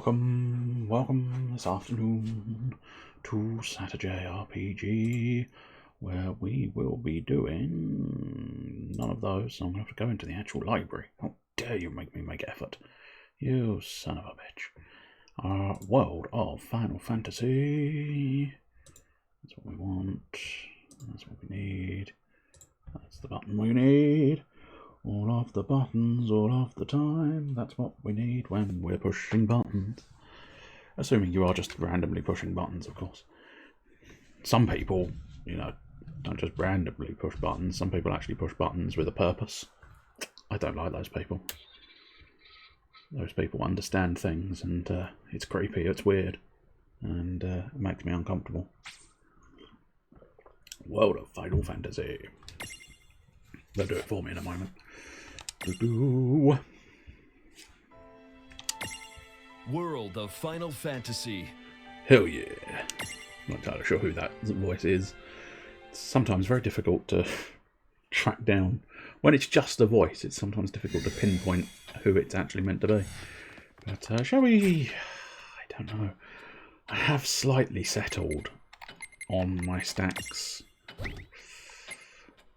Welcome this afternoon to SaturJay RPG, where we will be doing none of those, so I'm going to have to go into the actual library. How dare you make me make effort, you son of a bitch. Our world of Final Fantasy. That's what we want. That's what we need. That's the button we need. All of the buttons, all of the time. That's what we need when we're pushing buttons. Assuming you are just randomly pushing buttons, of course. Some people, you know, don't just randomly push buttons. Some people actually push buttons with a purpose. I don't like those people. Those people understand things, and it's creepy, it's weird, and it makes me uncomfortable. World of Final Fantasy. They'll do it for me in a moment. World of Final Fantasy. Hell yeah. I'm not entirely sure who that voice is. It's sometimes very difficult to track down. When it's just a voice, it's sometimes difficult to pinpoint who it's actually meant to be. But shall we... I don't know. I have slightly settled on my stacks.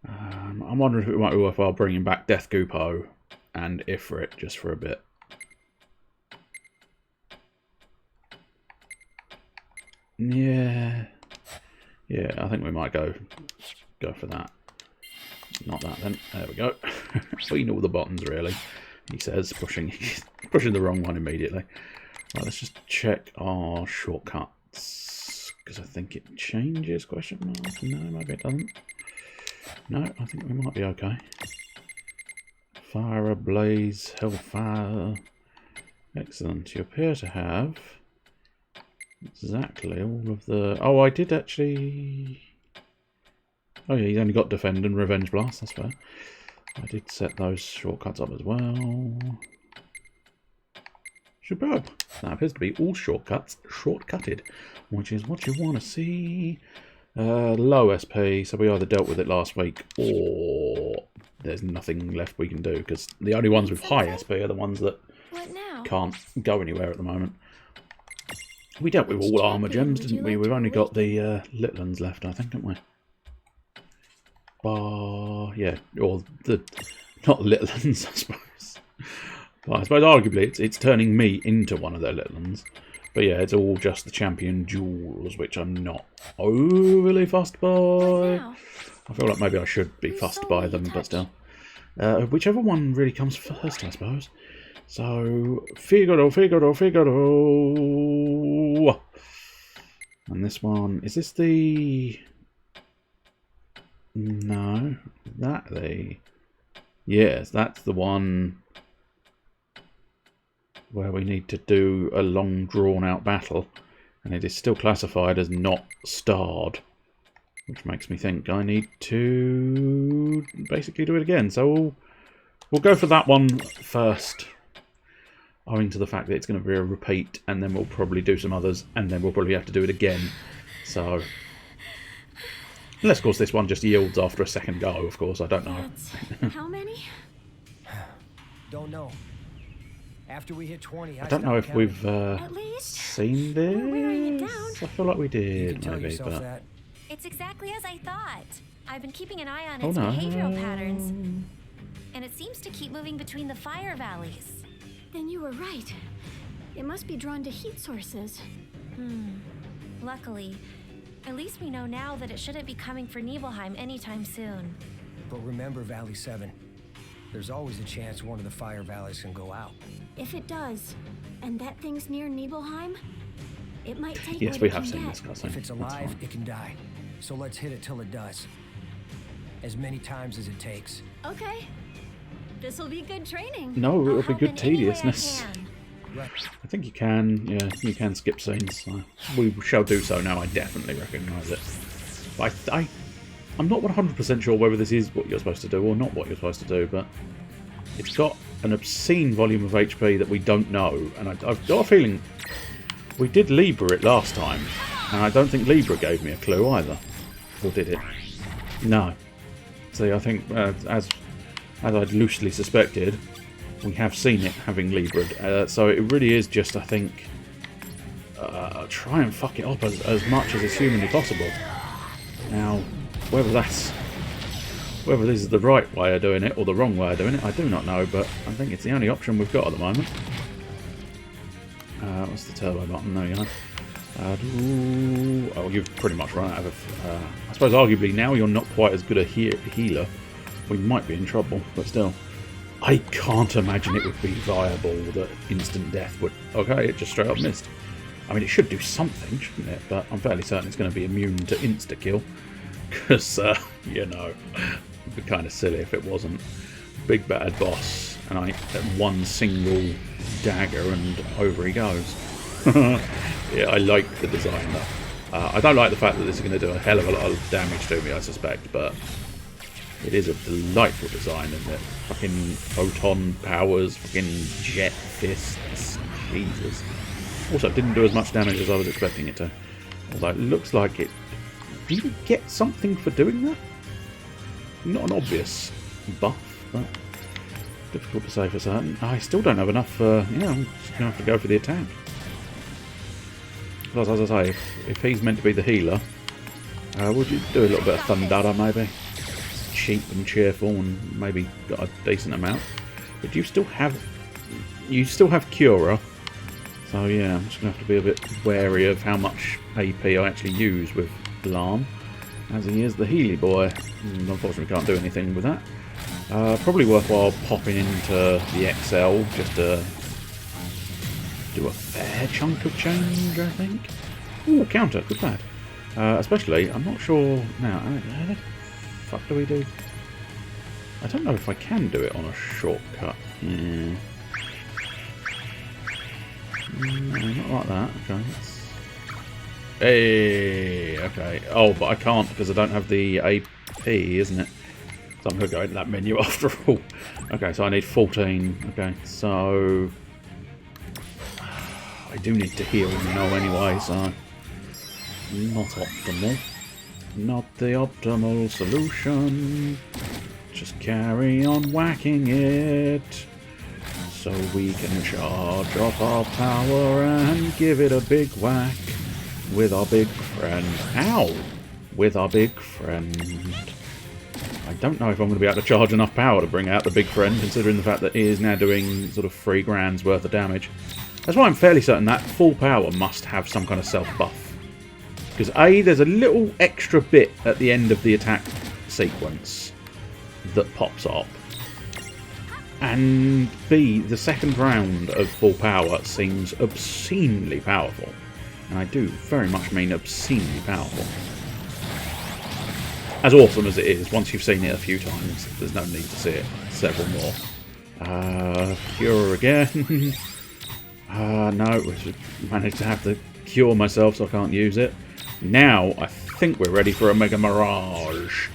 I'm wondering if it might be worthwhile bringing back Death Gupo and Ifrit just for a bit. Yeah, I think we might go for that. Not that then. There we go. We know the buttons really. He says, pushing the wrong one immediately. Right, let's just check our shortcuts because I think it changes. Question mark? No, maybe it doesn't. No, I think we might be okay. Fire ablaze, hellfire. Excellent. You appear to have exactly all of the... Oh, I did actually... Oh yeah, he's only got defend and revenge blast, that's fair. I did set those shortcuts up as well. Superb. That appears to be all shortcuts shortcutted, which is what you want to see. Low SP, so we either dealt with it last week or there's nothing left we can do, because the only ones with high SP are the ones that can't go anywhere at the moment. We dealt with all armor gems, didn't we? We've only got the little ones left, I think, haven't we? Yeah, or the not little ones, I suppose. But I suppose arguably it's turning me into one of their little ones. But yeah, it's all just the champion jewels, which I'm not overly fussed by. I feel like maybe I should be fussed by them, but still. Whichever one really comes first, I suppose. So, Figaro. And this one, is this the... No, Yes, that's the one where we need to do a long drawn-out battle, and it is still classified as not starred, which makes me think I need to basically do it again. So we'll go for that one first, owing to the fact that it's going to be a repeat, and then we'll probably do some others, and then we'll probably have to do it again. So, unless of course this one just yields after a second go, of course, I don't know. How many? Don't know. After we hit 20, I don't know if we've seen this. We're wearing it down. I feel like we did, maybe, but... That. It's exactly as I thought. I've been keeping an eye on Oh, its no. behavioral patterns, and it seems to keep moving between the fire valleys. Then you were right. It must be drawn to heat sources. Luckily, at least we know now that it shouldn't be coming for Nibelheim anytime soon. But remember Valley 7. There's always a chance one of the fire valleys can go out. If it does, and that thing's near Nibelheim, it might take Yes, what we it have can seen get. this cutscene. If it's alive, it can die. So let's hit it till it does. As many times as it takes. Okay. This'll be good training. No, I'll it'll be help good in any way I tediousness. can. Right. I think you can, yeah, you can skip scenes. So we shall do so now, I definitely recognise it. But I'm not 100% sure whether this is what you're supposed to do or not what you're supposed to do, but it's got an obscene volume of HP that we don't know, and I've got a feeling we did Libra it last time, and I don't think Libra gave me a clue either. Or did it? No. See, I think, as I'd loosely suspected, we have seen it having Libra. So it really is just, I think, try and fuck it up as much as is humanly possible. Now, whether this is the right way of doing it or the wrong way of doing it, I do not know, but I think it's the only option we've got at the moment. What's the turbo button? There you go. Oh, you've pretty much run out of... I suppose arguably now you're not quite as good a healer. We might be in trouble, but still. I can't imagine it would be viable that instant death would... Okay, it just straight up missed. I mean, it should do something, shouldn't it? But I'm fairly certain it's going to be immune to insta-kill. Because, you know, it'd be kind of silly if it wasn't. Big bad boss, and I get one single dagger and over he goes. Yeah, I like the design though. I don't like the fact that this is going to do a hell of a lot of damage to me, I suspect, but it is a delightful design, isn't it? Fucking photon powers, fucking jet fists, Jesus. Also, didn't do as much damage as I was expecting it to. Although it looks like it... Did you get something for doing that? Not an obvious buff, but difficult to say for certain. I still don't have enough, yeah, I'm just going to have to go for the attack. Because as I say, if he's meant to be the healer, would you do a little bit of Thundara maybe? Cheap and cheerful and maybe got a decent amount. But you still have Cura. So yeah, I'm just going to have to be a bit wary of how much AP I actually use with Blanc, as he is the Healy boy. Unfortunately can't do anything with that. Probably worthwhile popping into the XL just to do a fair chunk of change, I think. Ooh, counter, good lad. Especially, I'm not sure now, how the fuck do we do? I don't know if I can do it on a shortcut. No, not like that. Okay. Hey, okay. Oh, but I can't because I don't have the AP, isn't it? So I'm going to go into that menu after all. Okay, so I need 14. Okay, so... I do need to heal now anyway, so... Not optimal. Not the optimal solution. Just carry on whacking it. So we can charge up our power and give it a big whack. With our big friend. Ow! With our big friend. I don't know if I'm going to be able to charge enough power to bring out the big friend, considering the fact that he is now doing sort of 3 grand's worth of damage. That's why I'm fairly certain that full power must have some kind of self-buff. Because A, there's a little extra bit at the end of the attack sequence that pops up. And B, the second round of full power seems obscenely powerful. And I do very much mean obscenely powerful. As awesome as it is, once you've seen it a few times, there's no need to see it several more. Cure again. No, we managed to have to cure myself so I can't use it. Now, I think we're ready for a Mega Mirage.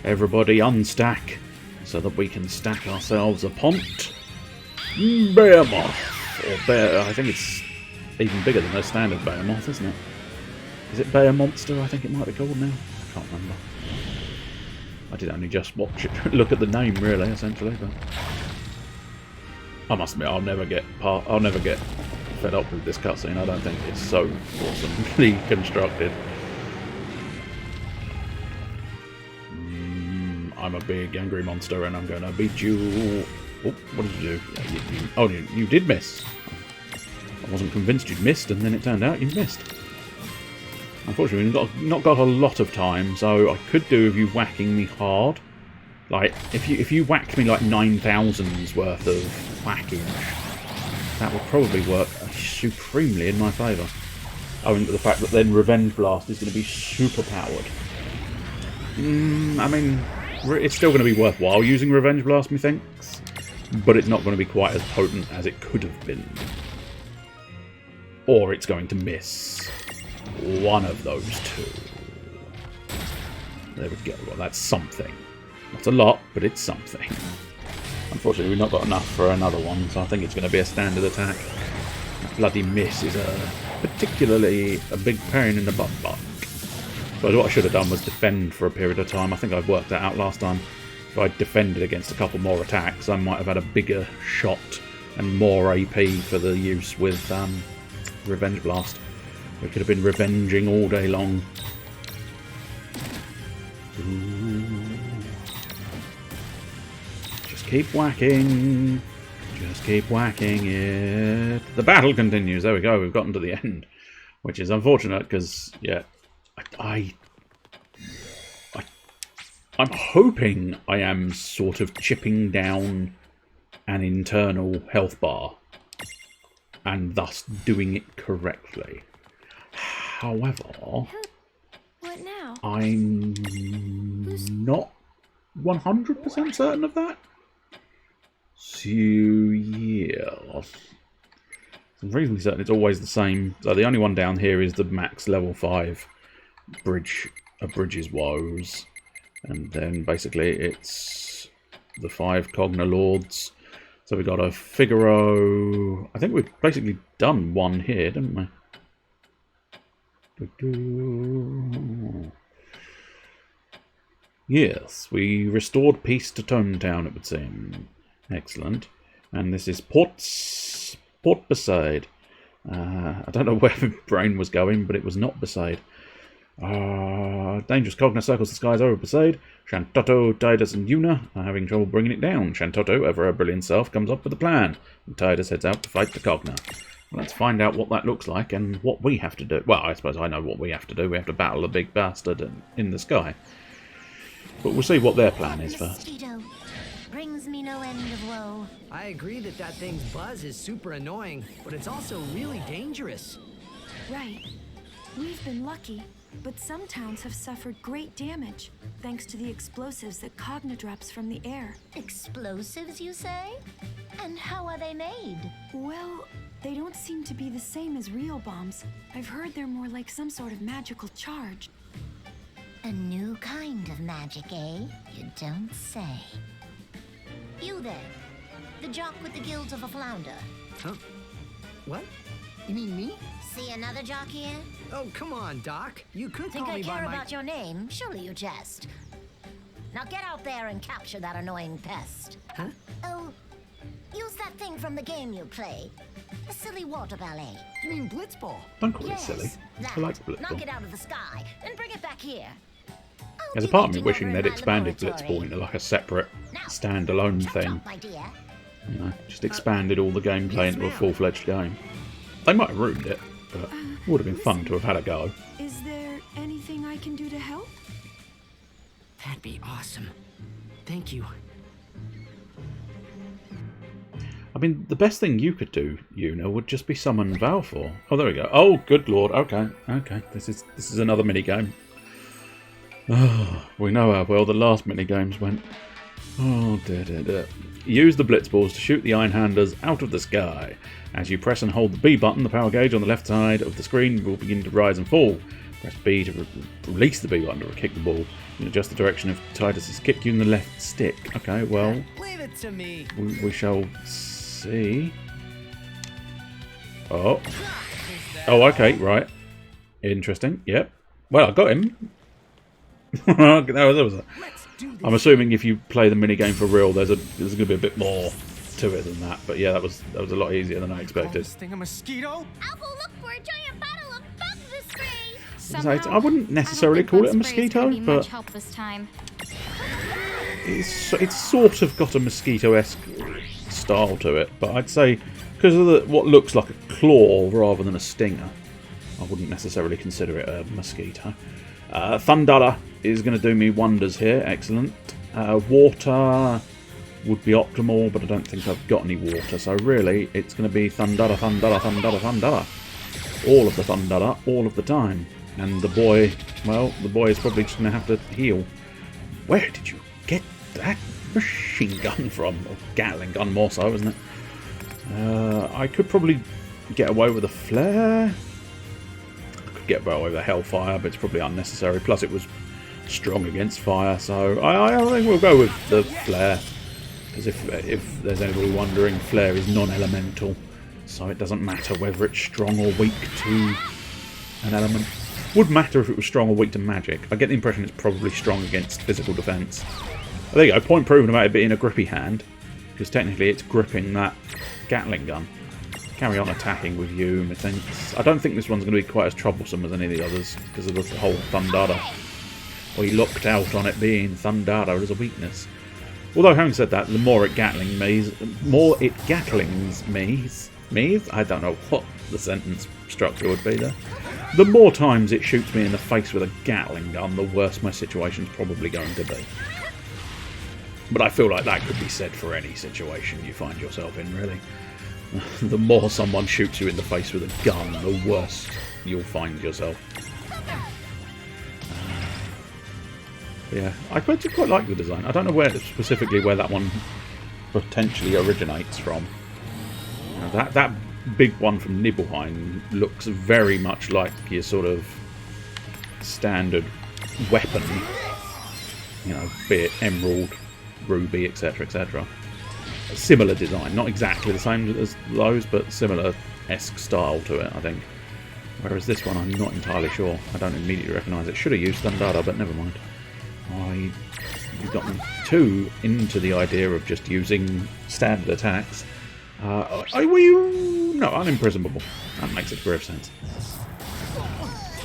Everybody unstack, so that we can stack ourselves a Pont. Behemoth! Or Bear, I think it's even bigger than a standard Behemoth, isn't it? Is it Bear Monster, I think it might be called now? I can't remember. I did only just watch it, look at the name really, essentially, but I must admit I'll never get fed up with this cutscene. I don't think it's so awesomely constructed. I'm a big angry monster and I'm gonna beat you. Oh, what did you do? You did miss. I wasn't convinced you'd missed, and then it turned out you missed. Unfortunately, we've not got a lot of time, so I could do with you whacking me hard. Like, if you whacked me like 9,000's worth of whacking, that would probably work supremely in my favour. Owing to the fact that then Revenge Blast is going to be super powered. I mean, it's still going to be worthwhile using Revenge Blast, methinks, but it's not going to be quite as potent as it could have been. Or it's going to miss. One of those two. There we go. Well, that's something. Not a lot, but it's something. Unfortunately, we've not got enough for another one, so I think it's going to be a standard attack. That bloody miss is particularly a big pain in the butt. So what I should have done was defend for a period of time. I think I've worked that out last time. If I defended against a couple more attacks, I might have had a bigger shot and more AP for the use with Revenge Blast. We could have been revenging all day long. Ooh. Just keep whacking. Just keep whacking it. The battle continues. There we go. We've gotten to the end. Which is unfortunate because, yeah, I'm hoping I am sort of chipping down an internal health bar and thus doing it correctly. However, What now? I'm not 100% certain of that. So, yeah. I'm reasonably certain it's always the same. So the only one down here is the max level 5 bridge's woes. And then basically it's the 5 Cogna Lords. So we got a Figaro. I think we've basically done one here, didn't we? Yes, we restored peace to Tone Town, it would seem. Excellent. And this is Port Besaid. I don't know where my brain was going, but it was not Besaid. Dangerous Cogna circles the skies over Besaid. Shantotto, Tidus, and Yuna are having trouble bringing it down. Shantotto, ever her brilliant self, comes up with a plan, and Tidus heads out to fight the Cogna. Well, let's find out what that looks like and what we have to do. Well, I suppose I know what we have to do. We have to battle a big bastard in the sky. But we'll see what their plan is first. Mosquito brings me no end of woe. I agree that that thing's buzz is super annoying, but it's also really dangerous. Right. We've been lucky, but some towns have suffered great damage, thanks to the explosives that Cogna drops from the air. Explosives, you say? And how are they made? Well, they don't seem to be the same as real bombs. I've heard they're more like some sort of magical charge. A new kind of magic, eh? You don't say. You there, the jock with the gills of a flounder. Huh? What? You mean me? See another jock here? Oh, come on, Doc. You could Think call I me by care my... about your name? Surely you jest. Now get out there and capture that annoying pest. Huh? Oh, use that thing from the game you play. A silly water ballet. You mean Blitzball? Don't call Yes, it silly. that. I like Blitzball. Knock it out of the sky and bring it back here. I'll There's a be part of me waiting wishing over they'd in my expanded laboratory. Blitzball into like a separate, Now, standalone chop, thing. chop, my dear. You know, just expanded all the gameplay yes, into a ma'am. full-fledged game. They might have ruined it, but it would have been fun to have had a go. Is there anything I can do to help? That'd be awesome. Thank you. I mean, the best thing you could do, Una, would just be summon Valfor. Oh, there we go. Oh, good lord. Okay, okay. This is another minigame. Oh, we know how well the last minigames went. Oh, dear, dear, dear. Use the Blitzballs to shoot the Einhanders out of the sky. As you press and hold the B button, the power gauge on the left side of the screen will begin to rise and fall. Press B to release the B button to kick the ball. And adjust the direction of Tidus's kick using the left stick. Okay, well, Leave it to me. we shall see. Oh. Oh, okay, right. Interesting, yep. Well, I got him. that was a... Let's do this. I'm assuming if you play the minigame for real, there's going to be a bit more to it than that. But yeah, that was a lot easier than I expected. This thing a mosquito? I'll go look for a giant bottle of bug spray. So I wouldn't necessarily call it a mosquito, but much help this time. it's sort of got a mosquito-esque style to it. But I'd say because of what looks like a claw rather than a stinger, I wouldn't necessarily consider it a mosquito. Thundara is going to do me wonders here. Excellent. Water would be optimal, but I don't think I've got any water. So really, it's going to be Thundara, Thundara, Thundara, Thundara. All of the Thundara, all of the time. And the boy, well, the boy is probably just going to have to heal. Where did you get that machine gun from? Or Gatling gun more so, isn't it? I could probably get away with a flare. Get away with a hellfire, but it's probably unnecessary. Plus, it was strong against fire, so I think we'll go with the flare. Because if there's anybody wondering, flare is non-elemental, so it doesn't matter whether it's strong or weak to an element. Would matter if it was strong or weak to magic. I get the impression it's probably strong against physical defense. Oh, there you go. Point proven about it being a grippy hand, because technically it's gripping that Gatling gun. carry on attacking with you, methinks. I don't think this one's going to be quite as troublesome as any of the others because of the whole Thundara. We looked out on it being Thundara as a weakness. Although, having said that, the more it gatlings me, I don't know what the sentence structure would be there. The more times it shoots me in the face with a Gatling gun, the worse my situation's probably going to be. But I feel like that could be said for any situation you find yourself in, really. The more someone shoots you in the face with a gun, the worse you'll find yourself. Yeah, I quite like the design. I don't know specifically where that one potentially originates from. That big one from Nibelheim looks very much like your sort of standard weapon. You know, be it emerald, ruby, etc., etc. Similar design, not exactly the same as those, but similar-esque style to it, I think. Whereas this one, I'm not entirely sure. I don't immediately recognise it. Should have used Thundara, but never mind. You've got me too into the idea of just using standard attacks. Were you... No, unimprisonable. That makes a degree of sense.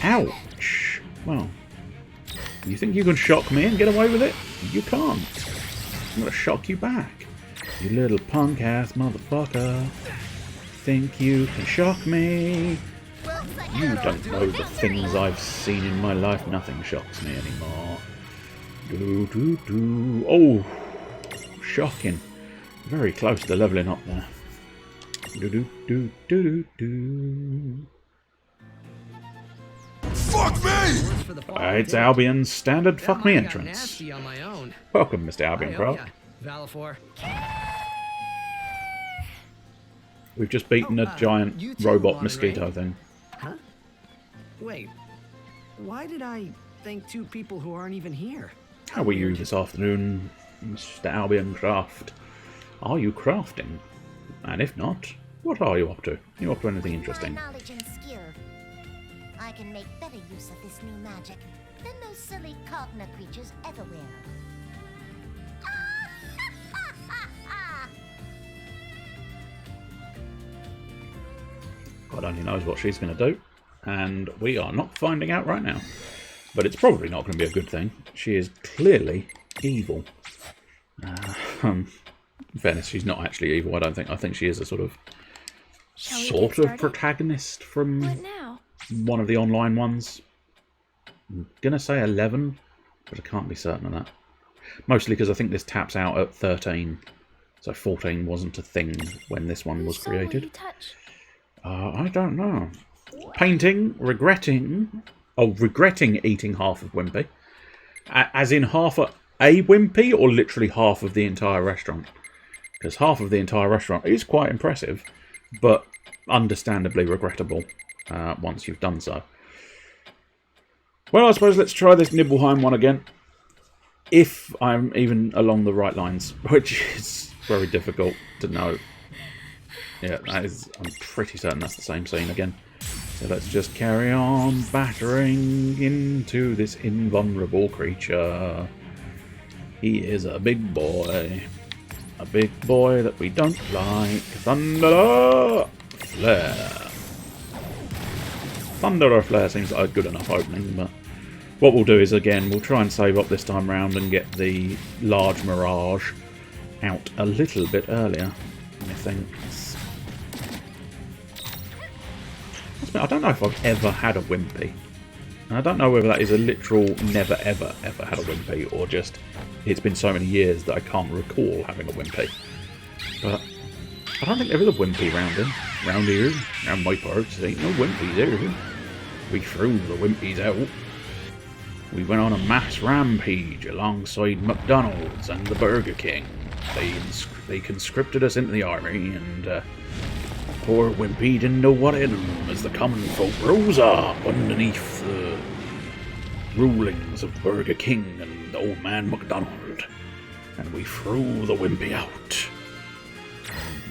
Ouch! Well, you think you can shock me and get away with it? You can't. I'm gonna shock you back. You little punk-ass motherfucker. Think you can shock me? You don't know the things I've seen in my life. Nothing shocks me anymore. Oh, shocking. Very close to leveling up there. Fuck me! It's Albion's standard fuck me entrance. Welcome, Mr. Albion Craft. We've just beaten a giant robot mosquito thing. Huh? Wait, why did I think two people who aren't even here? How are you this afternoon, Mr. Albion Craft? Are you crafting? And if not, what are you up to? Are you up to anything interesting? Knowledge and skill. I can make better use of this new magic than those silly Cogna creatures ever will. God only knows what she's going to do, and we are not finding out right now. But it's probably not going to be a good thing. She is clearly evil. In fairness, she's not actually evil, I don't think. I think she is a sort of protagonist from one of the online ones. I'm going to say 11, but I can't be certain of that. Mostly because I think this taps out at 13. So 14 wasn't a thing when this one was created. I don't know. Painting, regretting eating half of Wimpy. As in half a Wimpy, or literally half of the entire restaurant? Because half of the entire restaurant is quite impressive, but understandably regrettable once you've done so. Well, I suppose let's try this Nibelheim one again. If I'm even along the right lines, which is very difficult to know. Yeah, that is, I'm pretty certain that's the same scene again. So let's just carry on battering into this invulnerable creature. He is a big boy. A big boy that we don't like. Thunderer Flare. Thunderer Flare seems like a good enough opening, but what we'll do is, again, we'll try and save up this time round and get the large Mirage out a little bit earlier, I think. I don't know if I've ever had a Wimpy. And I don't know whether that is a literal never ever ever had a Wimpy, or just it's been so many years that I can't recall having a Wimpy. But I don't think there is a Wimpy round here. Round my parts, there ain't no Wimpy there. We threw the Wimpies out. We went on a mass rampage alongside McDonald's and the Burger King. They conscripted us into the army, and poor Wimpy didn't know what hit him as the common folk rose up underneath the rulings of Burger King and old man McDonald. And we threw the Wimpy out.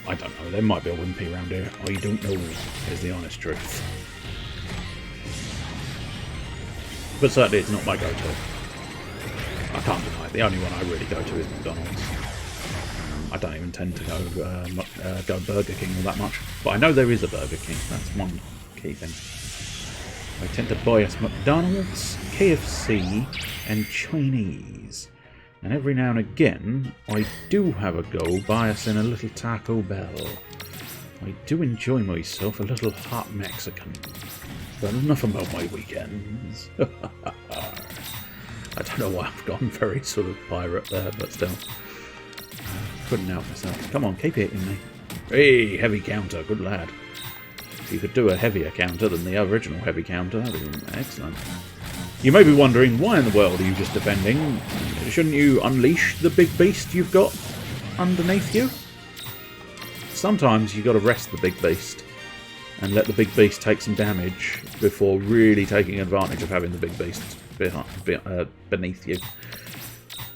I don't know, there might be a Wimpy around here. I don't know, is the honest truth. But certainly it's not my go-to. I can't deny it. The only one I really go to is McDonald's. I don't even tend to go Burger King all that much. But I know there is a Burger King. That's one key thing. I tend to buy us McDonald's, KFC, and Chinese. And every now and again, I do have a go buy us in a little Taco Bell. I do enjoy myself a little hot Mexican. But enough about my weekends. I don't know why I've gone very sort of pirate there, but still. Couldn't help myself. Come on, keep hitting me. Hey, heavy counter, good lad. If you could do a heavier counter than the original heavy counter, that would be excellent. You may be wondering, why in the world are you just defending? Shouldn't you unleash the big beast you've got underneath you? Sometimes you've got to rest the big beast and let the big beast take some damage before really taking advantage of having the big beast beneath you.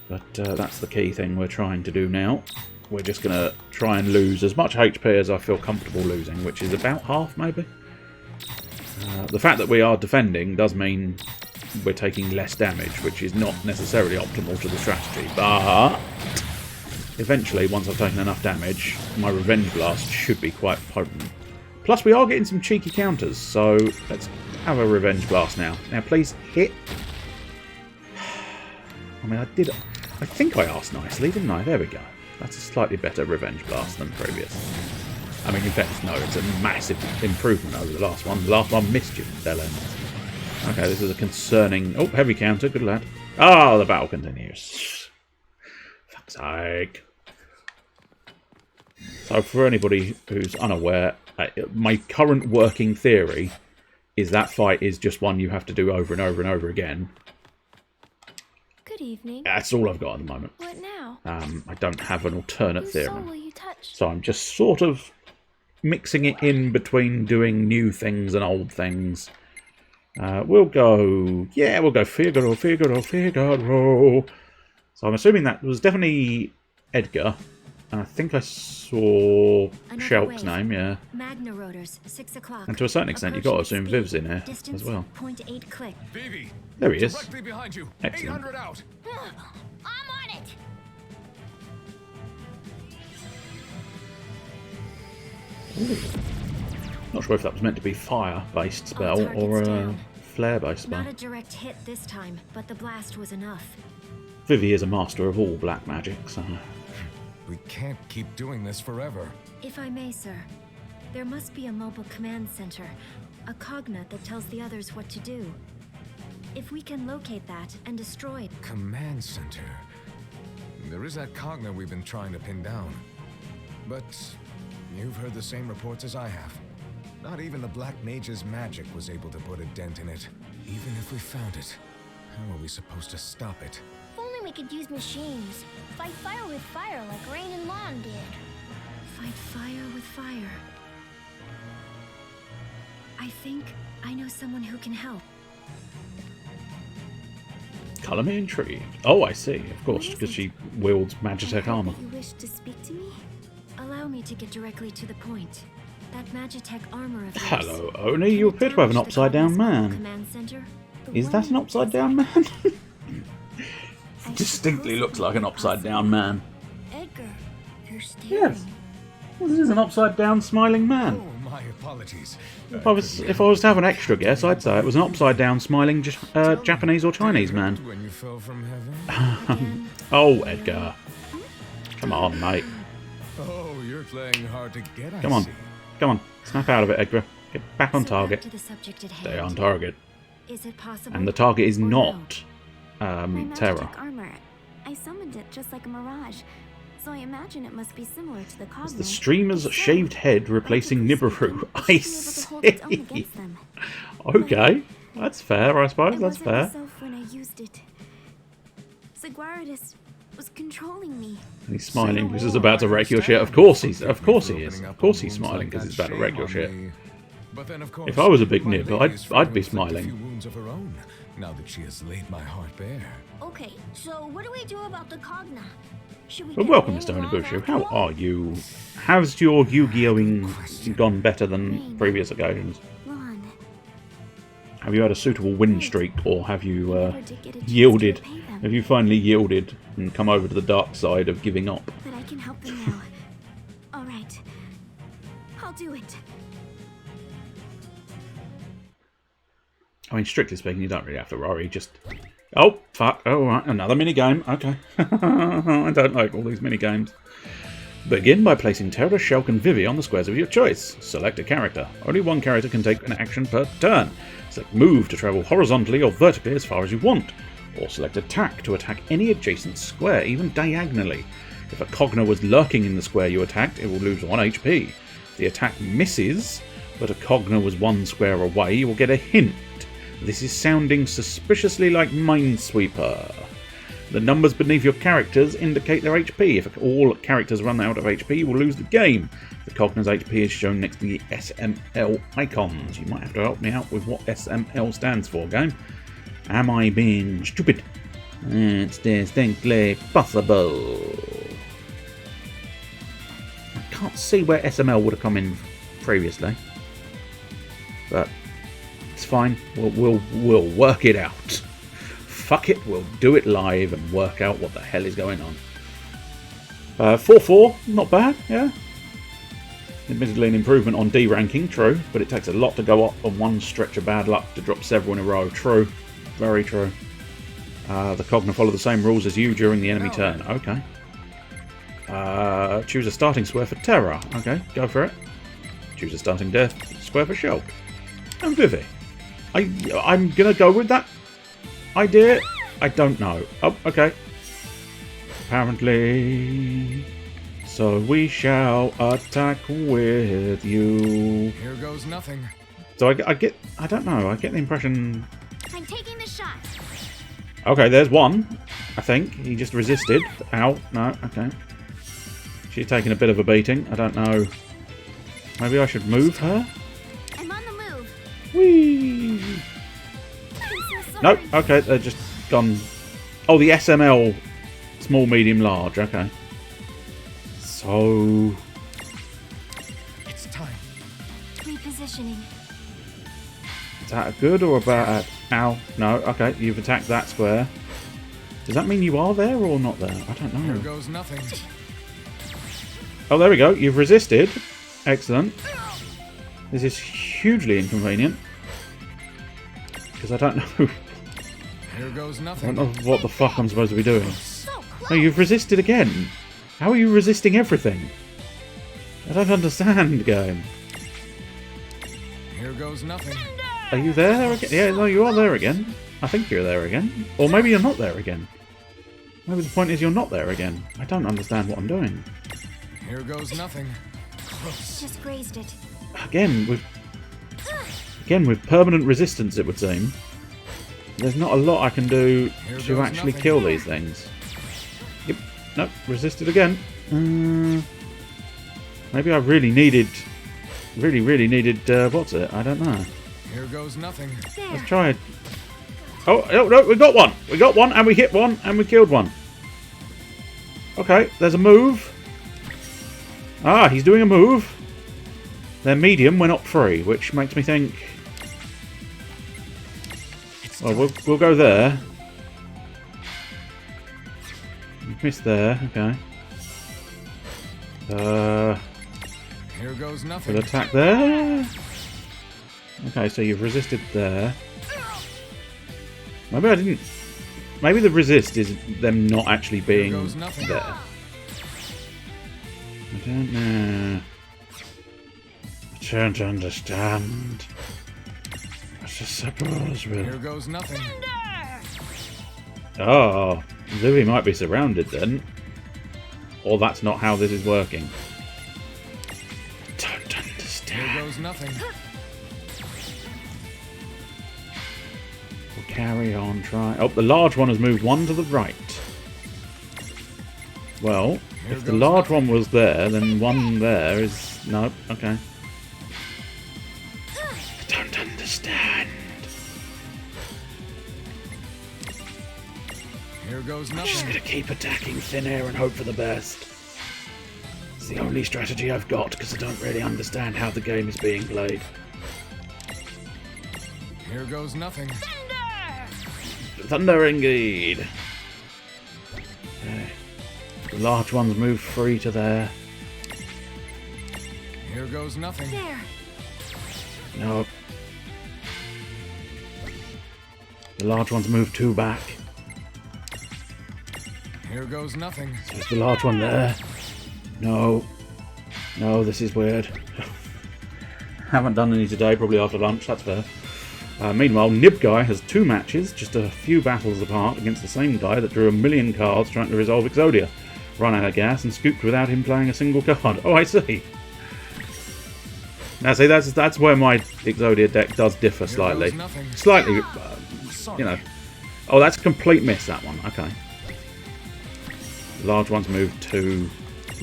But that's the key thing we're trying to do now. We're just going to try and lose as much HP as I feel comfortable losing, which is about half, maybe. The fact that we are defending does mean we're taking less damage, which is not necessarily optimal to the strategy. But eventually, once I've taken enough damage, my Revenge Blast should be quite potent. Plus, we are getting some cheeky counters, so let's have a Revenge Blast now. Now, please hit. I mean, I think I asked nicely, didn't I? There we go. That's a slightly better Revenge Blast than previous. I mean, in fairness, no, it's a massive improvement over the last one. The last one missed you, tail ends. Okay, this is a concerning... Oh, heavy counter, good lad. Ah, the battle continues. Fuck's sake. So, for anybody who's unaware, my current working theory is that fight is just one you have to do over and over and over again. Good evening. That's all I've got at the moment. What now? I don't have an alternate Whose soul theorem. will you touch? So I'm just sort of mixing it in between doing new things and old things. We'll go Figaro, Figaro, Figaro. So I'm assuming that was definitely Edgar. And I think I saw Shelk's name, yeah. Magna Rotors, 6 o'clock. And to a certain extent, you've got to assume Viv's in here as well. 0.8 click. Vivi, There he is. directly behind you. Excellent. 800 out. I'm on it! Not sure if that was meant to be fire-based spell All targets or a down. flare-based spell. Not a direct hit this time, but the blast was enough. Vivi is a master of all black magic, so... We can't keep doing this forever. If I may, sir, there must be a mobile command center, a cognate that tells the others what to do. If we can locate that and destroy it. Command center. There is that cognate we've been trying to pin down. But you've heard the same reports as I have. Not even the Black Mage's magic was able to put a dent in it. Even if we found it, how are we supposed to stop it? If only we could use machines. Fight fire with fire like Rain and Lawn did. Fight fire with fire. I think I know someone who can help. Colour me intrigued. Oh, I see, of course, What is because it? she wields I Magitech heard armour. that you wish to speak to me? Allow me to get directly to the point. That Magitech armor of yours. Hello, Oni, Can you it appear to have an damage the upside-down Cognate's mobile man. Command center? The Is one that an that upside-down does- man? I Distinctly suppose looks it like an would be upside-down man. Edgar, you're staring. Yes. Well, this is an upside-down smiling man. Oh, my apologies. If I was to have an extra guess, I'd say it was an upside-down smiling Japanese or Chinese man. When you fell from heaven? Again. Oh, Edgar. Come on, mate. Oh, you're playing hard to get, I Come on. see. Come on. Snap out of it, Edgar. Get back on So target. back to the subject at Stay hand. on target. Is it possible? And the target is or not My Terra. Magitech armor. I summoned it just like a mirage, so I imagine it must be similar to the It's Cognate. the streamer's If so, shaved head replacing logically Nibiru. speaking, I it should be able to hold its own see. against them. Okay. That's fair, I suppose. I That's wasn't fair. myself when I used it. Seguridus was controlling me. And he's smiling because he's about to wreck your shit. Of course he is. Of course he's smiling because he's about to wreck your shit. But then, of course, If I was a big my nib, lady is free I'd to be inflict a smiling. few wounds of her own, now that she has laid my heart bare. Okay, so what do we do about the Cogna? Should we Well, get welcome, Rain Mr. and Lawn Onibushu. after How all? are you? How's your Yu-Gi-Oh-ing gone better than previous occasions? Lawn. Have you had a suitable win streak, or have you Never did get a chance to yielded? repay them, Have you finally yielded and come over to the dark side of giving up? but I can help them now. All right. I'll do it. I mean, strictly speaking, you don't really have to worry. Just... Oh, fuck. Oh, right. Another minigame. Okay. I don't like all these minigames. Begin by placing Terra, Shulk, and Vivi on the squares of your choice. Select a character. Only one character can take an action per turn. Select Move to travel horizontally or vertically as far as you want. Or select Attack to attack any adjacent square, even diagonally. If a Cogna was lurking in the square you attacked, it will lose 1 HP. If the attack misses, but a Cogna was 1 square away, you will get a hint. This is sounding suspiciously like Minesweeper. The numbers beneath your characters indicate their HP. If all characters run out of HP, you will lose the game. The Cogna's HP is shown next to the SML icons. You might have to help me out with what SML stands for, game. Am I being stupid? It's distinctly possible. I can't see where SML would have come in previously. But it's fine. We'll work it out. Fuck it, we'll do it live and work out what the hell is going on. 4-4, not bad, yeah. Admittedly an improvement on D ranking, true, but it takes a lot to go up on one stretch of bad luck to drop several in a row, true. Very true. The Cogna follow the same rules as you during the enemy turn, okay. Choose a starting square for Terra, okay, go for it. Choose a starting square for Shulk. And Vivi. I'm gonna go with that idea? I don't know. Oh, okay. Apparently. So we shall attack with you. Here goes nothing. So I don't know. I get the impression... I'm taking the shot. Okay, there's one. I think. He just resisted. Ow. No, okay. She's taking a bit of a beating. I don't know. Maybe I should move her? I'm on the move. Whee! I'm so sorry. Nope, okay, they're just gone... Oh, the SML, small, medium, large, okay. So... It's time. Repositioning. Is that a good or a bad? Ow, no, okay, you've attacked that square. Does that mean you are there or not there? I don't Here know. goes nothing. Oh, there we go, you've resisted. Excellent. This is hugely inconvenient. Because I don't know... Here goes I nothing. don't know what the fuck I'm supposed to be doing. So close. No, you've resisted again. How are you resisting everything? I don't understand, game. Here goes nothing. Are you there again? Yeah, no, you are there again. I think you're there again. Or maybe you're not there again. Maybe the point is you're not there again. I don't understand what I'm doing. Here goes nothing. Just grazed it. Again, with permanent resistance, it would seem. There's not a lot I can do Here to goes actually nothing. kill these things. Yep. Nope. Resisted again. Maybe I really needed... Really needed... what's it? I don't know. Here goes nothing. Let's try it. Oh, no, we got one. We got one, and we hit one, and we killed one. Okay, there's a move. Ah, he's doing a move. They're medium, we're not free, which makes me think... Well, we'll go there. Missed there, okay. Here goes We'll nothing. attack there. Okay, so you've resisted there. Maybe I didn't... Maybe the resist is them not actually being goes nothing. there. I don't know. I don't understand. I suppose Here we'll... goes nothing. Oh, Vivi might be surrounded then. Or that's not how this is working. Don't Here understand. goes nothing. We'll carry on trying. Oh, the large one has moved one to the right. Well, Here if the goes large nothing. one was there, then one there is... No, okay. I don't understand. Here goes I'm just nothing. gonna keep attacking thin air and hope for the best. It's the only strategy I've got, because I don't really understand how the game is being played. Here goes nothing. Thunder indeed. Okay. The large ones move free to there. Here goes nothing. There. No. The large ones move 2 back. Here goes nothing. There's the large one there. No. No, this is weird. Haven't done any today, probably after lunch, that's fair. Meanwhile, Nib Guy has 2 matches, just a few battles apart, against the same guy that drew 1,000,000 cards trying to resolve Exodia. Run out of gas and scooped without him playing a single card. Oh, I see. Now, see, that's where my Exodia deck does differ slightly. Slightly, you know. Oh, that's a complete miss, that one. Okay. The large ones move 2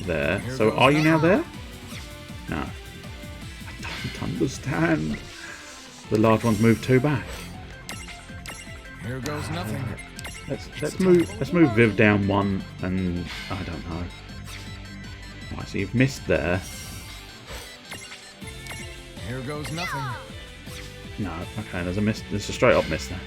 there. So, are you now there? No. I don't understand. The large ones move 2 back. Here goes nothing. Let's move Viv down 1, and I don't know. Right, so you've missed there. Here goes nothing. No, okay, there's a miss. There's a straight up miss there.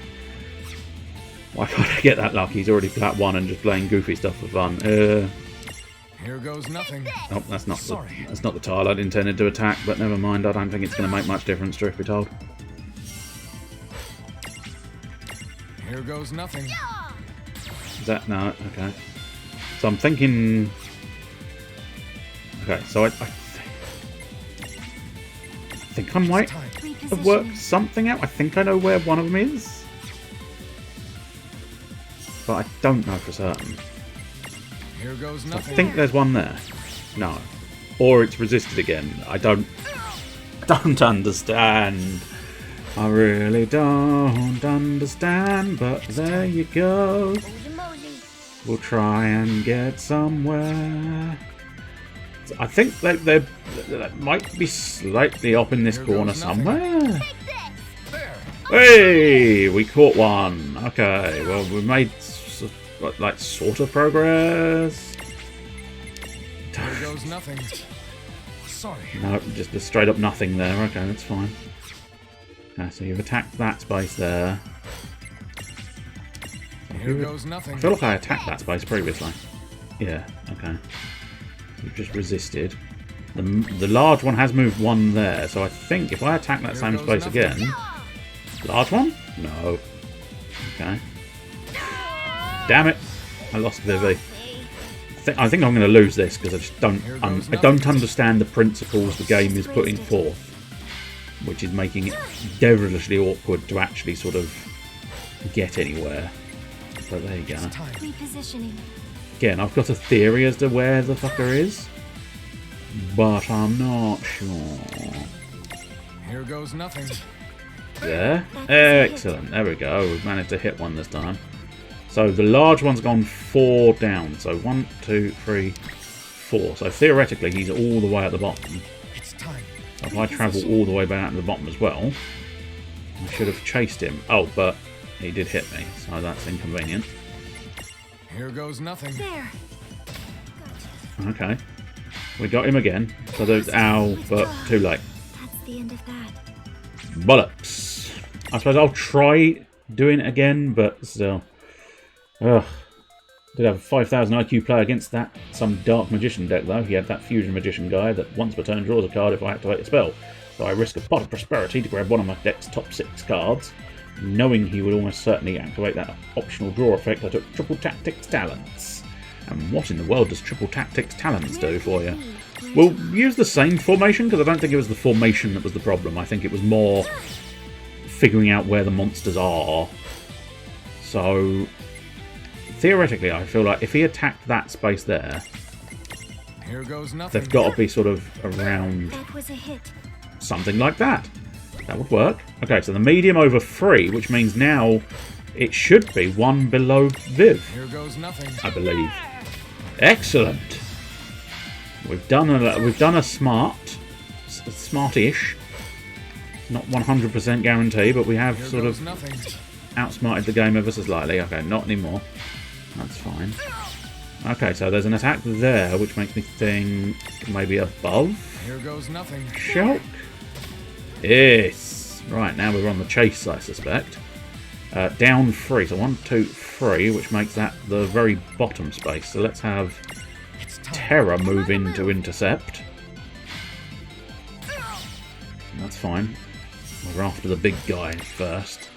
Why can't I get that lucky? He's already flat 1 and just playing goofy stuff for fun. Here goes nothing. Oh, that's not the tile I'd intended to attack, but never mind. I don't think it's going to make much difference, truth be told. Here goes nothing. Is that no? Okay. So I'm thinking. Okay, so I think I might have worked something out. I think I know where one of them is, but I don't know for certain. Here goes I nothing. think there's one there. No, or it's resisted again. I don't understand. I really don't understand, but there you go. We'll try and get somewhere. I think they might be slightly up in this corner somewhere. Hey, we caught one. Okay, well, we made like sort of progress. Here goes nothing. Sorry. No, just a straight up nothing there. Okay, that's fine. Okay, so you've attacked that space there. Here goes nothing. I feel like I attacked that space previously. Yeah, okay. You've just resisted. The large one has moved 1 there, so I think if I attack that same space again... Large one? No. Okay. Damn it! I lost Vivi. I think I'm going to lose this because I just I don't understand the principles the game is putting forth, which is making it devilishly awkward to actually sort of get anywhere. But there you go. Repositioning. Again, I've got a theory as to where the fucker is, but I'm not sure. Here goes nothing. There. Excellent. There we go. We've managed to hit one this time. So the large one's gone 4 down. So 1, 2, 3, 4. So theoretically, he's all the way at the bottom. So if I travel all the way back to the bottom as well, I should have chased him. Oh, but he did hit me, so that's inconvenient. Here goes nothing. There. Okay. We got him again. So there's ow, but too late. That's the end of that. Bollocks. I suppose I'll try doing it again, but still. Ugh. Did have a 5,000 IQ player against that. Some Dark Magician deck, though. He had that Fusion Magician guy that once per turn draws a card if I activate a spell. So I risk a Pot of Prosperity to grab one of my deck's top 6 cards. Knowing he would almost certainly activate that optional draw effect, I took Triple Tactics Talents. And what in the world does Triple Tactics Talents do for you? We'll use the same formation, because I don't think it was the formation that was the problem. I think it was more figuring out where the monsters are. So, theoretically, I feel like if he attacked that space there, Here goes nothing. they've got to be sort of around That was a hit. something like that. That would work. Okay, so the medium over 3, which means now it should be 1 below Viv, Here goes nothing. I believe. Excellent. We've done a smartish. Not 100% guarantee, but we have Here sort goes of nothing. outsmarted the game ever so slightly. Okay, not anymore. That's fine. Okay, so there's an attack there, which makes me think maybe above. Here goes nothing. Shulk. Yes. Right, now we're on the chase, I suspect. Down 3, so 1, 2, 3, which makes that the very bottom space. So let's have Terra move in to intercept. That's fine. We're after the big guy first.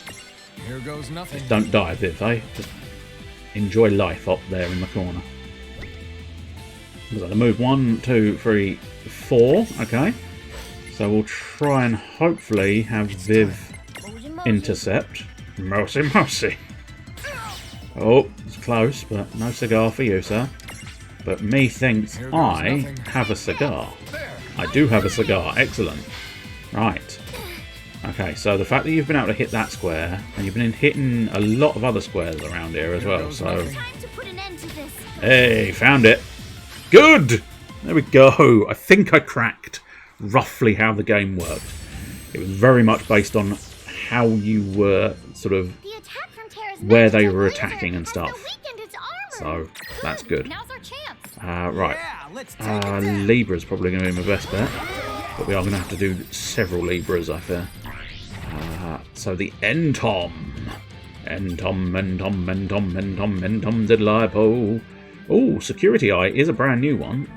Here goes nothing. Just don't die, Viv, eh? Just enjoy life up there in the corner. We're going to move 1, 2, 3, 4. Okay. So we'll try and hopefully have Viv intercept. Mercy, mercy. Oh, it's close, but no cigar for you, sir. But me thinks I have a cigar. I do have a cigar. Excellent. Right. Okay, so the fact that you've been able to hit that square, and you've been hitting a lot of other squares around here as well, so... Hey, found it. Good! There we go. I think I cracked roughly how the game worked. It was very much based on how you were, sort of, where they were attacking and stuff. So, that's good. Right. Libra's probably going to be my best bet. But we are going to have to do several Libras, I fear. So the Entom. Entom, diddle-I-po. Oh, Security Eye is a brand new one.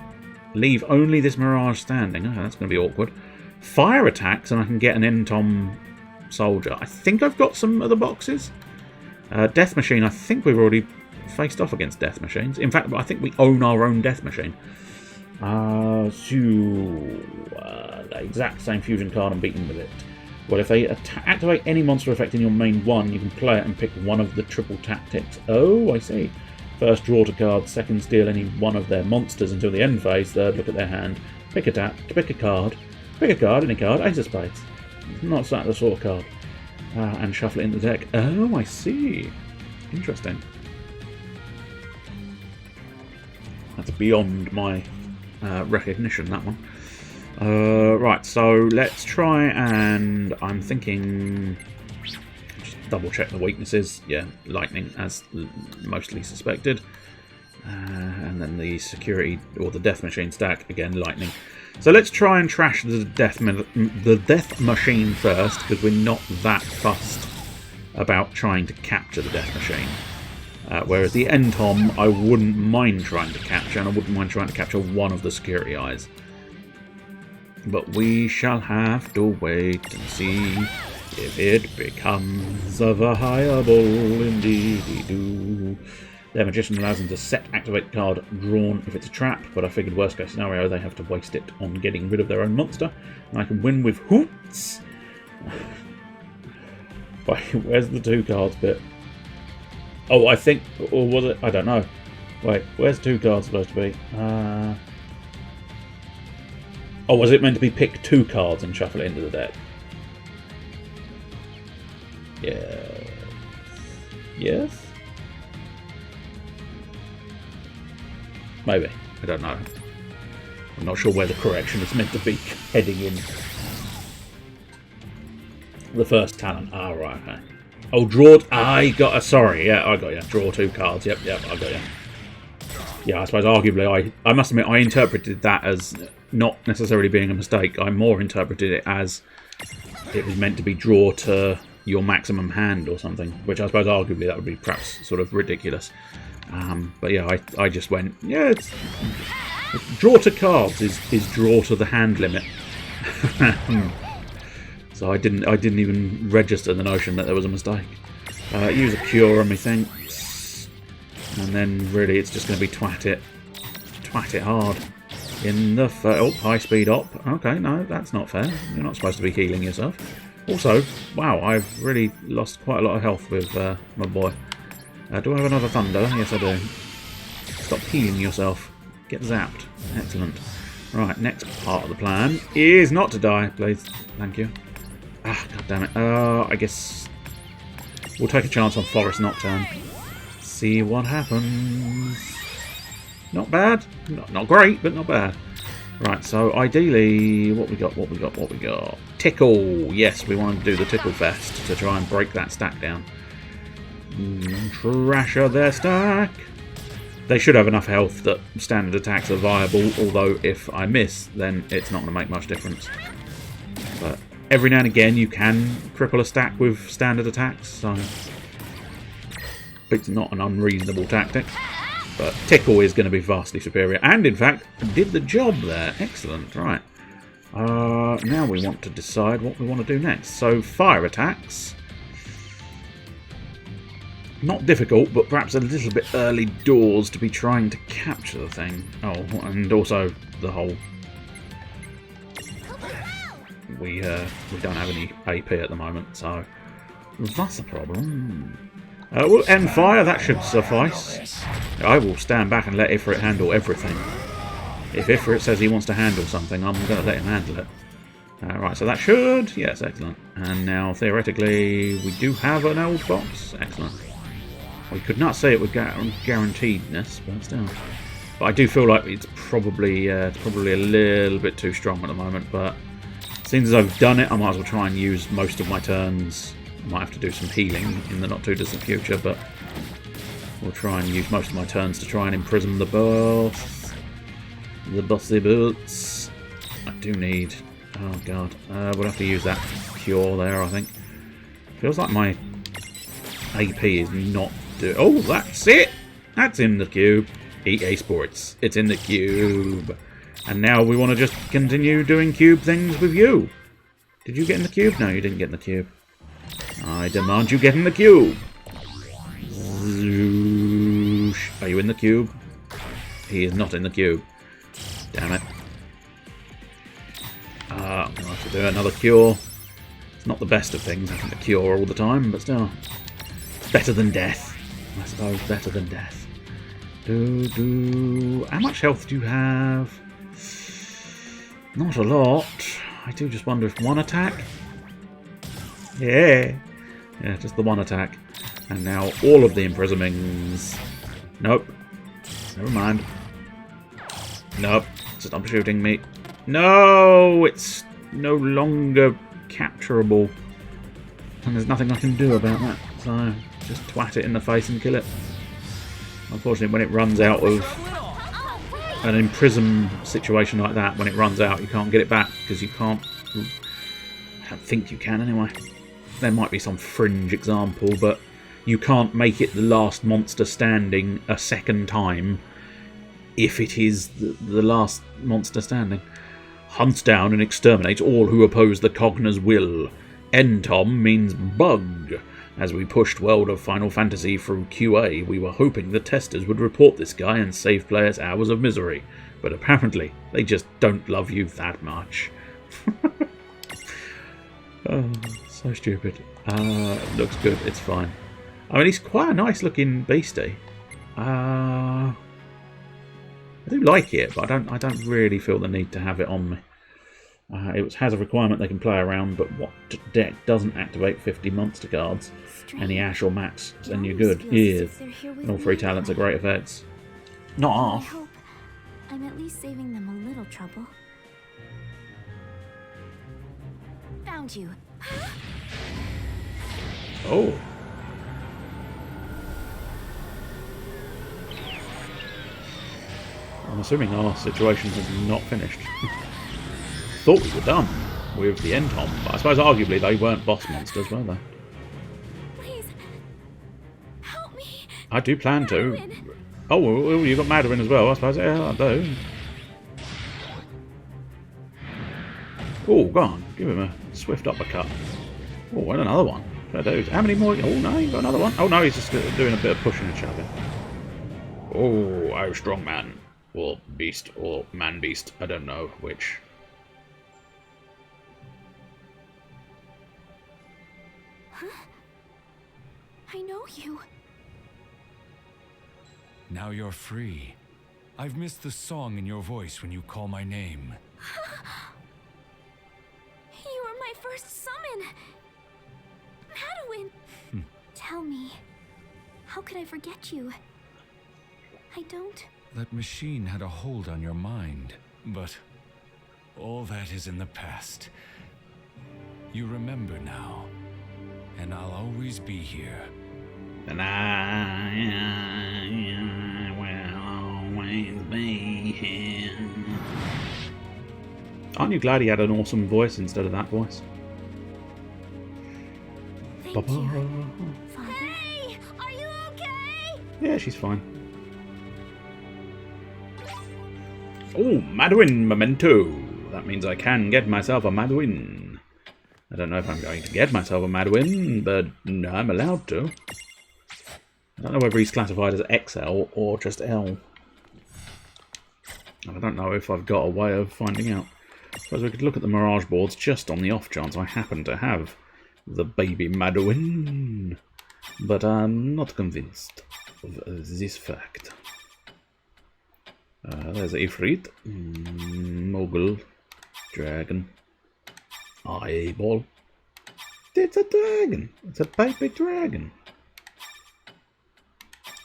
Leave only this Mirage standing. Okay, that's going to be awkward. Fire attacks, and I can get an Entom soldier. I think I've got some other boxes. Death Machine, I think we've already faced off against Death Machines. In fact, I think we own our own Death Machine. The exact same fusion card and beaten with it. Well, if they activate any monster effect in your main one, you can play it and pick one of the triple tactics. Oh, I see. First, draw a card. Second, steal any one of their monsters until the end phase. Third, look at their hand. Pick a tap. Pick a card. Pick a card, any card. Ace of Spades. Not that the sort of card. And shuffle it in the deck. Oh, I see. Interesting. That's beyond my recognition, that one. Right, so let's try and... I'm thinking... Just double check the weaknesses. Yeah, lightning, as mostly suspected. And then the security, or the death machine stack, again, lightning. So let's try and trash the death machine first, because we're not that fussed about trying to capture the death machine. Whereas the Entom, I wouldn't mind trying to capture, and I wouldn't mind trying to capture one of the security eyes. But we shall have to wait and see if it becomes a viable indeed-do. Their Magician allows them to set activate card drawn if it's a trap, but I figured worst case scenario they have to waste it on getting rid of their own monster, and I can win with hoots. Wait, where's the 2 cards bit? Oh, I think, or was it? I don't know. Wait, where's 2 cards supposed to be? Oh, was it meant to be pick 2 cards and shuffle it into the deck? Yes. Yes? Maybe. I don't know. I'm not sure where the correction is meant to be heading in. The first talent. Ah, right, okay. Oh, draw... I got a... Sorry, yeah, I got you. Draw 2 cards. Yep, I got you. Yeah, I suppose arguably I must admit I interpreted that as not necessarily being a mistake. I more interpreted it as it was meant to be draw to your maximum hand or something, which I suppose arguably that would be perhaps sort of ridiculous. But yeah, I just went, yeah, it's draw to cards is draw to the hand limit. So I didn't even register the notion that there was a mistake. Use a cure on me, thanks. And then really it's just going to be twat it hard. In the oh, high speed op. Okay, no, that's not fair. You're not supposed to be healing yourself. Also, wow, I've really lost quite a lot of health with my boy. Do I have another thunder? Yes, I do. Stop healing yourself. Get zapped. Excellent. Right, next part of the plan is not to die, please. Thank you. Ah, god damn it. I guess we'll take a chance on Forest Nocturne. See what happens. Not bad. Not great, but not bad. Right, so ideally, what we got? Tickle. Yes, we want to do the Tickle Fest to try and break that stack down. Trasher their stack. They should have enough health that standard attacks are viable, although if I miss, then it's not going to make much difference. But every now and again you can cripple a stack with standard attacks, so it's not an unreasonable tactic. But Tickle is going to be vastly superior, and in fact did the job there. Excellent. Right. Now we want to decide what we want to do next. So fire attacks. Not difficult, but perhaps a little bit early doors to be trying to capture the thing. Oh, and also the whole... We don't have any AP at the moment, so that's a problem. We'll end fire, that should suffice. I will stand back and let Ifrit handle everything. If Ifrit says he wants to handle something, I'm going to let him handle it. Right, so that should... Yes, excellent. And now, theoretically, we do have an old box. Excellent. We could not say it with guaranteedness, but still. But I do feel like it's probably a little bit too strong at the moment, but since I've done it, I might as well try and use most of my turns. I might have to do some healing in the not-too-distant future, but we'll try and use most of my turns to try and imprison the boss. The bossy boots. I do need... Oh, God. We'll have to use that cure there, I think. Feels like my AP is not... Oh, that's it! That's in the cube. EA Sports. It's in the cube. And now we want to just continue doing cube things with you. Did you get in the cube? No, you didn't get in the cube. I demand you get in the cube. Zoosh. Are you in the cube? He is not in the cube. Damn it. I'm going to have to do another cure. It's not the best of things, having to cure all the time, but still. It's better than death. I suppose better than death. How much health do you have? Not a lot. I do just wonder if one attack? Yeah. Yeah, just the one attack. And now all of the imprisonings. Nope. Never mind. Nope. Stop shooting me. No! It's no longer capturable. And there's nothing I can do about that. So, just twat it in the face and kill it. Unfortunately, when it runs out of an imprison situation like that, when it runs out, you can't get it back because you can't... I don't think you can anyway. There might be some fringe example, but you can't make it the last monster standing a second time if it is the last monster standing. Hunts down and exterminates all who oppose the Cogner's will. NTOM means bug. As we pushed World of Final Fantasy through QA, we were hoping the testers would report this guy and save players hours of misery. But apparently, they just don't love you that much. Oh, so stupid. Looks good, it's fine. I mean, he's quite a nice looking beastie. I do like it, but I don't really feel the need to have it on me. It has a requirement they can play around, but what deck doesn't activate 50 monster cards? Any Ash or Max, and you're good. Yeah. And all three talents are great effects. Not I half. hope I'm at least saving them a little trouble. Found you. Oh. I'm assuming our situation has not finished. Thought we were done with the NTOM, but I suppose arguably they weren't boss monsters, were they? Please, help me. I do plan to. Madeline. Oh, well, you got Madeline as well, I suppose. Yeah, I do. Oh, go on. Give him a swift uppercut. Oh, and another one. Fair dues. How many more? Oh, no, you got another one. Oh, no, he's just doing a bit of pushing and shoving. Oh, strong man. Or beast, or man-beast. I don't know which. Huh? I know you. Now you're free. I've missed the song in your voice when you call my name. You were my first summon. Madeline. Tell me, how could I forget you? I don't... That machine had a hold on your mind, but all that is in the past. You remember now, and I'll always be here. And I will always be here. Aren't you glad he had an awesome voice instead of that voice? Thank you, Father. Hey, are you okay? Yeah, she's fine. Oh, Madwin memento. That means I can get myself a Madwin. I don't know if I'm going to get myself a Madwin, but I'm allowed to. I don't know whether he's classified as XL or just L. And I don't know if I've got a way of finding out. I suppose we could look at the Mirage boards just on the off chance I happen to have the baby Madwin. But I'm not convinced of this fact. There's Ifrit, Mogul, Dragon, Eyeball. It's a dragon. It's a baby dragon.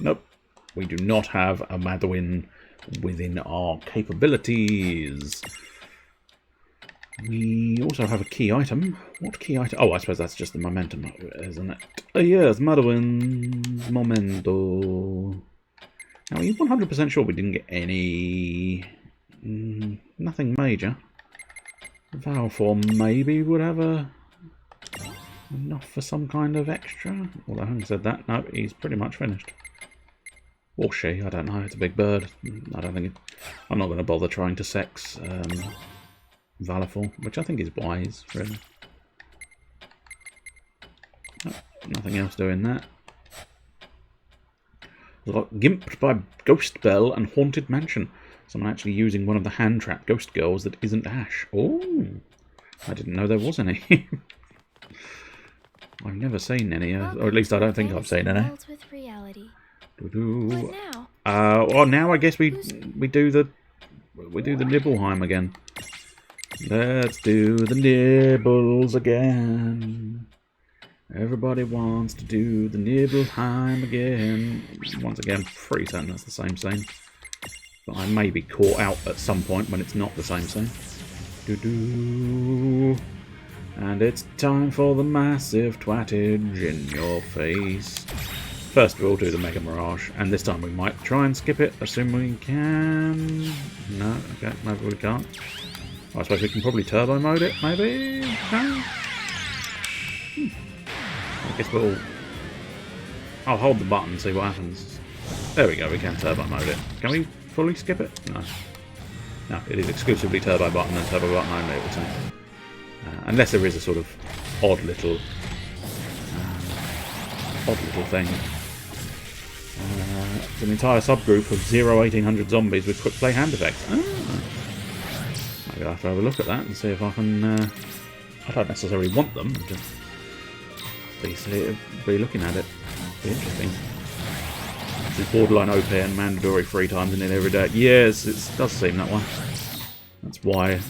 Nope. We do not have a Madwin within our capabilities. We also have a key item. What key item? Oh, I suppose that's just the momentum, isn't it? Yes, Madwin's Momento. Now, are you 100% sure we didn't get any... nothing major? Valfor maybe would have enough for some kind of extra. Although having said that, no, he's pretty much finished. Or she, I don't know. It's a big bird. I don't think I'm not going to bother trying to sex Valfor, which I think is wise, really. No, nothing else doing that. Gimped by Ghost Bell and Haunted Mansion. Someone actually using one of the hand trap ghost girls that isn't Ash. Oh, I didn't know there was any. I've never seen any, or at least I don't think I've seen any. With reality. What now? Well, now I guess we do the Nibelheim again. Let's do the Nibbles again. Everybody wants to do the Nibelheim again. Once again, pretty certain that's the same scene. But I may be caught out at some point when it's not the same scene. And it's time for the massive twattage in your face. First we'll do the Mega Mirage, and this time we might try and skip it, assume we can. No, okay, maybe we can't. I suppose we can probably turbo mode it, maybe? No? I guess I'll hold the button and see what happens. There we go, we can turbo mode it. Can we fully skip it? No. No, it is exclusively turbo button and turbo button only, it would say. Unless there is a sort of odd little thing. It's an entire subgroup of 0-1800 zombies with quick play hand effects. Maybe I'll have to have a look at that and see if I can... I don't necessarily want them, just be looking at it. Be interesting. It's borderline OP and mandatory 3 times in it every day. Yes, it does seem that way. That's why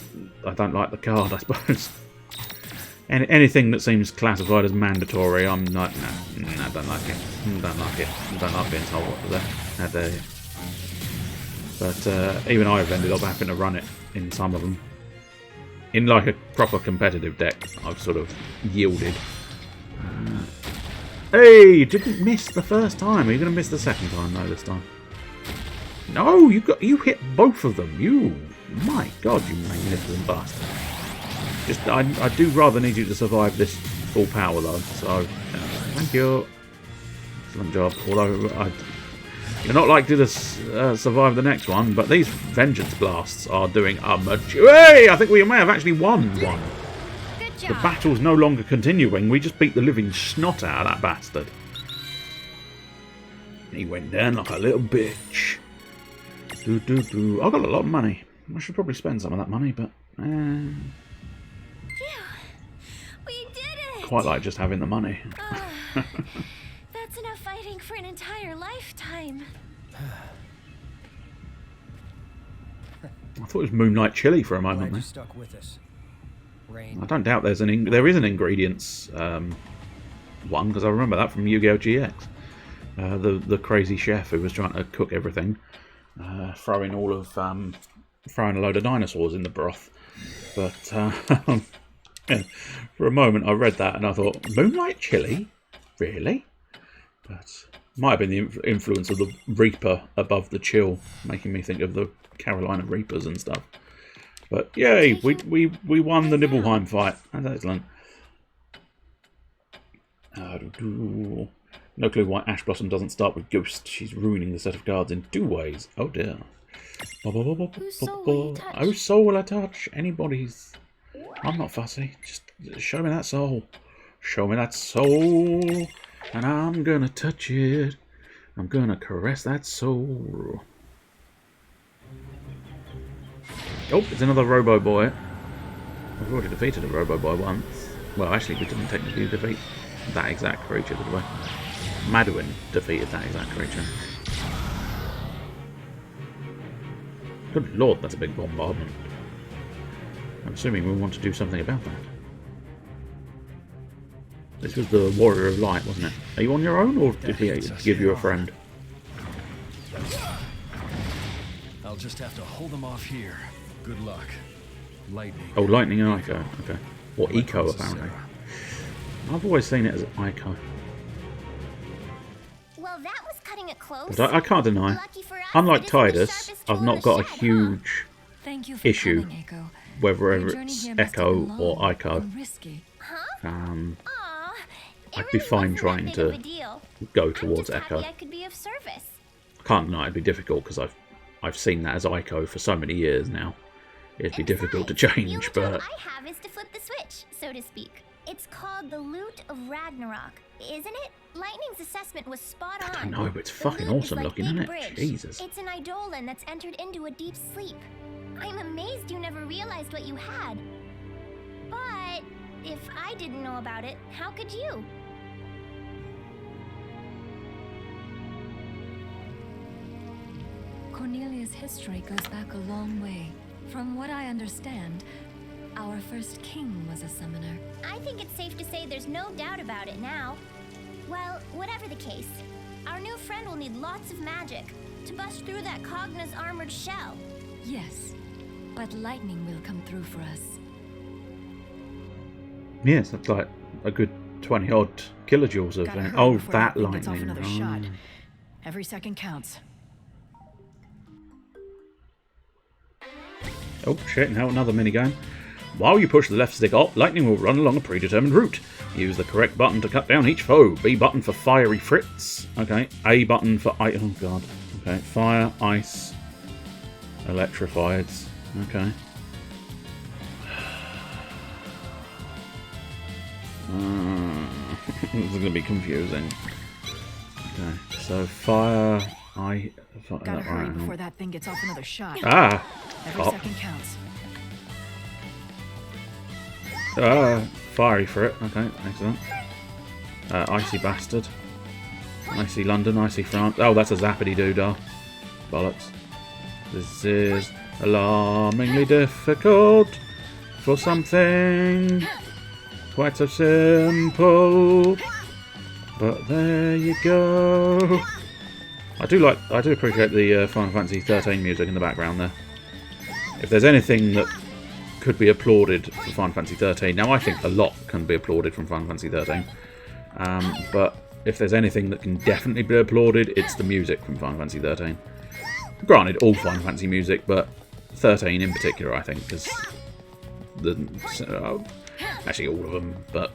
I don't like the card, I suppose. Anything that seems classified as mandatory, I'm like, no, I don't like it. I don't like it. I don't like being told what to do. How dare you. But even I've ended up having to run it in some of them. In like a proper competitive deck, I've sort of yielded. Hey, you didn't miss the first time. Are you going to miss the second time though this time? No, you hit both of them. My God, you magnificent bastard. Just, I do rather need you to survive this full power though. So, thank you. Excellent job. Although you're not likely to survive the next one, but these vengeance blasts are doing a much. Hey, I think we may have actually won one. The battle's no longer continuing. We just beat the living snot out of that bastard. He went down like a little bitch. I've got a lot of money. I should probably spend some of that money, but Phew, we did it! Quite like just having the money. That's enough fighting for an entire lifetime. I thought it was Moonlight Chili for a moment there. Stuck with us. Rain. I don't doubt there is an ingredients one, because I remember that from Yu-Gi-Oh! GX. The crazy chef who was trying to cook everything, throwing a load of dinosaurs in the broth. But for a moment I read that and I thought, Moonlight Chili? Really? But might have been the influence of the Reaper above the chill, making me think of the Carolina Reapers and stuff. But yay, we won the Nibelheim fight. That's excellent. No clue why Ash Blossom doesn't start with Ghost. She's ruining the set of cards in 2 ways. Oh dear. Whose soul will you touch? Whose soul will I touch? Anybody's. I'm not fussy. Just show me that soul. Show me that soul. And I'm gonna touch it. I'm gonna caress that soul. Oh, it's another Robo Boy. We've already defeated a Robo Boy once. Well, actually, we didn't technically defeat that exact creature, did we? Maduin defeated that exact creature. Good lord, that's a big bombardment. I'm assuming we want to do something about that. This was the Warrior of Light, wasn't it? Are you on your own, or did he give you a friend? I'll just have to hold them off here. Good luck. Lightning. Oh, Lightning and Ico. Okay. Or Eco, apparently. I've always seen it as Ico. Well, that was cutting it close. But I can't deny, Lucky for us, unlike it isn't the Tidus, sharpest I've tool not in got a the shed, huge Thank you for issue, coming, Echo. whether Your journey it's here must have Echo been or long Ico. and risky. Huh? Aw, it I'd be really fine wasn't trying that to big of a deal. go I'm towards just Echo. happy I could be of service. I can't deny it'd be difficult because I've seen that as Ico for so many years now. It'd be difficult to Besides, the change, only but tool I have is to flip the switch, so to speak. It's called the Lute of Ragnarok, isn't it? Lightning's assessment was spot on. I don't know, but it's The fucking lute is awesome like looking, Big isn't it? Bridge. Jesus. It's an eidolon that's entered into a deep sleep. I'm amazed you never realized what you had. But if I didn't know about it, how could you? Cornelia's history goes back a long way. From what I understand, our first king was a summoner. I think it's safe to say there's no doubt about it now. Well, whatever the case, our new friend will need lots of magic to bust through that Cogna's armored shell. Yes, but lightning will come through for us. yes, that's like a good 20 odd kilojoules of. Gotta hurry Oh, before that thing gets off lightning. another Oh. shot. Every second counts. Oh shit, now another minigame. While you push the left stick up, lightning will run along a predetermined route. Use the correct button to cut down each foe. B button for fiery fritz. Okay. A button for ice. Oh god. Okay. Fire, ice, electrifieds. Okay. This is going to be confusing. Okay. So fire, Gotta hurry before that thing gets off another shot. Ah! Every Oh. second counts. Fiery for it. Okay, excellent. Icy bastard. Icy London, icy France. Oh, that's a zappity doodah. Bollocks. This is alarmingly difficult for something quite so simple. But there you go. I do appreciate the Final Fantasy 13 music in the background there. If there's anything that could be applauded for Final Fantasy 13, now I think a lot can be applauded from Final Fantasy 13, but if there's anything that can definitely be applauded, it's the music from Final Fantasy 13. Granted, all Final Fantasy music, but 13 in particular, I think, because actually all of them, but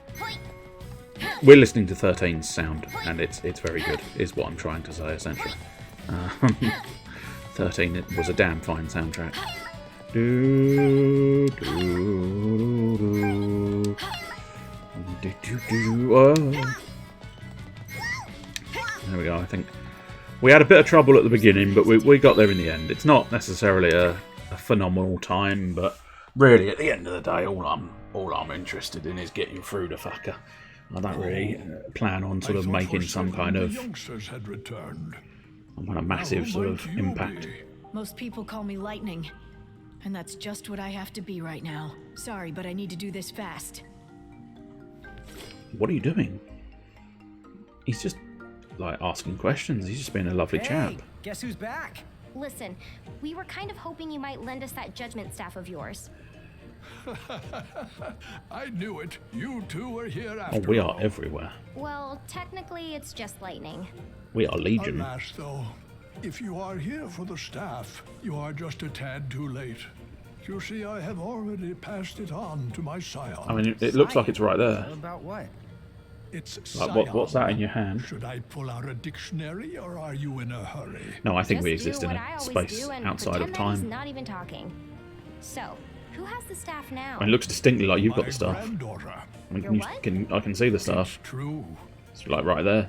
we're listening to 13's sound, and it's very good, is what I'm trying to say, essentially. 13 it was a damn fine soundtrack. Do, do, do, do, do, do, oh. There we go, I think. We had a bit of trouble at the beginning, but we got there in the end. It's not necessarily a phenomenal time, but really, at the end of the day, all I'm interested in is getting through the fucker. I don't really plan on sort of making some kind of massive sort of impact. Most people call me Lightning, and that's just what I have to be right now. Sorry, but I need to do this fast. What are you doing? He's just like asking questions. He's just being a lovely chap. Guess who's back? Listen, we were kind of hoping you might lend us that judgment staff of yours. I knew it. You two were here Oh, after we all. are everywhere. Well, technically, it's just lightning. We are Legion. Alas, though, if you are here for the staff, you are just a tad too late. You see, I have already passed it on to my scion. I mean, it looks like it's right there. About what? It's What's that in your hand? Should I pull out a dictionary, or are you in a hurry? No, I think we Just do exist in what a I always space do and outside of pretend that he's time. not even talking. So, who has the staff now? It looks distinctly like you've got the staff. Granddaughter. I can see the staff. True. It's like right there.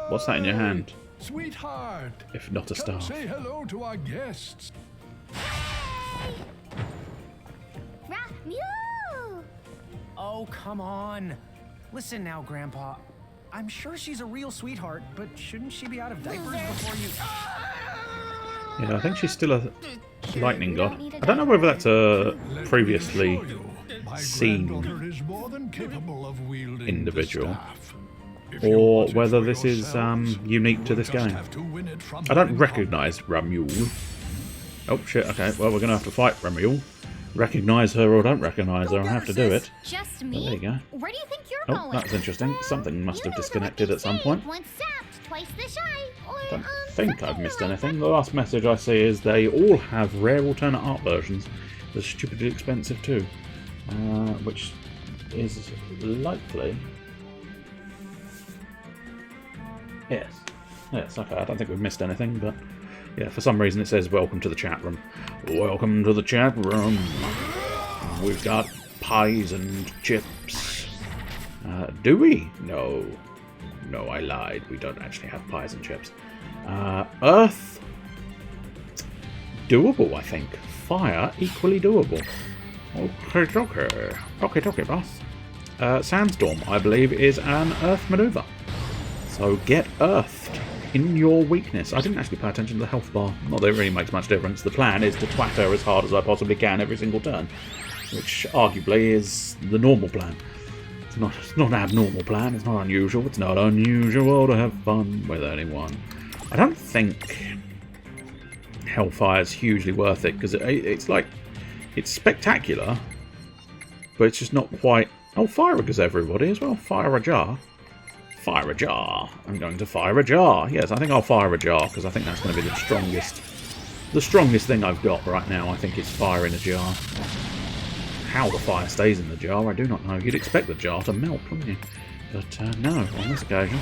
What's that in your hand? Sweetheart. If not a Come staff. say hello to our guests. Mew! Oh, come on. Listen now, Grandpa. I'm sure she's a real sweetheart, but shouldn't she be out of diapers before you... Yeah, I think she's still a lightning god. I don't know whether that's a previously seen Is more than capable of wielding individual, the staff. If you or want it whether for this is yourselves, unique to this just game. have to win it from I don't the recognise Ramule. Oh shit, okay, well we're going to have to fight Ramule. Recognise her or don't recognise her, I have to do it. Just Oh, me? there you go. Where do you think you're Oh, going? that's interesting. Something must have You know disconnected what at some they point. say, once sapped, twice the shy. Or, Don't think I've missed anything. The last message I see is they all have rare alternate art versions. They're stupidly expensive too. Which is likely... Yes. Yes, okay, I don't think we've missed anything, but... Yeah, for some reason it says welcome to the chat room. Welcome to the chat room. We've got pies and chips. Do we? No. No, I lied. We don't actually have pies and chips. Earth? Doable, I think. Fire? Equally doable. Okay, boss. Sandstorm, I believe, is an Earth maneuver. So get earthed in your weakness. I didn't actually pay attention to the health bar. Not that it really makes much difference. The plan is to twat her as hard as I possibly can every single turn. Which, arguably, is the normal plan. It's not an abnormal plan. It's not unusual. It's not unusual to have fun with anyone. I don't think Hellfire's hugely worth it, because it's like... It's spectacular, but it's just not quite... Oh, fire goes everybody as well. Fire a jar. Fire a jar. I'm going to fire a jar. Yes, I think I'll fire a jar, because I think that's going to be the strongest thing I've got right now. I think it's fire in a jar. How the fire stays in the jar, I do not know. You'd expect the jar to melt, wouldn't you? But no, on this occasion,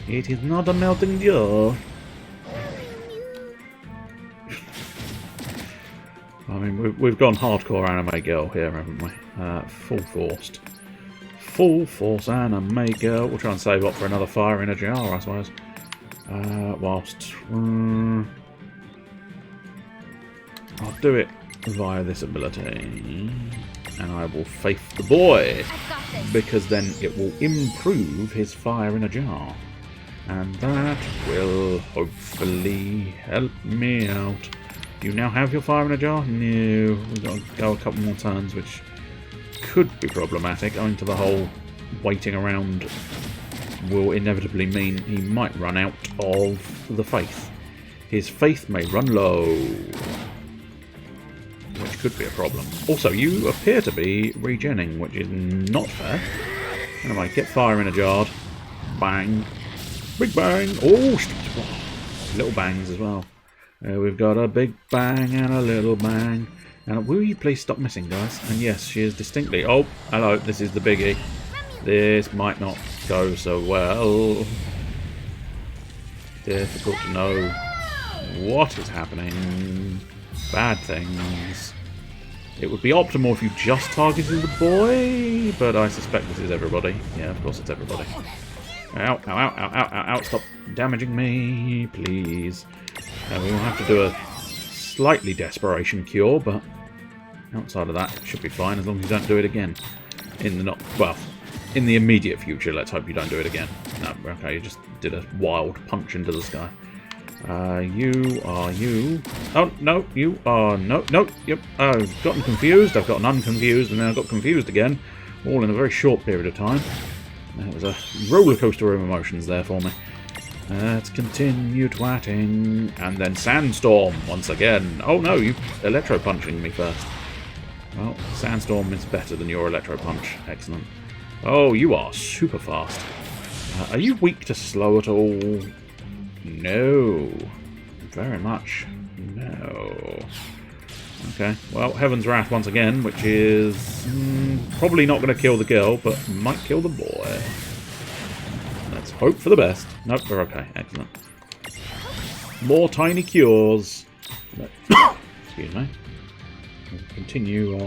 it is not a melting jar. I mean, we've gone hardcore anime girl here, haven't we? Full force anime girl. We'll try and save up for another fire in a jar, I suppose. Whilst... I'll do it via this ability. And I will faith the boy. Because then it will improve his fire in a jar. And that will hopefully help me out. Do you now have your fire in a jar? No. We've got to go a couple more turns, which could be problematic. Owing to the whole waiting around will inevitably mean he might run out of the faith. His faith may run low, which could be a problem. Also, you appear to be regenning, which is not fair. Anyway, get fire in a jar. Bang. Big bang. Oh, little bangs as well. We've got a big bang and a little bang. And will you please stop missing, guys? And yes, she is distinctly... Oh, hello, this is the biggie. This might not go so well. Difficult to know what is happening. Bad things. It would be optimal if you just targeted the boy, but I suspect this is everybody. Yeah, of course it's everybody. Ow, ow, ow, ow, ow, ow, ow, stop damaging me, please. We will have to do a slightly desperation cure, but outside of that, it should be fine as long as you don't do it again. In the immediate future, let's hope you don't do it again. No, okay, you just did a wild punch into the sky. You are you. Oh, no, you are no, yep. I've gotten confused, I've gotten unconfused, and then I got confused again, all in a very short period of time. It was a roller coaster of emotions there for me. Let's continue twatting. And then Sandstorm once again. Oh no, you electro-punching me first. Well, Sandstorm is better than your electro-punch. Excellent. Oh, you are super fast. Are you weak to slow at all? No. Very much. No. Okay, well, Heaven's Wrath once again, which is probably not going to kill the girl, but might kill the boy. Hope for the best. Nope, we're okay. Excellent. More tiny cures. Excuse me. We'll continue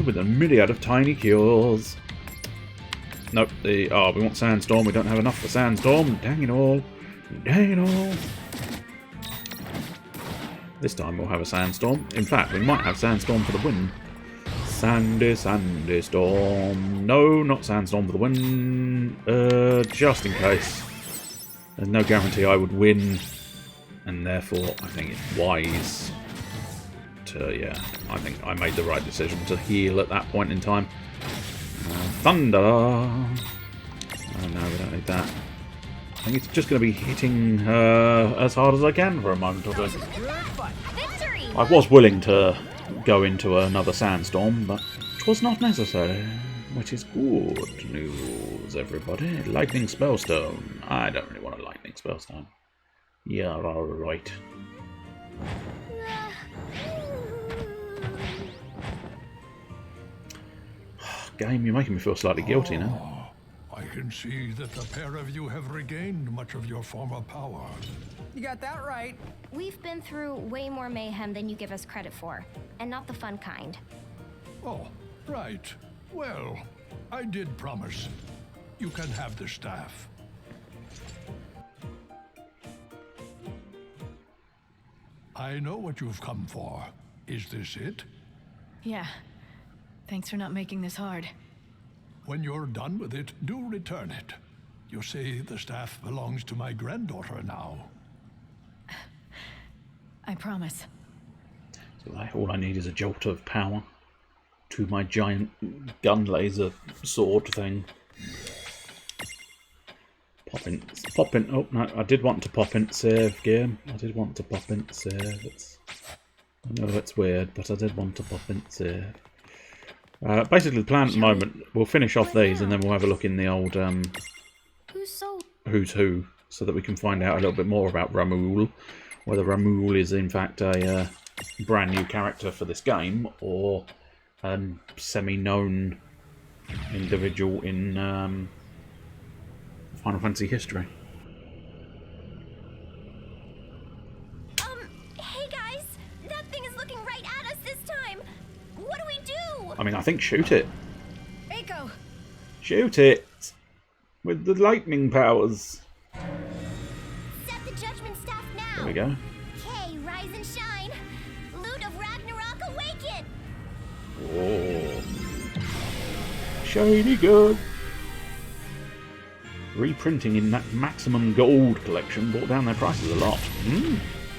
with a myriad of tiny cures. Nope. We want Sandstorm. We don't have enough for Sandstorm. Dang it all. Dang it all. This time we'll have a Sandstorm. In fact, we might have Sandstorm for the win. Sandy Storm. No, not Sandstorm for the win. Just in case. There's no guarantee I would win. And therefore, I think it's wise to, yeah, I think I made the right decision to heal at that point in time. Thunder. Oh no, we don't need that. I think it's just going to be hitting her as hard as I can for a moment or two. I was willing to go into another Sandstorm, but it was not necessary. Which is good news, everybody. Lightning Spellstone. I don't really want a Lightning Spellstone. Yeah, alright. Game, you're making me feel slightly guilty now. I can see that the pair of you have regained much of your former power. You got that right. We've been through way more mayhem than you give us credit for, and not the fun kind. Oh, right. Well, I did promise. You can have the staff. I know what you've come for. Is this it? Yeah. Thanks for not making this hard. When you're done with it, do return it. You say the staff belongs to my granddaughter now. I promise. So all I need is a jolt of power to my giant gun laser sword thing. Pop in. Oh no, I did want to pop in save game. I did want to pop in save. I know it's weird, but I did want to pop in save. Basically, the plan at the moment, we'll finish off these and then we'll have a look in the old Who's Who, so that we can find out a little bit more about Ramul. Whether Ramul is in fact a brand new character for this game, or semi-known individual in Final Fantasy history. Hey guys! That thing is looking right at us this time! What do we do? I mean, I think shoot it. Eiko! Shoot it! With the lightning powers. Set the judgment staff now! There we go. Okay, rise and shine! Loot of Ragnarok awaken! Oh. Shiny good. Reprinting in that Maximum Gold collection brought down their prices a lot.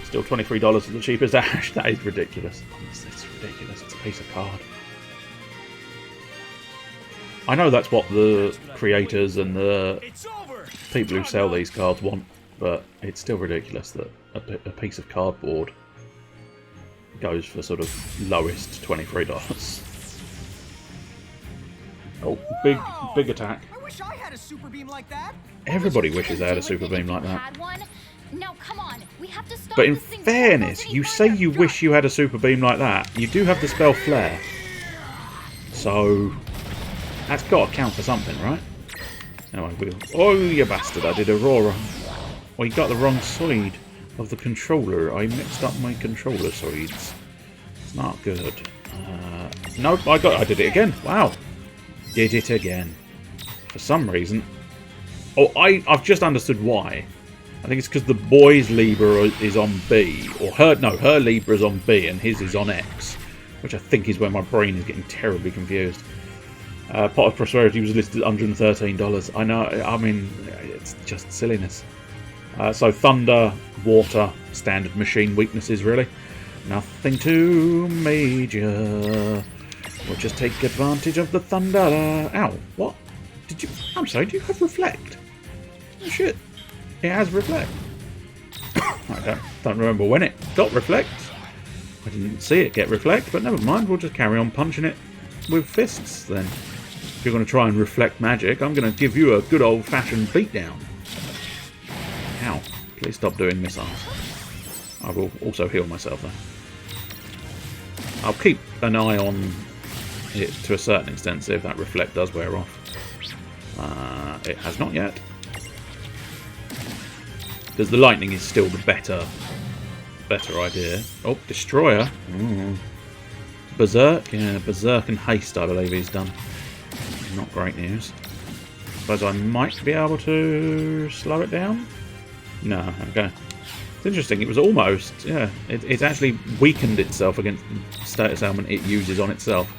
Still $23 for the cheapest Ash. That is ridiculous. Honestly, it's ridiculous. It's a piece of card. I know that's what the creators and the people who sell these cards want, but it's still ridiculous that a piece of cardboard goes for sort of lowest $23. Oh, big attack. I wish I had a super beam like that. Everybody wishes they had a super beam like that. Now, come on. We have to stop But in this thing fairness, you say you wish you had a super beam like that. You do have the spell Flare. So that's got to count for something, right? Anyway, oh, you bastard, I did Aurora. Well, you got the wrong side of the controller. I mixed up my controller sides. It's not good. Nope, I did it again. Wow. Did it again. For some reason. Oh, I've just understood why. I think it's because the boy's Libra is on B. Or her Libra is on B and his is on X. Which I think is where my brain is getting terribly confused. Pot of Prosperity was listed at $113. I know, I mean, it's just silliness. So Thunder, Water, standard machine weaknesses really. Nothing too major. We'll just take advantage of the Thunder. Ow, what? I'm sorry, do you have Reflect? Oh shit, it has Reflect. I don't remember when it got Reflect. I didn't see it get Reflect, but never mind, we'll just carry on punching it with fists then. If you're going to try and reflect magic, I'm going to give you a good old-fashioned beatdown. Ow, please stop doing missiles. I will also heal myself though. I'll keep an eye on it to a certain extent, see if that reflect does wear off. It has not yet. Because the lightning is still the better idea. Oh, Destroyer. Ooh. Berserk. Yeah, Berserk and Haste, I believe he's done. Not great news. Suppose I might be able to slow it down? No, okay. It's interesting, it was almost, yeah, it's actually weakened itself against the status element it uses on itself.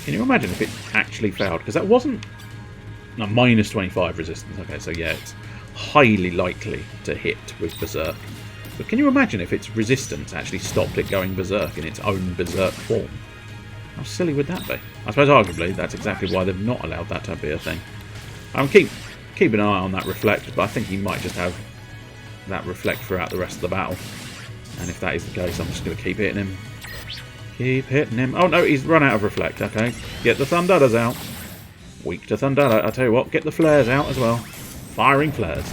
Can you imagine if it actually failed? Because that wasn't... No, minus 25 resistance. Okay, so yeah, it's highly likely to hit with Berserk. But can you imagine if its resistance actually stopped it going Berserk in its own Berserk form? How silly would that be? I suppose arguably that's exactly why they've not allowed that to be a thing. Keep an eye on that Reflect, but I think he might just have that Reflect throughout the rest of the battle. And if that is the case, I'm just going to keep hitting him. Keep hitting him. Oh no, he's run out of Reflect. Okay, get the Thundaras out. Weak to Thundara. I tell you what, get the flares out as well. Firing flares.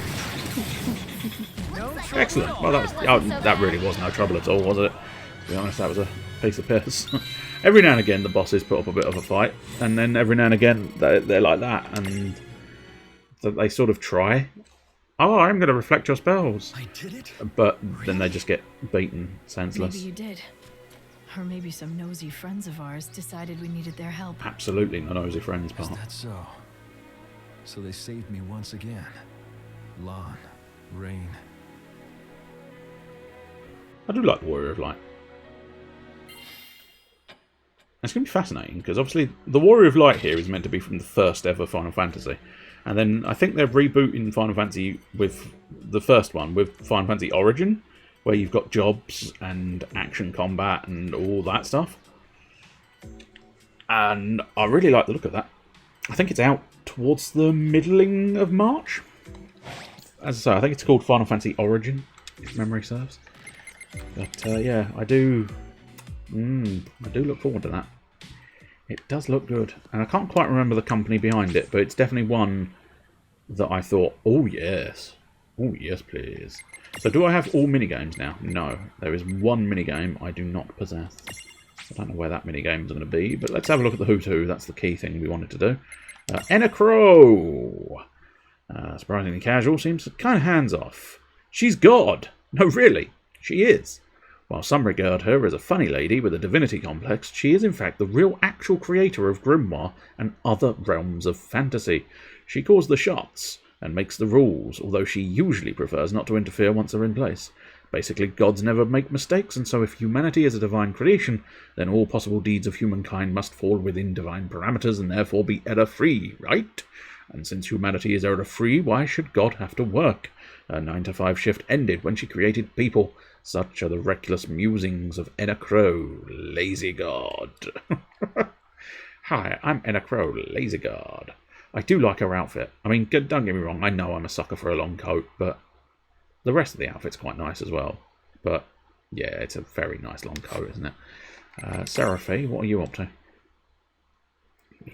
Excellent. Well, that really was no trouble at all, was it? To be honest, that was a piece of piss. Every now and again, the bosses put up a bit of a fight, and then every now and again, they're like that, and they sort of try. Oh, I'm going to reflect your spells. I did it? But then they just get beaten senseless. Maybe you did. Or maybe some nosy friends of ours decided we needed their help. Absolutely no nosy friends, Is part. that so? So they saved me once again. Lan, Rain. I do like the Warrior of Light. It's going to be fascinating, because obviously the Warrior of Light here is meant to be from the first ever Final Fantasy. And then I think they're rebooting Final Fantasy with the first one, with Final Fantasy Origin, where you've got jobs and action combat and all that stuff. And I really like the look of that. I think it's out towards the middling of March. As I say, I think it's called Final Fantasy Origin, if memory serves. But yeah, I do look forward to that. It does look good. And I can't quite remember the company behind it, but it's definitely one that I thought, oh yes. Oh yes, please. So do I have all minigames now? No. There is one minigame I do not possess. I don't know where that minigame is going to be, but let's have a look at the Who's Who. That's the key thing we wanted to do. Enacro! Surprisingly casual, seems kind of hands-off. She's God! No, really, she is. While some regard her as a funny lady with a divinity complex, she is in fact the real actual creator of grimoire and other realms of fantasy. She calls the shots and makes the rules, although she usually prefers not to interfere once they're in place. Basically, gods never make mistakes, and so if humanity is a divine creation, then all possible deeds of humankind must fall within divine parameters and therefore be error-free, right? And since humanity is error-free, why should God have to work? Her 9-to-5 shift ended when she created people. Such are the reckless musings of Enacro, lazy god. Hi, I'm Enacro, lazy god. I do like her outfit. I mean, don't get me wrong, I know I'm a sucker for a long coat, but the rest of the outfit's quite nice as well. But yeah, it's a very nice long coat, isn't it? Seraphi, what are you up to?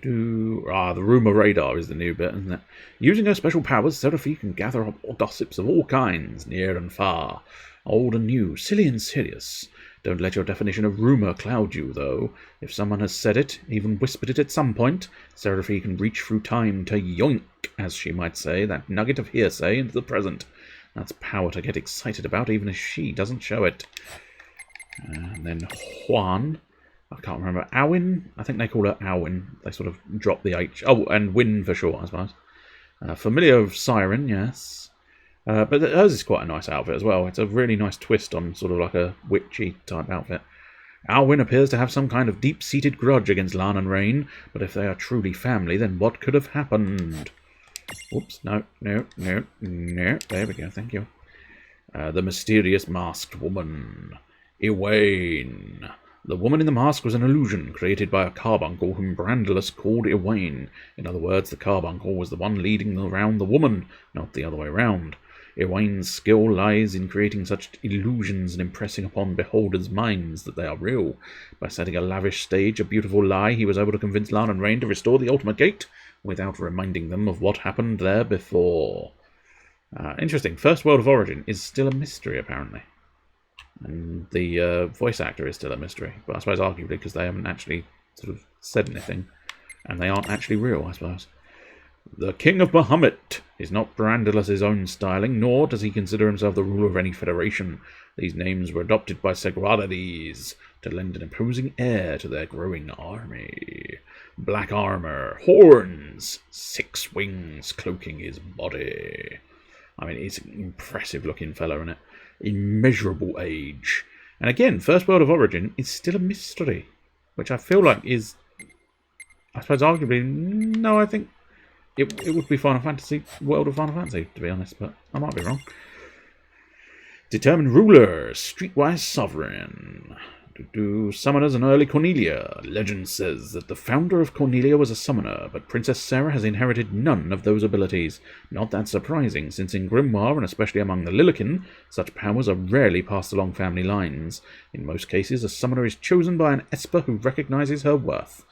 The rumour radar is the new bit, isn't it? Using her special powers, Seraphi can gather up gossips of all kinds, near and far. Old and new, silly and serious. Don't let your definition of rumour cloud you, though. If someone has said it, even whispered it at some point, Seraphi can reach through time to yoink, as she might say, that nugget of hearsay into the present. That's power to get excited about, even if she doesn't show it. And then Juan. I can't remember. Awin? I think they call her Awin. They sort of drop the H. Oh, and Win for short, I suppose. Familiar of Siren, yes. But hers is quite a nice outfit as well. It's a really nice twist on sort of like a witchy type outfit. Alwyn appears to have some kind of deep-seated grudge against Lan and Rain, but if they are truly family, then what could have happened? Oops, no. There we go, thank you. The mysterious masked woman. Ewain. The woman in the mask was an illusion created by a carbuncle whom Brandalus called Ewain. In other words, the carbuncle was the one leading around the woman, not the other way round. Ewain's skill lies in creating such illusions and impressing upon beholders' minds that they are real. By setting a lavish stage, a beautiful lie, he was able to convince Lan and Rain to restore the Ultimate Gate without reminding them of what happened there before. Interesting. First World of Origin is still a mystery, apparently. And the voice actor is still a mystery. But I suppose arguably because they haven't actually sort of said anything. And they aren't actually real, I suppose. The King of Bahamut is not Brandilus's own styling, nor does he consider himself the ruler of any federation. These names were adopted by Segwarides to lend an imposing air to their growing army. Black armor, horns, 6 wings cloaking his body. I mean, it's an impressive-looking fellow, isn't it? Immeasurable age. And again, First World of Origin is still a mystery, which I feel like is, I suppose, arguably, no, I think it would be Final Fantasy, World of Final Fantasy, to be honest, but I might be wrong. Determined ruler, streetwise sovereign. Summoners and early Cornelia. Legend says that the founder of Cornelia was a summoner, but Princess Sarah has inherited none of those abilities. Not that surprising, since in Grimoire, and especially among the Lillican, such powers are rarely passed along family lines. In most cases, a summoner is chosen by an Esper who recognizes her worth.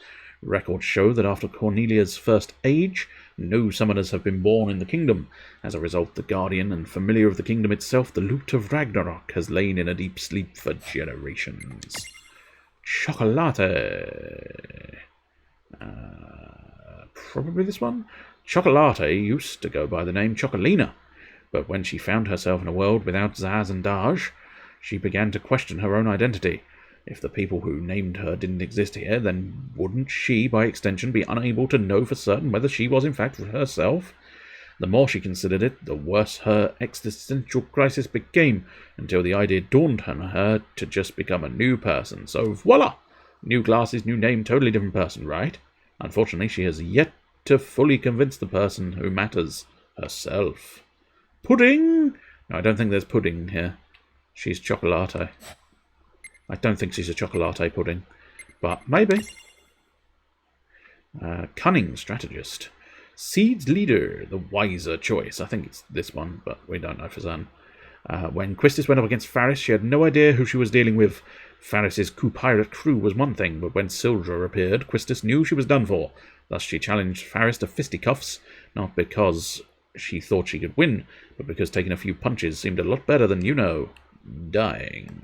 Records show that after Cornelia's first age, no summoners have been born in the kingdom. As a result, the guardian and familiar of the kingdom itself, the Lute of Ragnarok, has lain in a deep sleep for generations. Chocolate. Probably this one? Chocolate used to go by the name Chocolina, but when she found herself in a world without Zaz and Daj, she began to question her own identity. If the people who named her didn't exist here, then wouldn't she, by extension, be unable to know for certain whether she was in fact herself? The more she considered it, the worse her existential crisis became, until the idea dawned on her to just become a new person. So voila! New glasses, new name, totally different person, right? Unfortunately, she has yet to fully convince the person who matters, herself. Pudding? No, I don't think there's pudding here. She's chocolate. I don't think she's a chocolate pudding, but maybe. Cunning strategist. Seed's leader, the wiser choice. I think it's this one, but we don't know for certain. When Quistis went up against Faris, she had no idea who she was dealing with. Faris's coup-pirate crew was one thing, but when Sildra appeared, Quistis knew she was done for. Thus she challenged Faris to fisticuffs, not because she thought she could win, but because taking a few punches seemed a lot better than, you know, dying.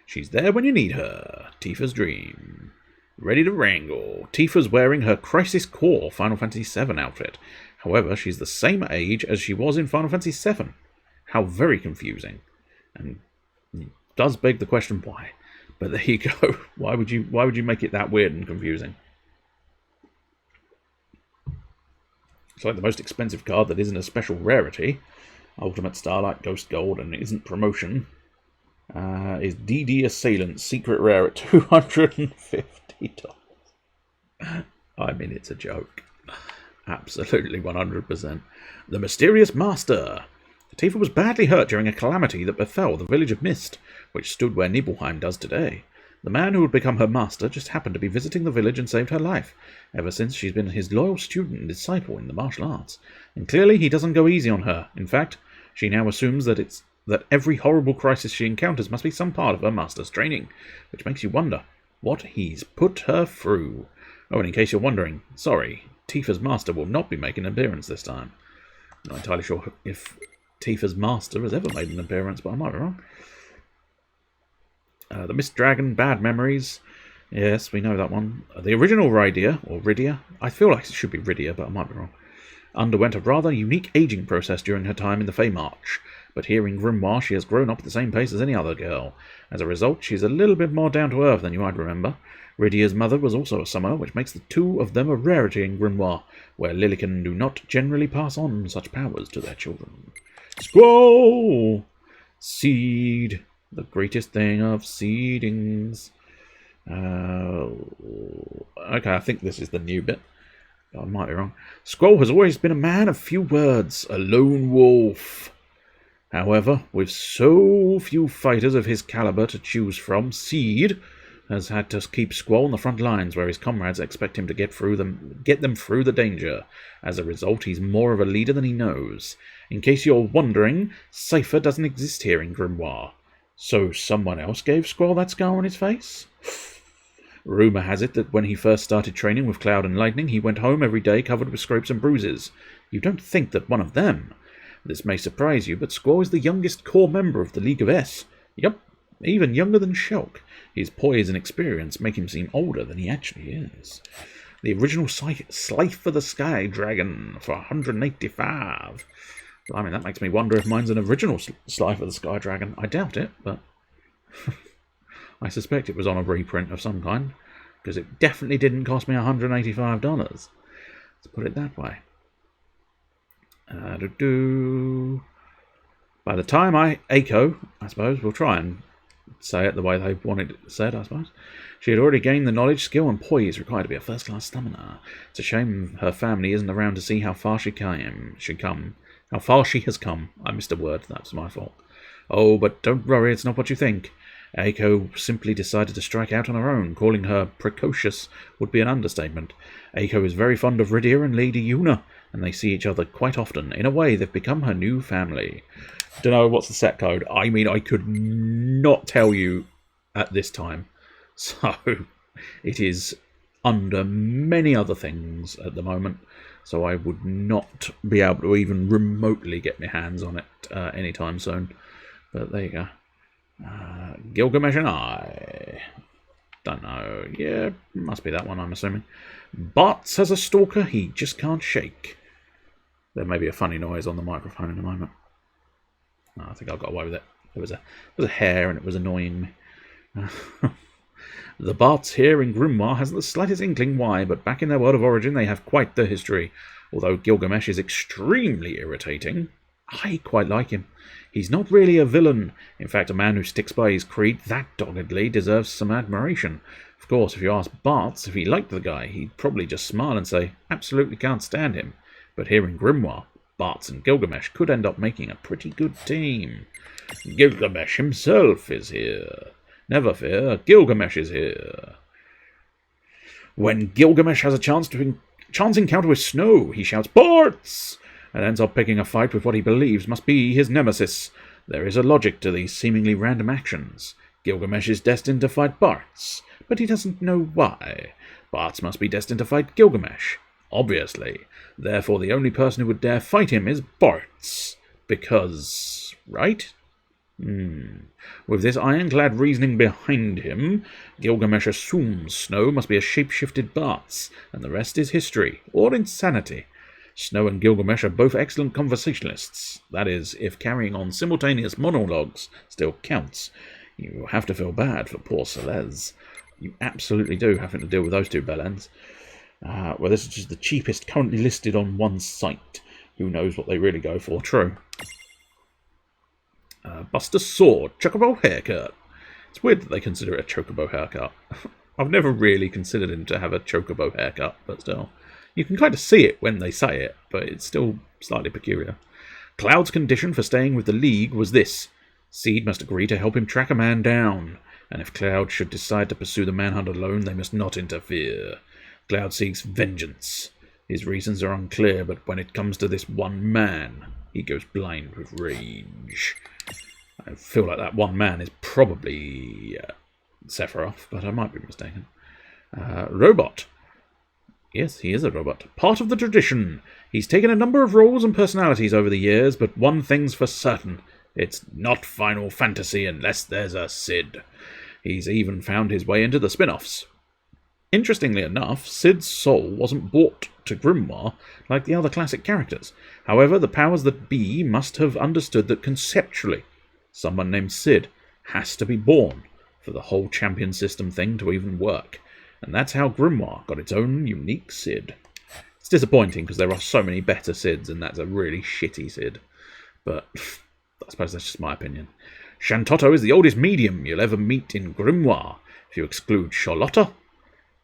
She's there when you need her. Tifa's dream. Ready to wrangle. Tifa's wearing her Crisis Core Final Fantasy VII outfit. However, she's the same age as she was in Final Fantasy VII. How very confusing. And it does beg the question why. But there you go. Why would you make it that weird and confusing? It's like the most expensive card that isn't a special rarity. Ultimate Starlight Ghost Gold and isn't promotion. Is DD Assailant Secret Rare at $250. I mean, it's a joke. Absolutely 100%. The Mysterious Master. Tifa was badly hurt during a calamity that befell the village of Mist, which stood where Nibelheim does today. The man who would become her master just happened to be visiting the village and saved her life. Ever since, she's been his loyal student and disciple in the martial arts. And clearly he doesn't go easy on her. In fact, she now assumes that every horrible crisis she encounters must be some part of her master's training, which makes you wonder what he's put her through. Oh, and in case you're wondering, sorry, Tifa's master will not be making an appearance this time. I'm not entirely sure if Tifa's master has ever made an appearance, but I might be wrong. The Mist Dragon, Bad Memories. Yes, we know that one. The original Rydia, or Rydia, I feel like it should be Rydia, but I might be wrong, underwent a rather unique aging process during her time in the Fey March. But here in Grimoire, she has grown up at the same pace as any other girl. As a result, she's a little bit more down-to-earth than you might remember. Rydia's mother was also a summoner, which makes the two of them a rarity in Grimoire, where Lillican do not generally pass on such powers to their children. Scroll! Seed. The greatest thing of seedings. Okay, I think this is the new bit. I might be wrong. Scroll has always been a man of few words, a lone wolf. However, with so few fighters of his caliber to choose from, Seed has had to keep Squall on the front lines where his comrades expect him to get them through the danger. As a result, he's more of a leader than he knows. In case you're wondering, Cypher doesn't exist here in Grimoire. So someone else gave Squall that scar on his face? Rumour has it that when he first started training with Cloud and Lightning, he went home every day covered with scrapes and bruises. You don't think that one of them... This may surprise you, but Squall is the youngest core member of the League of S. Yup, even younger than Shulk. His poise and experience make him seem older than he actually is. The original Slife for the Sky Dragon for 185. I mean, that makes me wonder if mine's an original Slife of the Sky Dragon. I doubt it, but I suspect it was on a reprint of some kind, because it definitely didn't cost me $185. Let's put it that way. By the time Aiko, I suppose, we'll try and say it the way they wanted it said, I suppose. She had already gained the knowledge, skill, and poise required to be a first-class summoner. It's a shame her family isn't around to see how far how far she has come. I missed a word, that's my fault. Oh, but don't worry, it's not what you think. Aiko simply decided to strike out on her own. Calling her precocious would be an understatement. Aiko is very fond of Rydia and Lady Yuna, and they see each other quite often. In a way, they've become her new family. Don't know what's the set code. I mean, I could not tell you at this time. So, it is under many other things at the moment. So I would not be able to even remotely get my hands on it anytime soon. But there you go. Gilgamesh and I. Don't know. Yeah, must be that one, I'm assuming. Bart has a stalker he just can't shake. There may be a funny noise on the microphone in a moment. No, I think I got away with it. There was a hair and it was annoying me. The Barts here in Grimoire hasn't the slightest inkling why, but back in their world of origin they have quite the history. Although Gilgamesh is extremely irritating, I quite like him. He's not really a villain. In fact, a man who sticks by his creed that doggedly deserves some admiration. Of course, if you ask Barts if he liked the guy, he'd probably just smile and say, absolutely can't stand him. But here in Grimoire, Barts and Gilgamesh could end up making a pretty good team. Gilgamesh himself is here. Never fear, Gilgamesh is here. When Gilgamesh has a chance encounter with Snow, he shouts, Barts! And ends up picking a fight with what he believes must be his nemesis. There is a logic to these seemingly random actions. Gilgamesh is destined to fight Barts, but he doesn't know why. Barts must be destined to fight Gilgamesh, obviously. Therefore, the only person who would dare fight him is Barts. Because... right? With this ironclad reasoning behind him, Gilgamesh assumes Snow must be a shape-shifted Barts, and the rest is history, or insanity. Snow and Gilgamesh are both excellent conversationalists. That is, if carrying on simultaneous monologues still counts. You have to feel bad for poor Celeste. You absolutely do, having to deal with those two bellends. Well, this is just the cheapest currently listed on one site. Who knows what they really go for? True. Buster Sword, Chocobo haircut. It's weird that they consider it a Chocobo haircut. I've never really considered him to have a Chocobo haircut, but still. You can kind of see it when they say it, but it's still slightly peculiar. Cloud's condition for staying with the League was this. Seed must agree to help him track a man down, and if Cloud should decide to pursue the manhunt alone, they must not interfere. Cloud seeks vengeance. His reasons are unclear, but when it comes to this one man, he goes blind with rage. I feel like that one man is probably Sephiroth, but I might be mistaken. Robot. Yes, he is a robot. Part of the tradition. He's taken a number of roles and personalities over the years, but one thing's for certain. It's not Final Fantasy unless there's a Cid. He's even found his way into the spin-offs. Interestingly enough, Cid's soul wasn't brought to Grimoire like the other classic characters. However, the powers that be must have understood that conceptually, someone named Cid has to be born for the whole champion system thing to even work. And that's how Grimoire got its own unique Cid. It's disappointing because there are so many better Cids and that's a really shitty Cid. But I suppose that's just my opinion. Shantotto is the oldest medium you'll ever meet in Grimoire, if you exclude Charlotta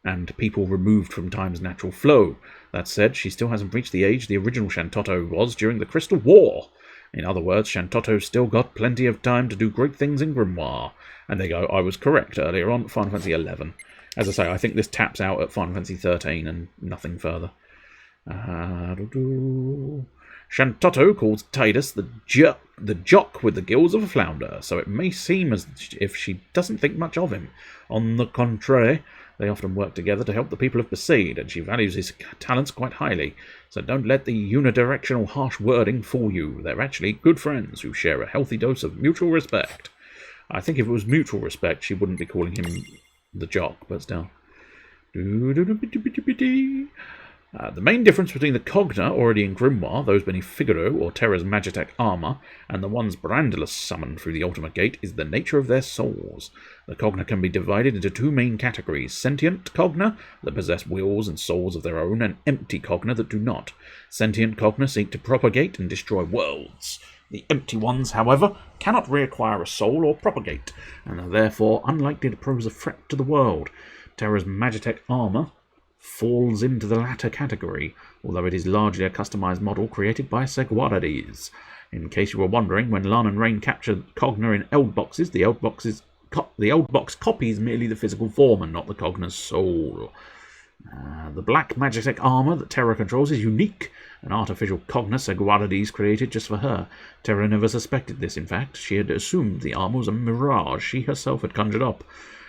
and people removed from time's natural flow. That said, she still hasn't reached the age the original Shantotto was during the Crystal War. In other words, Shantotto's still got plenty of time to do great things in Grimoire. And there you go, I was correct earlier on, Final Fantasy XI. As I say, I think this taps out at Final Fantasy XIII and nothing further. Shantotto calls Tidus the jock with the gills of a flounder, so it may seem as if she doesn't think much of him. On the contrary, they often work together to help the people of Besaid, and she values his talents quite highly. So don't let the unidirectional harsh wording fool you. They're actually good friends who share a healthy dose of mutual respect. I think if it was mutual respect, she wouldn't be calling him the jock, but still. The main difference between the Cogna already in Grimoire, those beneath Figaro or Terra's Magitech armor, and the ones Brandalus summoned through the Ultimate Gate is the nature of their souls. The Cogna can be divided into two main categories: sentient Cogna, that possess wills and souls of their own, and empty Cogna that do not. Sentient Cogna seek to propagate and destroy worlds. The empty ones, however, cannot reacquire a soul or propagate, and are therefore unlikely to pose a threat to the world. Terra's Magitech armor falls into the latter category, although it is largely a customized model created by Seguardades. In case you were wondering, when Lan and Rain captured Cogna in Eld boxes, the Eld box copies merely the physical form and not the Cogna's soul. The black Magitech armor that Terra controls is unique, an artificial Cogna Seguardades created just for her. Terra never suspected this, in fact. She had assumed the armor was a mirage she herself had conjured up.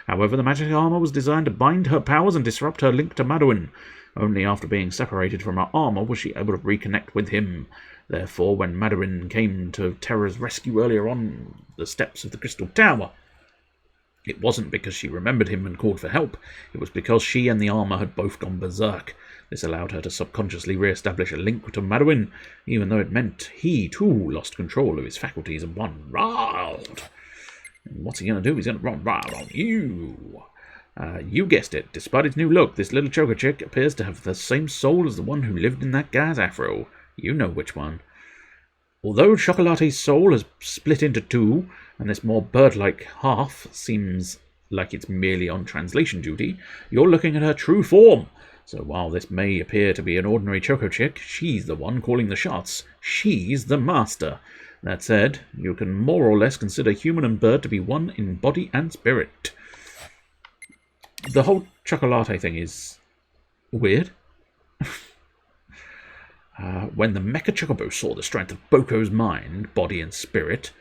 However, the magic armor was designed to bind her powers and disrupt her link to Maduin. Only after being separated from her armor was she able to reconnect with him. Therefore, when Maduin came to Terra's rescue earlier on the steps of the Crystal Tower, it wasn't because she remembered him and called for help. It was because she and the armor had both gone berserk. This allowed her to subconsciously re-establish a link to Maduin, even though it meant he, too, lost control of his faculties and won wild. What's he going to do? He's going to run wild on you. You guessed it. Despite its new look, this little choker chick appears to have the same soul as the one who lived in that guy's afro. You know which one. Although Chocolate's soul is split into two, and this more bird-like half seems like it's merely on translation duty, you're looking at her true form. So while this may appear to be an ordinary choco chick, she's the one calling the shots. She's the master. That said, you can more or less consider human and bird to be one in body and spirit. The whole Chocolate thing is weird. When the Mecha Chocobo saw the strength of Boko's mind, body and spirit,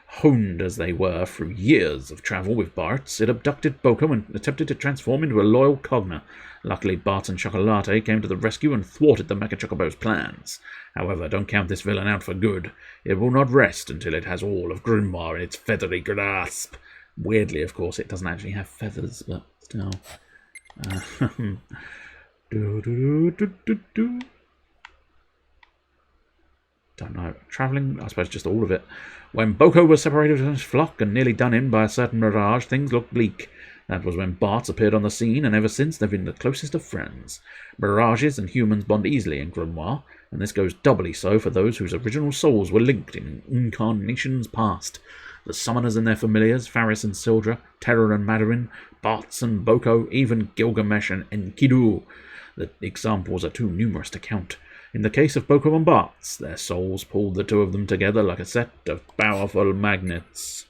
honed as they were through years of travel with Bartz, it abducted Boko and attempted to transform into a loyal Cogna. Luckily, Bartz and Chocolate came to the rescue and thwarted the Mecha Chocobo's plans. However, don't count this villain out for good. It will not rest until it has all of Grimoire in its feathery grasp. Weirdly, of course, it doesn't actually have feathers, but still. Don't know. Travelling, I suppose just all of it. When Boko was separated from his flock and nearly done in by a certain mirage, things looked bleak. That was when Bartz appeared on the scene, and ever since they've been the closest of friends. Mirages and humans bond easily in Grimoire, and this goes doubly so for those whose original souls were linked in incarnations past. The summoners and their familiars, Faris and Sildra, Terror and Maduin, Bartz and Boko, even Gilgamesh and Enkidu. The examples are too numerous to count. In the case of Boko and Bartz, their souls pulled the two of them together like a set of powerful magnets.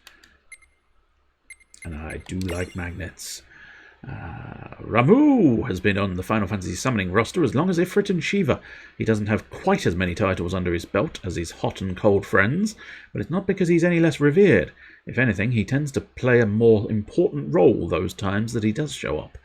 And I do like magnets. Ramu has been on the Final Fantasy summoning roster as long as Ifrit and Shiva. He doesn't have quite as many titles under his belt as his hot and cold friends, but it's not because he's any less revered. If anything, he tends to play a more important role those times that he does show up.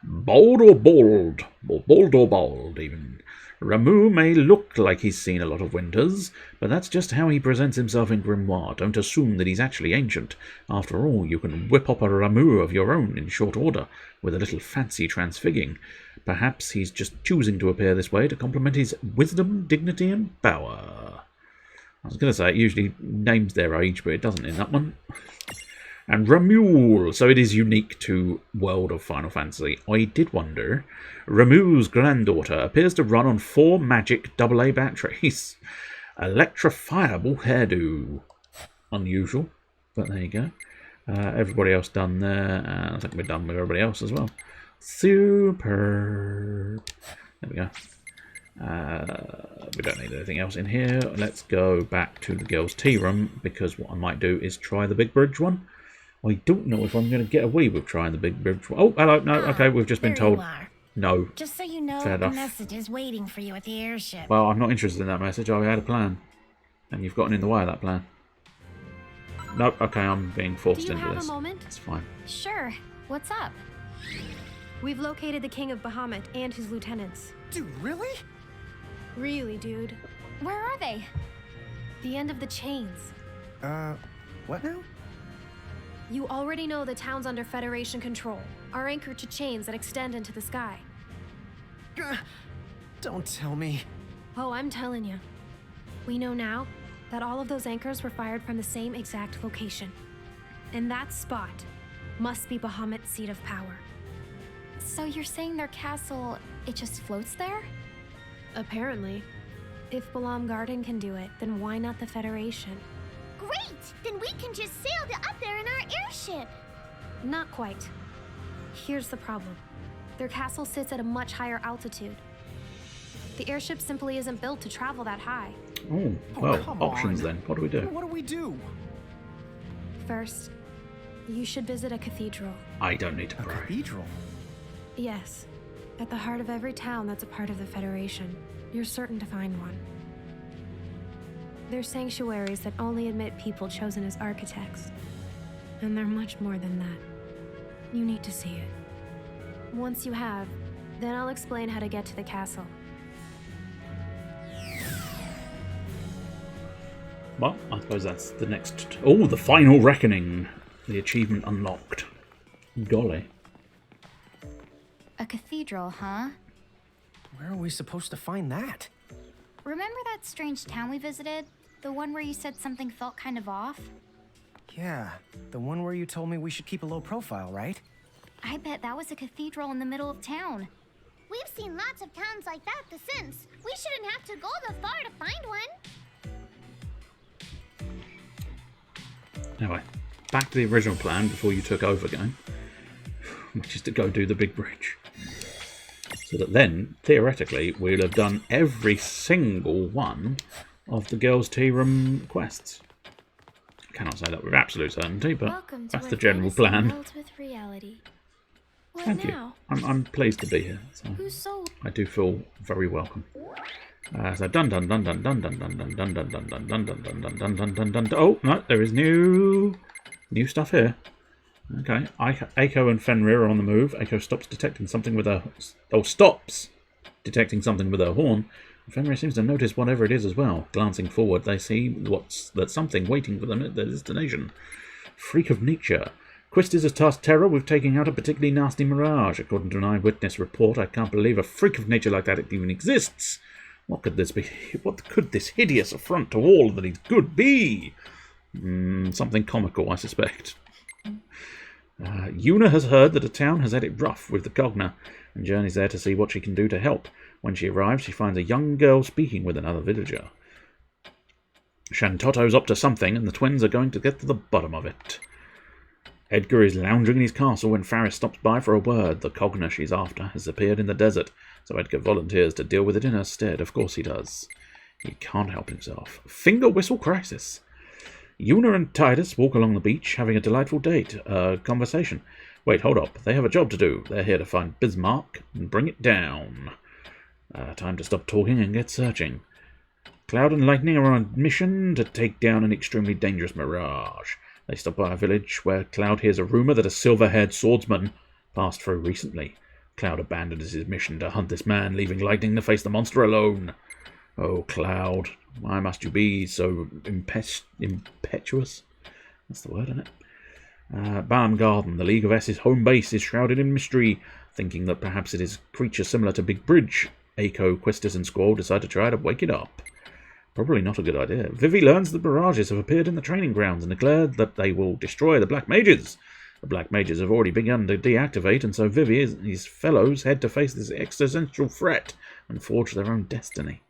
Bold or bald, or bald or bald, even. Ramu may look like he's seen a lot of winters, but that's just how he presents himself in Grimoire. Don't assume that he's actually ancient. After all, you can whip up a Ramu of your own in short order, with a little fancy transfiguring. Perhaps he's just choosing to appear this way to complement his wisdom, dignity, and power. I was going to say it usually names their age, but it doesn't in that one. And Ramul, so it is unique to World of Final Fantasy. I did wonder. Ramu's granddaughter appears to run on 4 magic AA batteries. Electrifiable hairdo. Unusual, but there you go. Everybody else done there. I think we're done with everybody else as well. Super. There we go. We don't need anything else in here. Let's go back to the girls' tea room, because what I might do is try the big bridge one. I don't know if I'm going to get away with trying the big bridge one. Oh, hello. No, okay, we've just been told. No. Just so you know, Fair the enough. message is waiting for you at the airship. Well, I'm not interested in that message. I had a plan. And you've gotten in the way of that plan. Nope, okay, I'm being forced into this. Do you have a moment? It's fine. Sure. What's up? We've located the King of Bahamut and his lieutenants. Dude, really? Really, dude. Where are they? The end of the chains. What now? You already know the town's under Federation control, are anchored to chains that extend into the sky. Don't tell me. Oh, I'm telling you. We know now that all of those anchors were fired from the same exact location. And that spot must be Bahamut's seat of power. So you're saying their castle, it just floats there? Apparently. If Balam Garden can do it, then why not the Federation? Great! Then we can just sail up there in our airship! Not quite. Here's the problem. Their castle sits at a much higher altitude. The airship simply isn't built to travel that high. Oh, well, options then. What do we do? What do we do? First, you should visit a cathedral. I don't need to pray. A cathedral? Yes. At the heart of every town that's a part of the Federation, you're certain to find one. They're sanctuaries that only admit people chosen as architects. And they're much more than that. You need to see it. Once you have, then I'll explain how to get to the castle. Well, I suppose that's the next... Oh, the final reckoning! The achievement unlocked. Golly. A cathedral, huh? Where are we supposed to find that? Remember that strange town we visited? The one where you said something felt kind of off? Yeah, the one where you told me we should keep a low profile, right? I bet that was a cathedral in the middle of town. We've seen lots of towns like that since. We shouldn't have to go that far to find one. Anyway, back to the original plan before you took over game, which is to go do the big bridge. So that then, theoretically, we'll have done every single one of the girls' tea room quests. I cannot say that with absolute certainty, but that's the general plan. With reality. Thank you. I'm pleased to be here. So I do feel very welcome. So dun dun dun dun dun dun dun dun dun dun dun dun dun dun dun dun dun dun dun. Oh no, there is new stuff here. Okay, Aiko and Fenrir are on the move. Aiko stops detecting something with her horn. Fenrir seems to notice whatever it is as well. Glancing forward, they see that's something waiting for them at their destination. Freak of nature. Quistis has tasked Terra with taking out a particularly nasty mirage. According to an eyewitness report, I can't believe a freak of nature like that even exists. What could this be? What could this hideous affront to all that is good be? Something comical, I suspect. Una has heard that a town has had it rough with the Cogna, and journeys there to see what she can do to help. When she arrives, she finds a young girl speaking with another villager. Shantotto's up to something, and the twins are going to get to the bottom of it. Edgar is lounging in his castle when Faris stops by for a word. The Cogna she's after has appeared in the desert, so Edgar volunteers to deal with it in her stead. Of course he does. He can't help himself. Finger whistle crisis. Una and Titus walk along the beach, having a delightful conversation. Wait, hold up. They have a job to do. They're here to find Bismarck and bring it down. Time to stop talking and get searching. Cloud and Lightning are on a mission to take down an extremely dangerous mirage. They stop by a village where Cloud hears a rumour that a silver-haired swordsman passed through recently. Cloud abandons his mission to hunt this man, leaving Lightning to face the monster alone. Oh, Cloud, why must you be so impetuous? That's the word, isn't it? Barn Garden, the League of S's home base, is shrouded in mystery. Thinking that perhaps it is a creature similar to Big Bridge, Aiko, Quistis and Squall decide to try to wake it up. Probably not a good idea. Vivi learns that mirages have appeared in the training grounds and declared that they will destroy the Black Mages. The Black Mages have already begun to deactivate, and so Vivi and his fellows head to face this existential threat and forge their own destiny.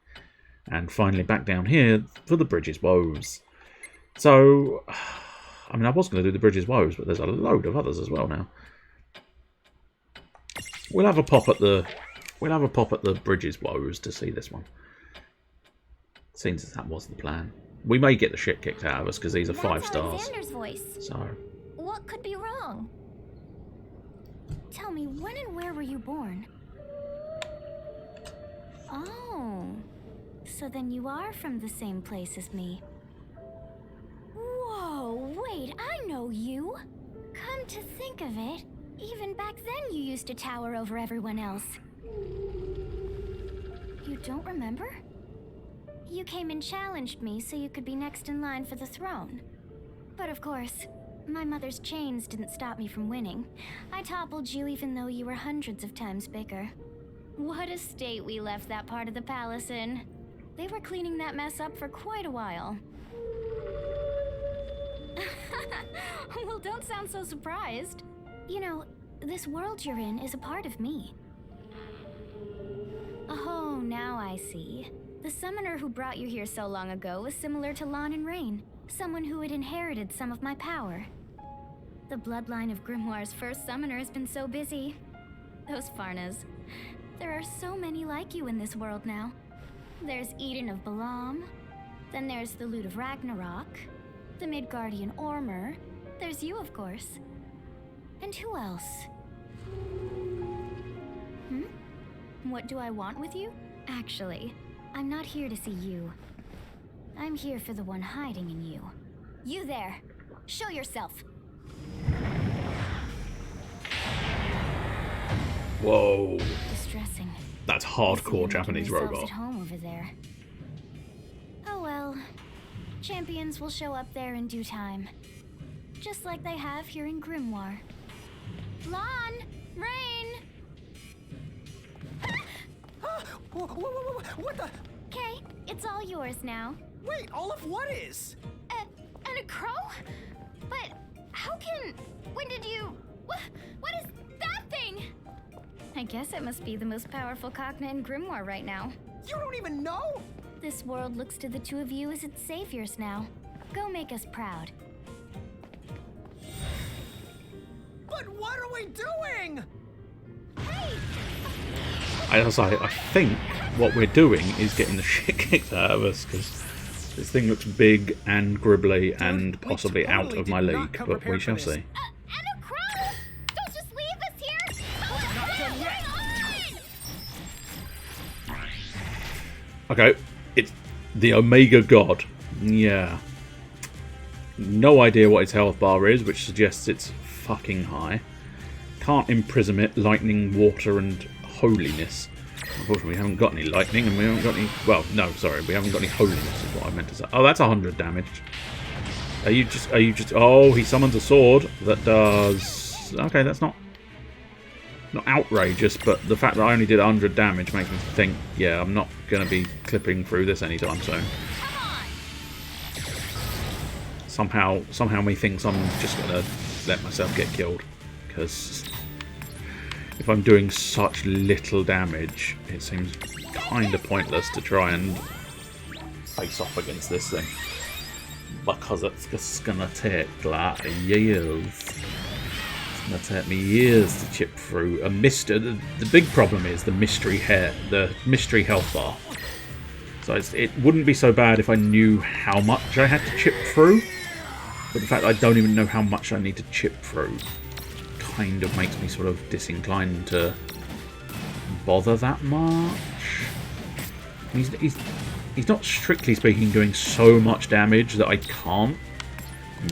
And finally back down here for the Bridge's woes. So, I mean, I was going to do the Bridge's woes, but there's a load of others as well now. We'll have a pop at the Bridge's woes to see this one. Seems as that was the plan. We may get the shit kicked out of us because these are 5 stars. Alexander's voice. So, what could be wrong? Tell me, when and where were you born? Oh, so then you are from the same place as me. Whoa, wait, I know you. Come to think of it, even back then you used to tower over everyone else. You don't remember? You came and challenged me so you could be next in line for the throne. But of course, My mother's chains didn't stop me from winning. I toppled you even though you were hundreds of times bigger. What a state we left that part of the palace in. They were cleaning that mess up for quite a while. Well, don't sound so surprised. You know, this world you're in is a part of me. Oh, now I see. The summoner who brought you here so long ago was similar to Lon and Rain, someone who had inherited some of my power. The bloodline of Grimoire's first summoner has been so busy. Those Farnas. There are so many like you in this world now. There's Eden of Balam, then there's the Lute of Ragnarok, the Midgardian Ormer, there's you, of course. And who else? What do I want with you? Actually, I'm not here to see you. I'm here for the one hiding in you. You there! Show yourself! Whoa. Distressing. That's hardcore Japanese robot. At home over there. Oh well. Champions will show up there in due time. Just like they have here in Grimoire. Lon! Rain! What the? Okay, it's all yours now. Wait, all of what is? And a crow? But how can... When did you... What is that thing? I guess it must be the most powerful Cogna in Grimoire right now. You don't even know? This world looks to the two of you as its saviors now. Go make us proud. But what are we doing? Hey! I think what we're doing is getting the shit kicked out of us, because this thing looks big and gribbly and possibly out of my league, but we shall see. And a crow! Don't just leave us here! Okay, it's the Omega God. Yeah. No idea what its health bar is, which suggests it's fucking high. Can't imprison it, lightning, water, and holiness. Unfortunately, we haven't got any lightning, and we haven't got any... Well, no, sorry, we haven't got any holiness, is what I meant to say. Oh, that's 100 damage. Are you just... Oh, he summons a sword that does... Okay, that's not outrageous, but the fact that I only did 100 damage makes me think, yeah, I'm not going to be clipping through this anytime soon. Somehow me thinks I'm just going to let myself get killed, because if I'm doing such little damage, it seems kind of pointless to try and face off against this thing, because it's just going to take like years. It's going to take me years to chip through a the big problem is the mystery health bar. So it wouldn't be so bad if I knew how much I had to chip through, but the fact that I don't even know how much I need to chip through kind of makes me sort of disinclined to bother that much. He's not, strictly speaking, doing so much damage that I can't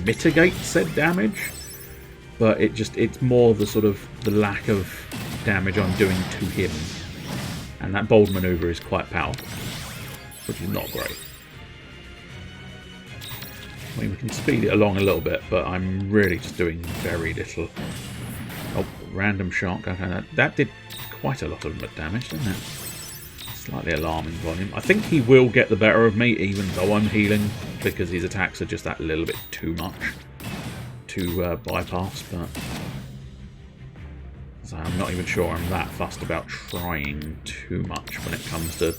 mitigate said damage, but it's more the sort of the lack of damage I'm doing to him, and that bold maneuver is quite powerful, which is not great. I mean, we can speed it along a little bit, but I'm really just doing very little. Oh, random shock. Okay, that did quite a lot of damage, didn't it? Slightly alarming volume. I think he will get the better of me, even though I'm healing, because his attacks are just that little bit too much to bypass, but so I'm not even sure I'm that fussed about trying too much when it comes to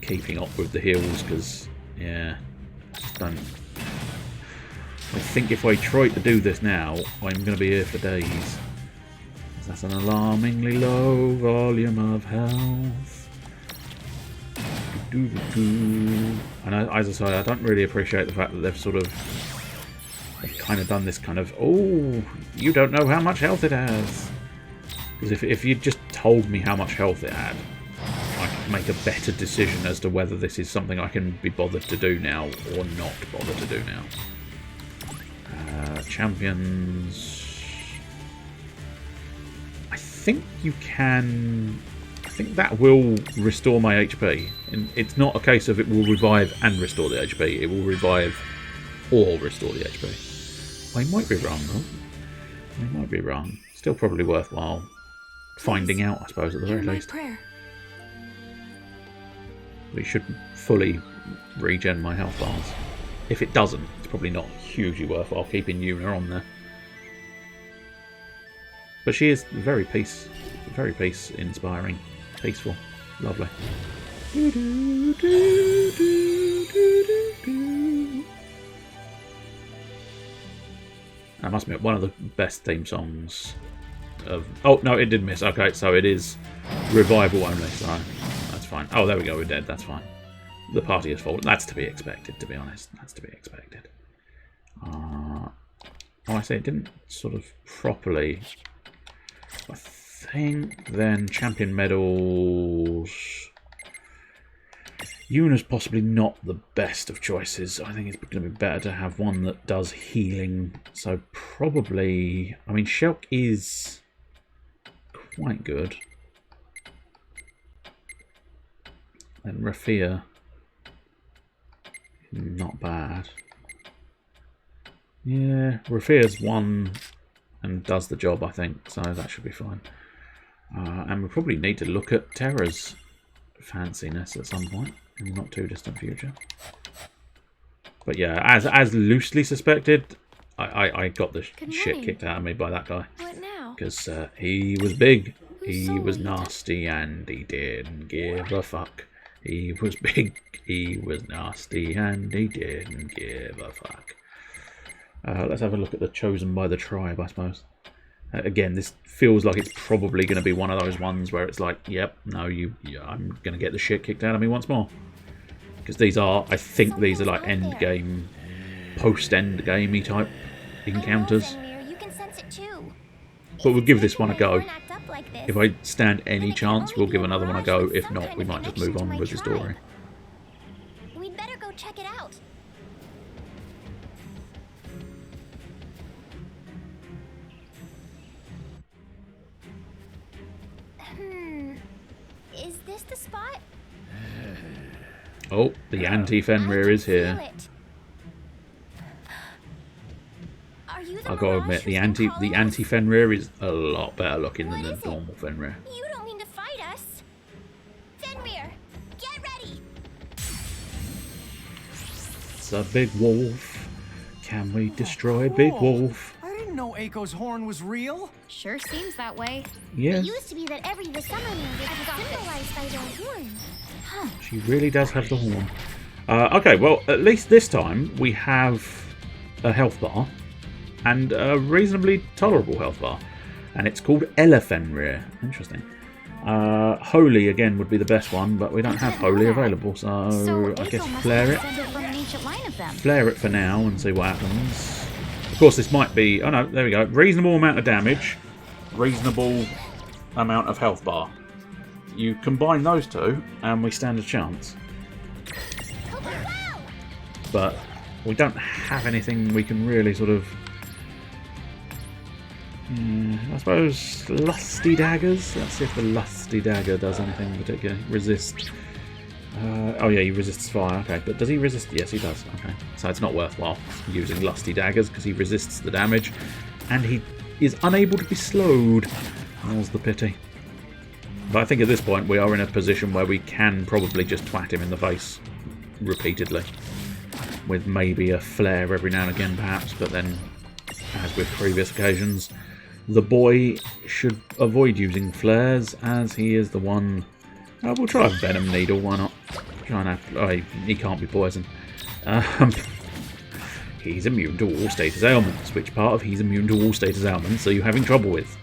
keeping up with the heals, because, yeah, I just don't... I think if I try to do this now, I'm going to be here for days. That's an alarmingly low volume of health. And as I say, I don't really appreciate the fact that they've kind of done this kind of, oh, you don't know how much health it has. Because if you just told me how much health it had, I could make a better decision as to whether this is something I can be bothered to do now or not bothered to do now. Champions. I think you can... I think that will restore my HP. And it's not a case of it will revive and restore the HP. It will revive or restore the HP. I might be wrong, though. I might be wrong. Still probably worthwhile finding out, I suppose, at the very least. Prayer. But it should fully regen my health bars. If it doesn't, it's probably not hugely worthwhile keeping Una on there. But she is very peace-inspiring. Peaceful. Lovely. That must be one of the best theme songs of... Oh, no, it did miss. Okay, so it is revival only, so that's fine. Oh, there we go, we're dead. That's fine. The party has fallen. That's to be expected, to be honest. That's to be expected. Oh, I say it didn't sort of properly... I think then champion medals... Una's possibly not the best of choices. I think it's going to be better to have one that does healing. So probably... I mean, Shulk is quite good. And Rafia, not bad. Yeah, Rafia's one and does the job, I think. So that should be fine. And we probably need to look at Terra's fanciness at some point. In the not too distant future. But yeah, as loosely suspected, I got the shit kicked out of me by that guy. What now? Because he was big, he was nasty, and he didn't give a fuck. He was big, he was nasty, and he didn't give a fuck. Let's have a look at the chosen by the tribe, I suppose. Again, this feels like it's probably going to be one of those ones where it's like, yep, no, I'm going to get the shit kicked out of me once more. Because these are, I think these are like end game, post-end gamey type encounters. But we'll give this one a go. If I stand any chance, we'll give another one a go. If not, we might just move on with the story. We'd better go check it out. Is this the spot? Oh, the anti-Fenrir is here. I've got to admit, the anti-Fenrir is a lot better looking than the normal Fenrir. You don't mean to fight us. Fenrir, get ready. It's a big wolf. Can we destroy Big Wolf? I didn't know Aiko's horn was real. Sure seems that way. Yes. It used to be that every the summer moon was symbolized by their horn. Huh. She really does have the horn. Okay, well, at least this time we have a health bar and a reasonably tolerable health bar. And it's called Elefenrir. Interesting. Holy, again, would be the best one, but we don't have Holy available, so I guess flare it. Flare it for now and see what happens. Of course, this might be... Oh, no, there we go. Reasonable amount of damage. Reasonable amount of health bar. You combine those two, and we stand a chance. But we don't have anything we can really sort of... I suppose Lusty Daggers. Let's see if the Lusty Dagger does anything particular. Resist. Oh yeah, he resists fire. Okay, but does he resist? Yes, he does. Okay, so it's not worthwhile using Lusty Daggers because he resists the damage, and he is unable to be slowed. That's the pity. But I think at this point we are in a position where we can probably just twat him in the face repeatedly, with maybe a flare every now and again, perhaps. But then, as with previous occasions, the boy should avoid using flares, as he is the one... we'll try a Venom Needle, why not? Try and have... Oh, he can't be poison. He's immune to all status ailments. Which part of he's immune to all status ailments are you having trouble with?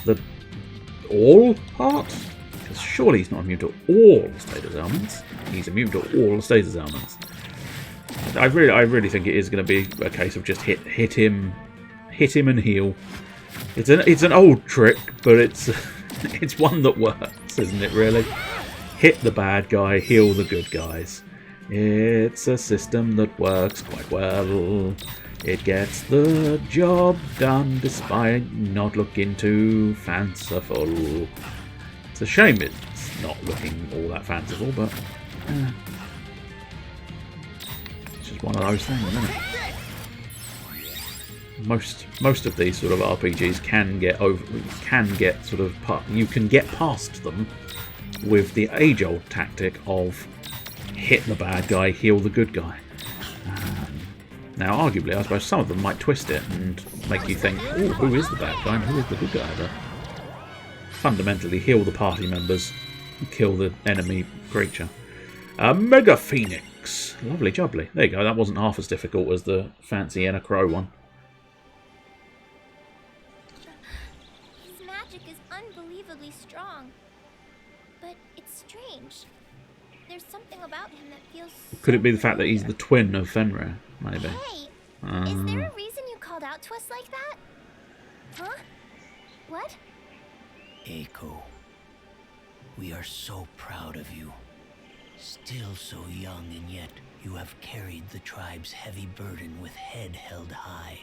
The all part? Because surely he's not immune to all status ailments. He's immune to all status ailments. I really think it is going to be a case of just hit him and heal. It's an old trick, but it's one that works, isn't it? Really, hit the bad guy, heal the good guys. It's a system that works quite well. It gets the job done despite not looking too fanciful. It's a shame it's not looking all that fanciful, but it's just one of those things, isn't it? most of these sort of RPGs can get you can get past them with the age-old tactic of hit the bad guy, heal the good guy. Now, arguably, I suppose some of them might twist it and make you think, oh, who is the bad guy and who is the good guy? But fundamentally, heal the party members, kill the enemy creature. Mega Phoenix. Lovely jubbly. There you go, that wasn't half as difficult as the fancy Enna Crow one. His magic is unbelievably strong. But it's strange. There's something about him that feels so Could it be the fact that he's the twin of Fenrir, maybe? Hey! Is there a reason you called out to us like that? Huh? What? Eiko, we are so proud of you. Still so young, and yet you have carried the tribe's heavy burden with head held high.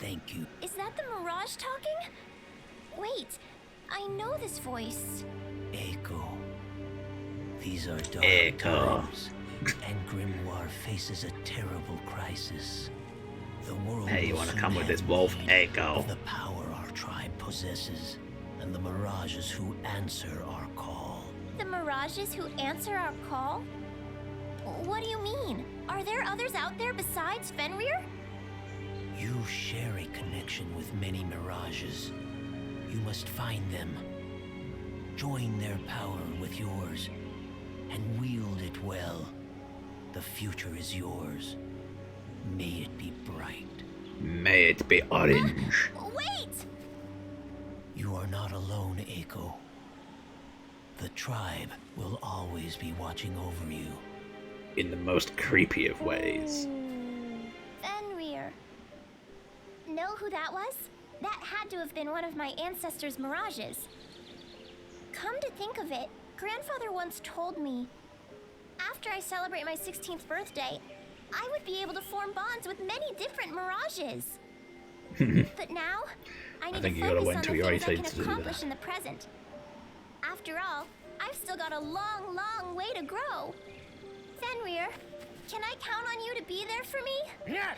Thank you. Is that the Mirage talking? Wait, I know this voice. Eiko, these are dark times, and Grimoire faces a terrible crisis. The world Hey, you want to come with this wolf, Eiko? The power our tribe possesses, and the Mirages who answer our call. The Mirages who answer our call? What do you mean? Are there others out there besides Fenrir? You share a connection with many Mirages. You must find them. Join their power with yours, and wield it well. The future is yours. May it be bright. May it be orange. Wait! You are not alone, Eiko. The tribe will always be watching over you. In the most creepy of ways. Fenrir. Know who that was? That had to have been one of my ancestors' Mirages. Come to think of it, Grandfather once told me, after I celebrate my 16th birthday, I would be able to form bonds with many different Mirages. But now, I need to focus on the things I can accomplish in the present. After all, I've still got a long, long way to grow. Fenrir, can I count on you to be there for me? Yeah.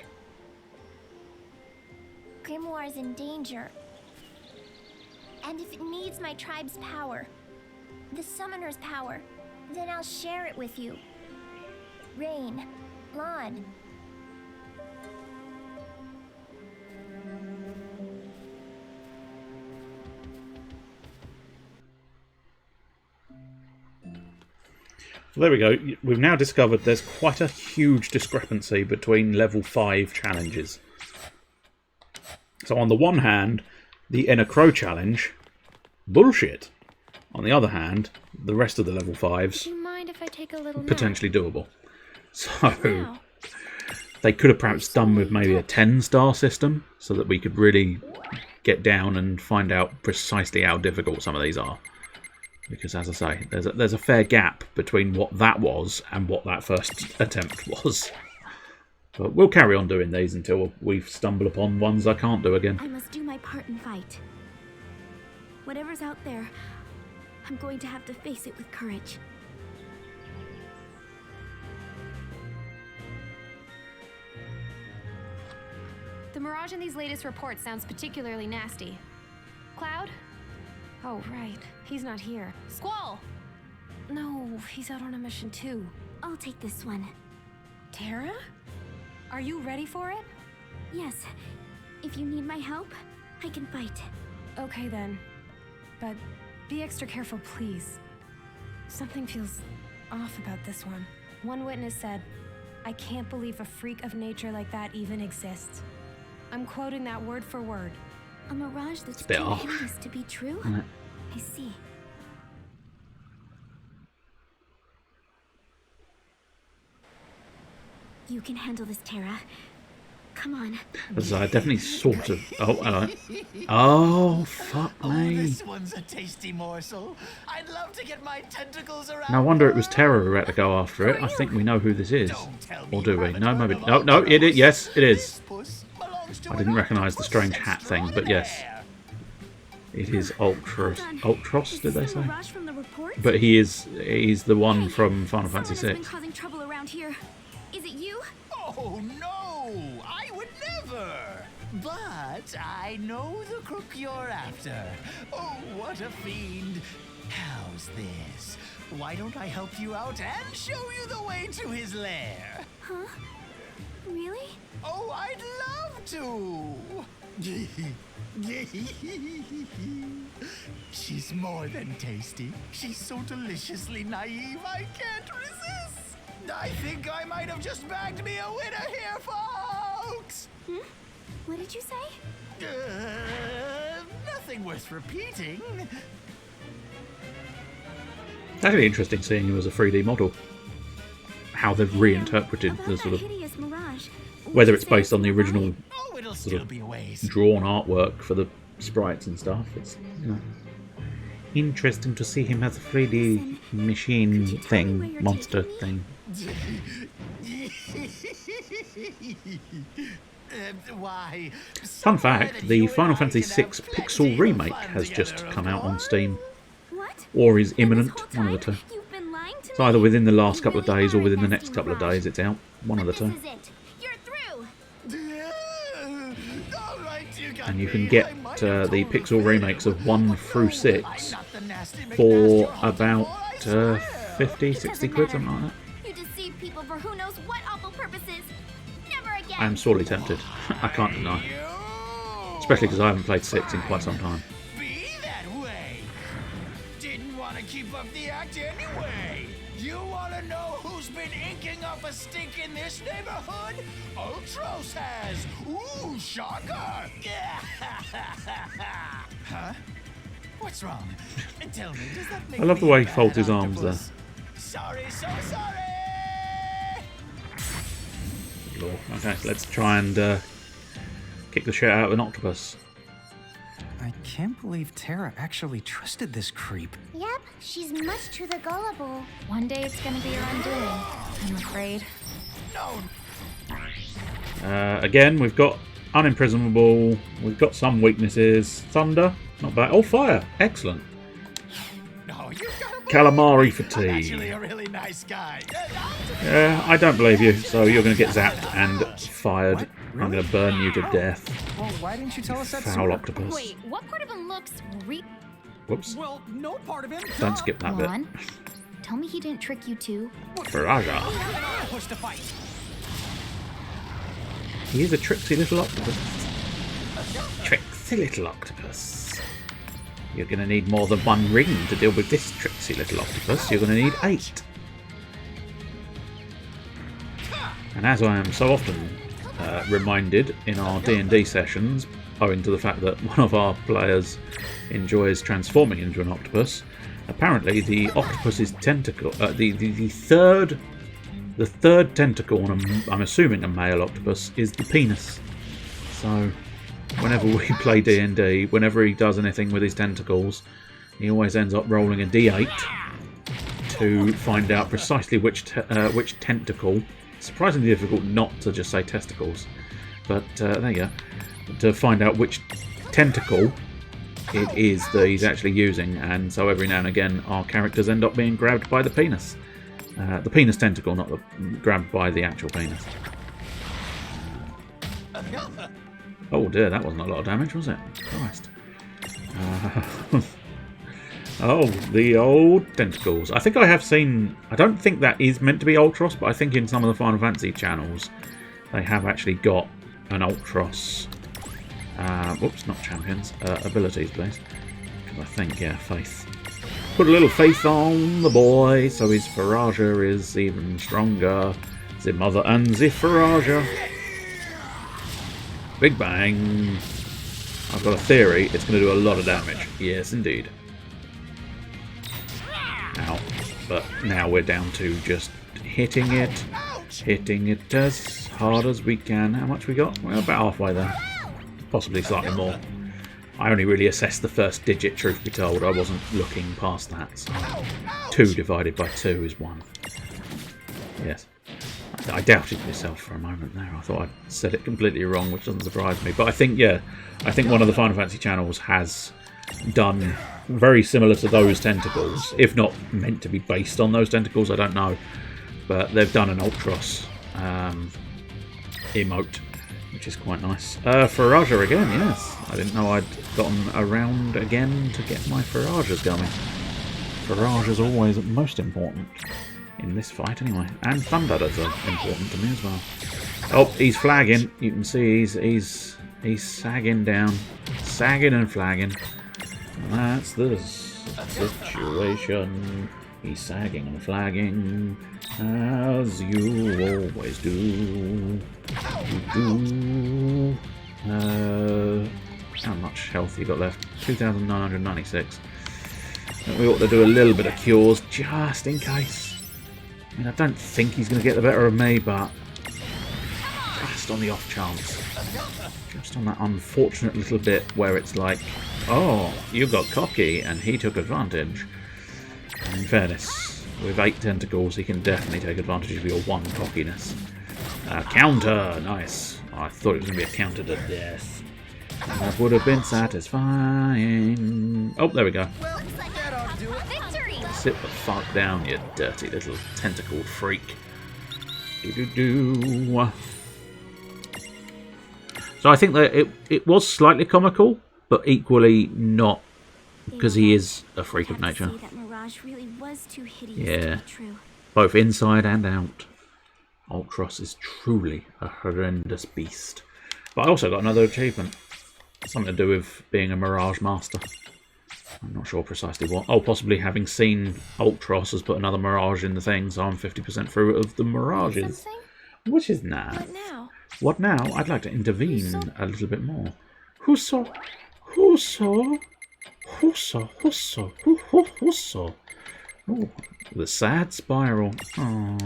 Grimoire is in danger. And if it needs my tribe's power, the summoner's power, then I'll share it with you. Rain, Lon. Well, there we go. We've now discovered there's quite a huge discrepancy between level 5 challenges. So on the one hand, the Enna Crow challenge, bullshit. On the other hand, the rest of the level 5s, Do you mind if I take a little potentially doable. So they could have perhaps done with maybe a 10-star system so that we could really get down and find out precisely how difficult some of these are. Because, as I say, there's a fair gap between what that was and what that first attempt was. But we'll carry on doing these until we stumble upon ones I can't do again. I must do my part and fight. Whatever's out there, I'm going to have to face it with courage. The Mirage in these latest reports sounds particularly nasty. Cloud? Oh, right. He's not here. Squall! No, he's out on a mission too. I'll take this one. Terra? Are you ready for it? Yes. If you need my help, I can fight. Okay then. But be extra careful, please. Something feels off about this one. One witness said, "I can't believe a freak of nature like that even exists." I'm quoting that word for word. A mirage that's bit too off. hideous to be true? I see. You can handle this, Terra. Come on. As I definitely sort of... Oh, hello. Oh, fuck me. This one's a tasty morsel. I'd love to get my tentacles around. No wonder it was Terra who had to go after it. I think we know who this is. Or do we? No, maybe... No, no, it is. Yes, it is. I didn't recognise the strange hat thing, but yes. It is Ultros. Ultros, did they say? But he's the one from Final Fantasy VI. Been causing trouble around here. Is it you? Oh no! I would never! But I know the crook you're after. Oh, what a fiend. How's this? Why don't I help you out and show you the way to his lair? Huh? Really? Oh, I'd love to. She's more than tasty. She's so deliciously naive, I can't resist. I think I might have just bagged me a winner here, folks. What did you say? Nothing worth repeating. It's actually interesting seeing him as a 3D model. How they've reinterpreted the sort of... Whether it's based on the original sort of drawn artwork for the sprites and stuff. It's, you know, interesting to see him as a 3D machine thing, monster thing. Why? Fun fact, the Final Fantasy VI Pixel Remake has just come out on Steam. Or is imminent, one of the two. It's either within the last couple of days or within the next couple of days it's out. One of the two. And you can get the Pixel remakes of 1 through 6 for about 50, 60 quid, something like that. You deceive people for who knows what awful purposes. Never again. I am sorely tempted. I can't deny. Especially because I haven't played 6 in quite some time. Be that way. Didn't want to keep up the act anyway. You want to know who's been inking up a stink in this neighborhood? Ultros has. Ooh, shocker. Huh? What's wrong? Tell me, does that make I love the way he me folds bad his arms there. octopus? Sorry, so sorry. Lord. Okay, let's try and kick the shit out of an octopus. I can't believe Terra actually trusted this creep. Yep, she's much too the gullible. One day it's gonna be your undoing, I'm afraid. Again, we've got unimprisonable, we've got some weaknesses. Thunder, not bad. Oh, fire, excellent. Calamari fatigue. Actually a really nice guy. Yeah, I don't believe you, so you're going to get zapped and fired. What? Really? I'm going to burn you to death. Well, why didn't you tell us that foul sooner? octopus. Wait, what part of him looks Whoops. Well, no part of him. Don't skip that bit. Lon, tell me he didn't trick you too. Faraja. Push to fight. He is a tricksy little octopus. Tricksy little octopus. You're going to need more than 1 ring to deal with this tricksy little octopus. You're going to need 8. And as I am so often reminded in our D&D sessions, owing to the fact that one of our players enjoys transforming into an octopus, apparently the octopus's tentacle, the third tentacle on I'm assuming a male octopus, is the penis. So whenever we play D&D, whenever he does anything with his tentacles, he always ends up rolling a d8 to find out precisely which tentacle. It's surprisingly difficult not to just say testicles, but there you go. To find out which tentacle it is that he's actually using, and so every now and again our characters end up being grabbed by the penis. The penis tentacle, not grabbed by the actual penis. Oh dear, that wasn't a lot of damage, was it? Christ. Oh, the old tentacles. I think I have seen... I don't think that is meant to be Ultros, but I think in some of the Final Fantasy channels they have actually got an Ultros... whoops, not champions. Abilities, please. Because I think, yeah, faith. Put a little faith on the boy, so his Faraja is even stronger. The mother and the Faraja. Big bang. I've got a theory it's going to do a lot of damage. Yes, indeed. Ow. But now we're down to just hitting it as hard as we can. How much we got? We're about halfway there. Possibly slightly more. I only really assessed the first digit, truth be told. I wasn't looking past that. So 2 divided by 2 is 1. Yes. I doubted myself for a moment there. I thought I'd said it completely wrong, which doesn't surprise me. But I think, yeah, I think one of the Final Fantasy channels has done very similar to those tentacles, if not meant to be based on those tentacles, I don't know. But they've done an Ultros emote, which which is quite nice. Forager again, yes. I didn't know I'd gotten around again to get my Foragers going. Forager's always most important in this fight anyway. And Thunderers are important to me as well. Oh, he's flagging. You can see he's sagging down. Sagging and flagging. That's the situation. He's sagging and flagging, as you always do. How much health you got left? 2,996. We ought to do a little bit of cures, just in case. I mean, I don't think he's going to get the better of me, but just on the off chance. Just on that unfortunate little bit where it's like, oh, you got cocky, and he took advantage. In fairness, with 8 tentacles, he can definitely take advantage of your 1 cockiness. Counter! Nice. I thought it was going to be a counter to death. That would have been satisfying. Oh, there we go. Sit the fuck down, you dirty little tentacled freak. Do-do-do. So I think that it was slightly comical, but equally not, because he is a freak of nature. Really was too hideous yeah, to be true. Both inside and out. Ultros is truly a horrendous beast. But I also got another achievement. Something to do with being a Mirage Master. I'm not sure precisely what. Oh, possibly having seen Ultros has put another Mirage in the thing, so I'm 50% through of the Mirages. Which is nice. What now? What now? I'd like to intervene a little bit more. Husso? Husso? Husso, Husso, Husso. Oh, the sad spiral. Oh,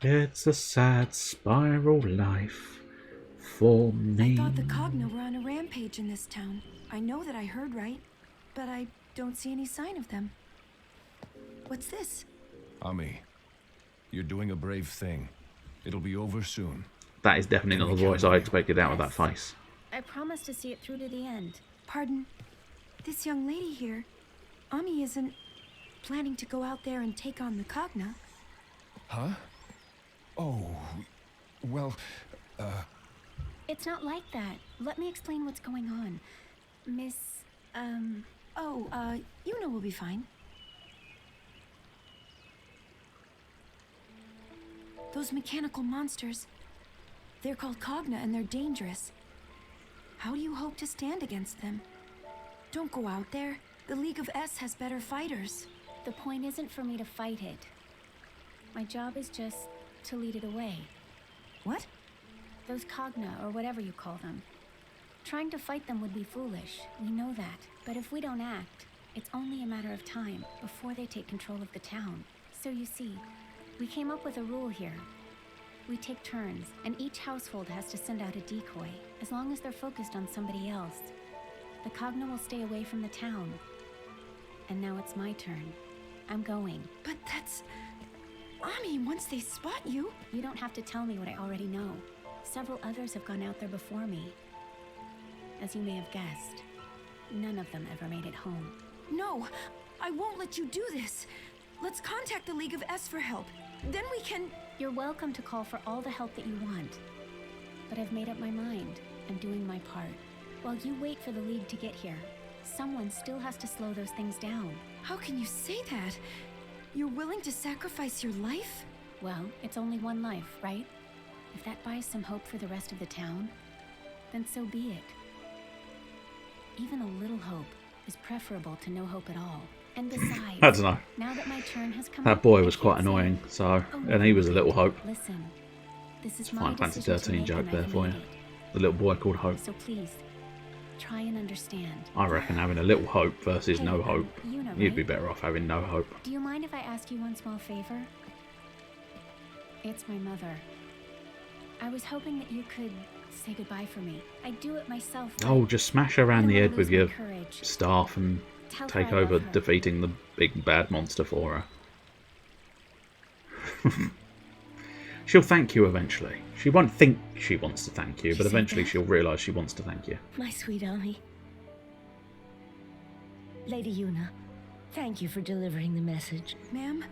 it's a sad spiral life for me. I thought the Cogna were on a rampage in this town. I know that I heard right, but I don't see any sign of them. What's this? Ami, you're doing a brave thing. It'll be over soon. That is definitely not the voice I expected out of that face. I promise to see it through to the end. Pardon? This young lady here, Ami isn't planning to go out there and take on the Cogna. Huh? Oh, well, It's not like that. Let me explain what's going on. Miss, Yuna will be fine. Those mechanical monsters, they're called Cogna and they're dangerous. How do you hope to stand against them? Don't go out there. The League of S has better fighters. The point isn't for me to fight it. My job is just to lead it away. What? Those Cogna, or whatever you call them. Trying to fight them would be foolish. We know that. But if we don't act, it's only a matter of time before they take control of the town. So you see, we came up with a rule here. We take turns, and each household has to send out a decoy, as long as they're focused on somebody else. The Cogna will stay away from the town. And now it's my turn. I'm going. But that's... Ami, once they spot you... You don't have to tell me what I already know. Several others have gone out there before me. As you may have guessed, none of them ever made it home. No, I won't let you do this. Let's contact the League of S for help. Then we can... You're welcome to call for all the help that you want. But I've made up my mind. I'm doing my part. While you wait for the League to get here, someone still has to slow those things down. How can you say that? You're willing to sacrifice your life? Well, it's only one life, right? If that buys some hope for the rest of the town, then so be it. Even a little hope is preferable to no hope at all. And besides, I don't know. Now that my turn has come That up, boy was quite annoying, so, and he was a little Hope. Listen, this is Final my Fantasy decision to 13 make, joke and there I've for you. made it. The little boy called Hope. So please, try and understand. I reckon having a little hope versus Hey, no hope, you know, you'd be right? better off having no hope. Do you mind if I ask you one small favor? It's my mother. I was hoping that you could say goodbye for me. I'd do it myself. but Oh, just smash her around I the don't head wanna with lose your my courage. staff and Tell her take I over love her. defeating the big bad monster for her. She'll thank you eventually. She won't think she wants to thank you, but said eventually that? she'll realise she wants to thank you. My sweet Ami. Lady Yuna, thank you for delivering the message. Ma'am?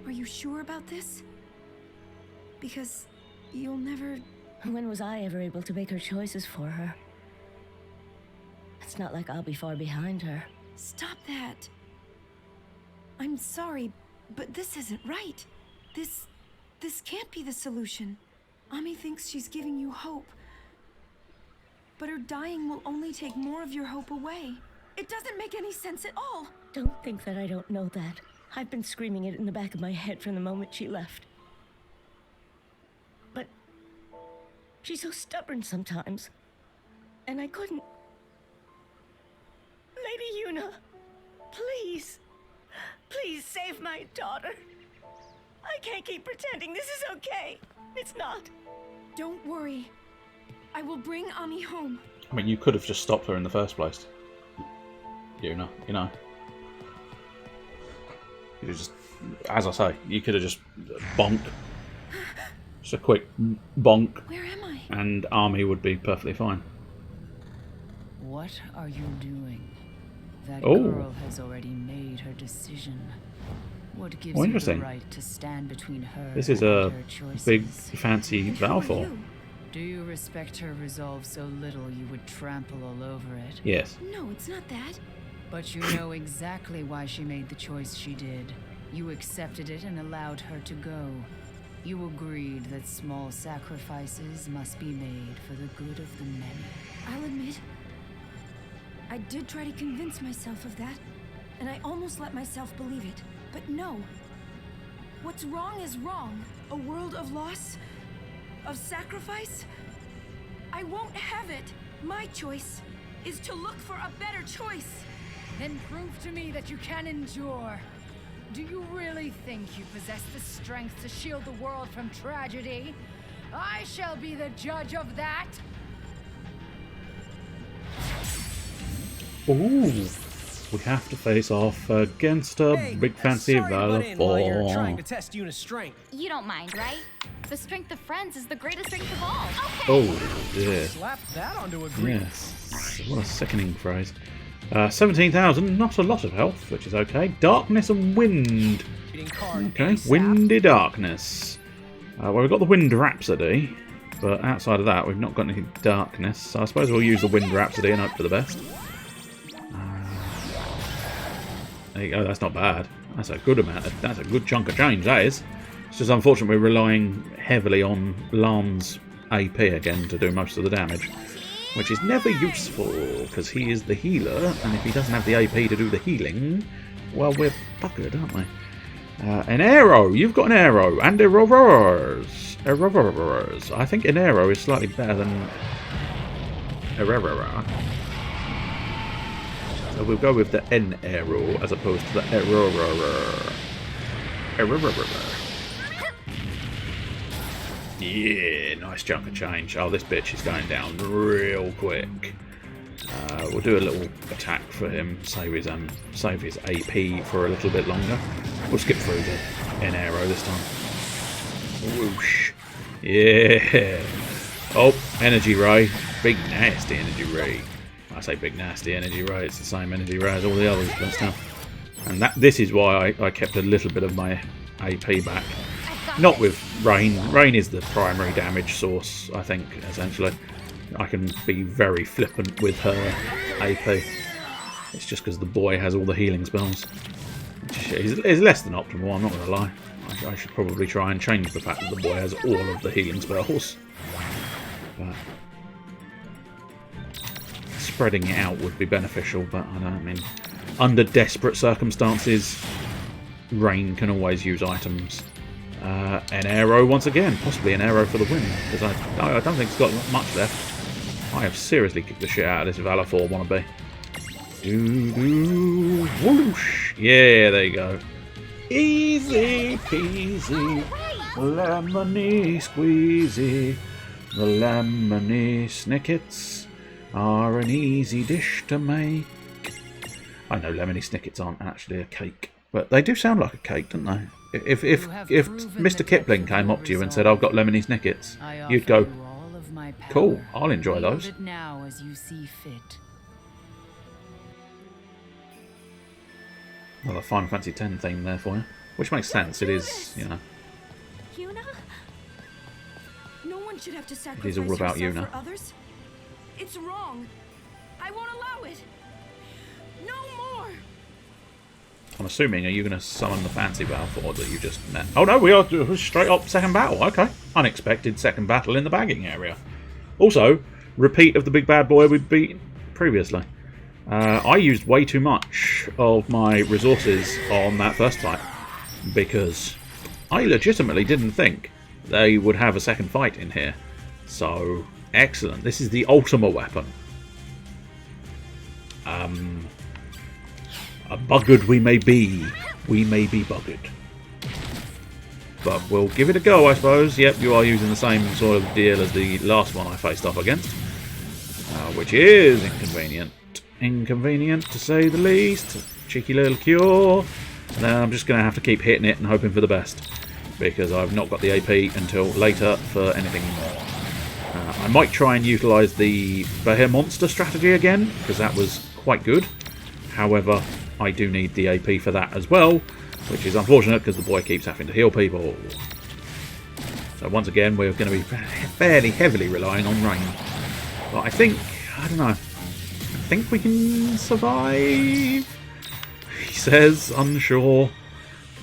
Are you sure about this? Because you'll never... When was I ever able to make her choices for her? It's not like I'll be far behind her. Stop that. I'm sorry, but this isn't right. This can't be the solution. Ami thinks she's giving you hope. But her dying will only take more of your hope away. It doesn't make any sense at all. Don't think that I don't know that. I've been screaming it in the back of my head from the moment she left. But she's so stubborn sometimes. And I couldn't... Lady Yuna, please. Please save my daughter. I can't keep pretending this is okay. It's not. Don't worry. I will bring Ami home. I mean, you could have just stopped her in the first place. You know. You just, as I say, you could have just bonked. Just a quick bonk. Where am I? And Ami would be perfectly fine. What are you doing? That Oh. girl has already made her decision. What gives Oh, you the interesting. right to stand between her This is and a her choices? big, fancy Valfor. Do you respect her resolve so little you would trample all over it? Yes. No, it's not that. But you know exactly why she made the choice she did. You accepted it and allowed her to go. You agreed that small sacrifices must be made for the good of the many. I'll admit, I did try to convince myself of that, and I almost let myself believe it. But no. What's wrong is wrong. A world of loss? Of sacrifice? I won't have it. My choice is to look for a better choice. Then prove to me that you can endure. Do you really think you possess the strength to shield the world from tragedy? I shall be the judge of that. Ooh. We have to face off against a big fancy You're trying to Valfor. test Yuna's strength. You don't mind, right? The strength of friends is the greatest strength of all. Oh, dear. Slap that onto a green. Yes. What a sickening phrase. 17,000, not a lot of health, which is okay. Darkness and wind. Okay, windy darkness. Well, we've got the Wind Rhapsody, but outside of that, we've not got any darkness. So I suppose we'll use the Wind Rhapsody and hope for the best. There you go, that's not bad. That's a good amount. That's a good chunk of change, that is. It's just unfortunate we're relying heavily on Lan's AP again to do most of the damage. Which is never useful, because he is the healer, and if he doesn't have the AP to do the healing, well, we're buggered, aren't we? An arrow! You've got an arrow! And errors! Errors! I think an arrow is slightly better than error. So we'll go with the N arrow as opposed to the error. Yeah, nice chunk of change. Oh, this bitch is going down real quick. We'll do a little attack for him, save his AP for a little bit longer. We'll skip through the N arrow this time. Whoosh. Yeah. Oh, energy ray. Big nasty energy ray. I say big nasty energy ray, it's the same energy ray as all the others, but still. And this is why I kept a little bit of my AP back. Not with Rain. Rain is the primary damage source, I think, essentially. I can be very flippant with her AP. It's just because the boy has all the healing spells. Which is less than optimal, I'm not going to lie. I should probably try and change the fact that the boy has all of the healing spells. But spreading it out would be beneficial, but I mean, under desperate circumstances, Rain can always use items. An arrow once again, possibly an arrow for the win, because I don't think it's got much left. I have seriously kicked the shit out of this Valor wannabe. Whoosh! Yeah, there you go. Easy peasy, lemony squeezy. The lemony snickets are an easy dish to make. I know lemony snickets aren't actually a cake, but they do sound like a cake, don't they? If Mr. Kipling came up to you and said, "I've got lemony snickets," you'd go, "Cool, I'll enjoy those." Now as you see fit. Well, a Final Fantasy X theme there for you, which makes sense. It is, you know. Yuna? one should have to It sacrifice is all about you yourself now. for others. It's wrong. I won't allow it. No more. I'm assuming, are you going to summon the fancy battle that you just met? Oh no, we are straight up second battle. Okay. Unexpected second battle in the bagging area. Also, repeat of the big bad boy we beat previously. I used way too much of my resources on that first fight because I legitimately didn't think they would have a second fight in here. So, excellent. This is the Ultima weapon. Buggered we may be. We may be buggered. But we'll give it a go, I suppose. Yep, you are using the same sort of deal as the last one I faced off against. Which is inconvenient. Inconvenient, to say the least. Cheeky little cure. And then I'm just going to have to keep hitting it and hoping for the best. Because I've not got the AP until later for anything more. I might try and utilise the Bear Monster strategy again, because that was quite good. However, I do need the AP for that as well, which is unfortunate because the boy keeps having to heal people. So once again, we're going to be fairly heavily relying on rain. But I think, I don't know, I think we can survive, he says, unsure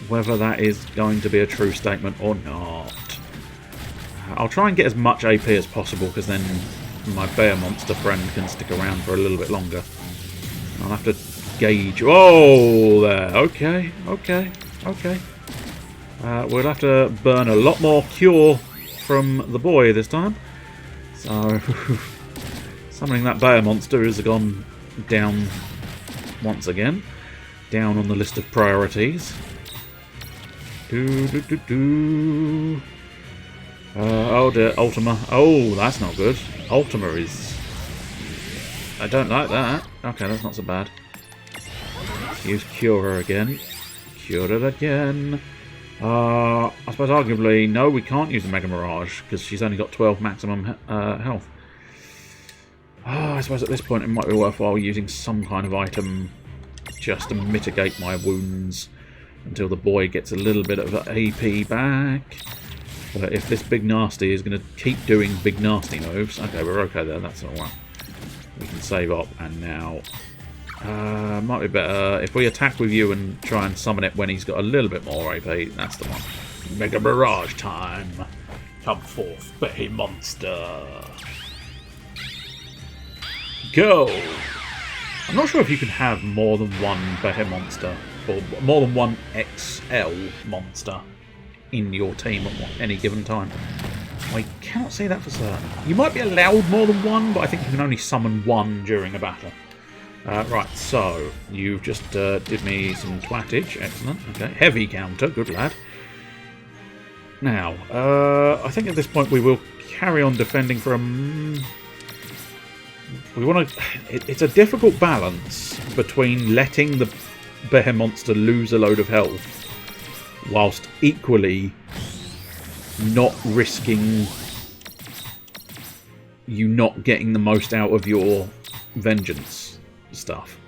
whether that is going to be a true statement or not. I'll try and get as much AP as possible because then my bear monster friend can stick around for a little bit longer. I'll have to gauge. Oh, there. Okay, okay, okay. We'll have to burn a lot more cure from the boy this time. So, summoning that bear monster has gone down once again. Down on the list of priorities. Oh dear, Ultima. Oh, that's not good. Ultima is... I don't like that. Okay, that's not so bad. Use Cure her again. Cure it again. I suppose arguably, no, we can't use the Mega Mirage because she's only got 12 maximum health. I suppose at this point it might be worthwhile using some kind of item just to mitigate my wounds until the boy gets a little bit of AP back. But if this Big Nasty is going to keep doing Big Nasty moves... Okay, we're okay there, that's alright. We can save up, and now... might be better if we attack with you and try and summon it when he's got a little bit more AP. That's the one. Mega Mirage time! Come forth, Bear Monster! Go! I'm not sure if you can have more than one Bear Monster, or more than one XL monster in your team at any given time. I cannot say that for certain. You might be allowed more than one, but I think you can only summon one during a battle. Right, so you've just did me some twattage. Excellent. Okay, heavy counter. Good lad. Now, I think at this point we will carry on defending for a... We want to... It's a difficult balance between letting the bear monster lose a load of health whilst equally not risking you not getting the most out of your vengeance stuff.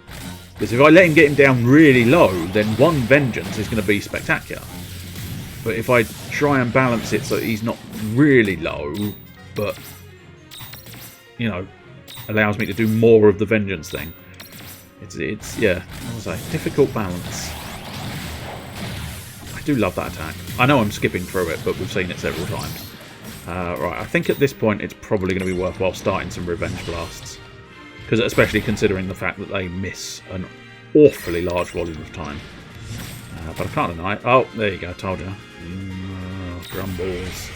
Because if I let him get him down really low, then one vengeance is going to be spectacular. But if I try and balance it so he's not really low, but, you know, allows me to do more of the vengeance thing, it's yeah, what was I? Difficult balance. I do love that attack. I know I'm skipping through it, but we've seen it several times. Right, I think at this point it's probably going to be worthwhile starting some Revenge Blasts. Because especially considering the fact that they miss an awfully large volume of time. But I can't deny it. Oh, there you go, told you. Grumbles.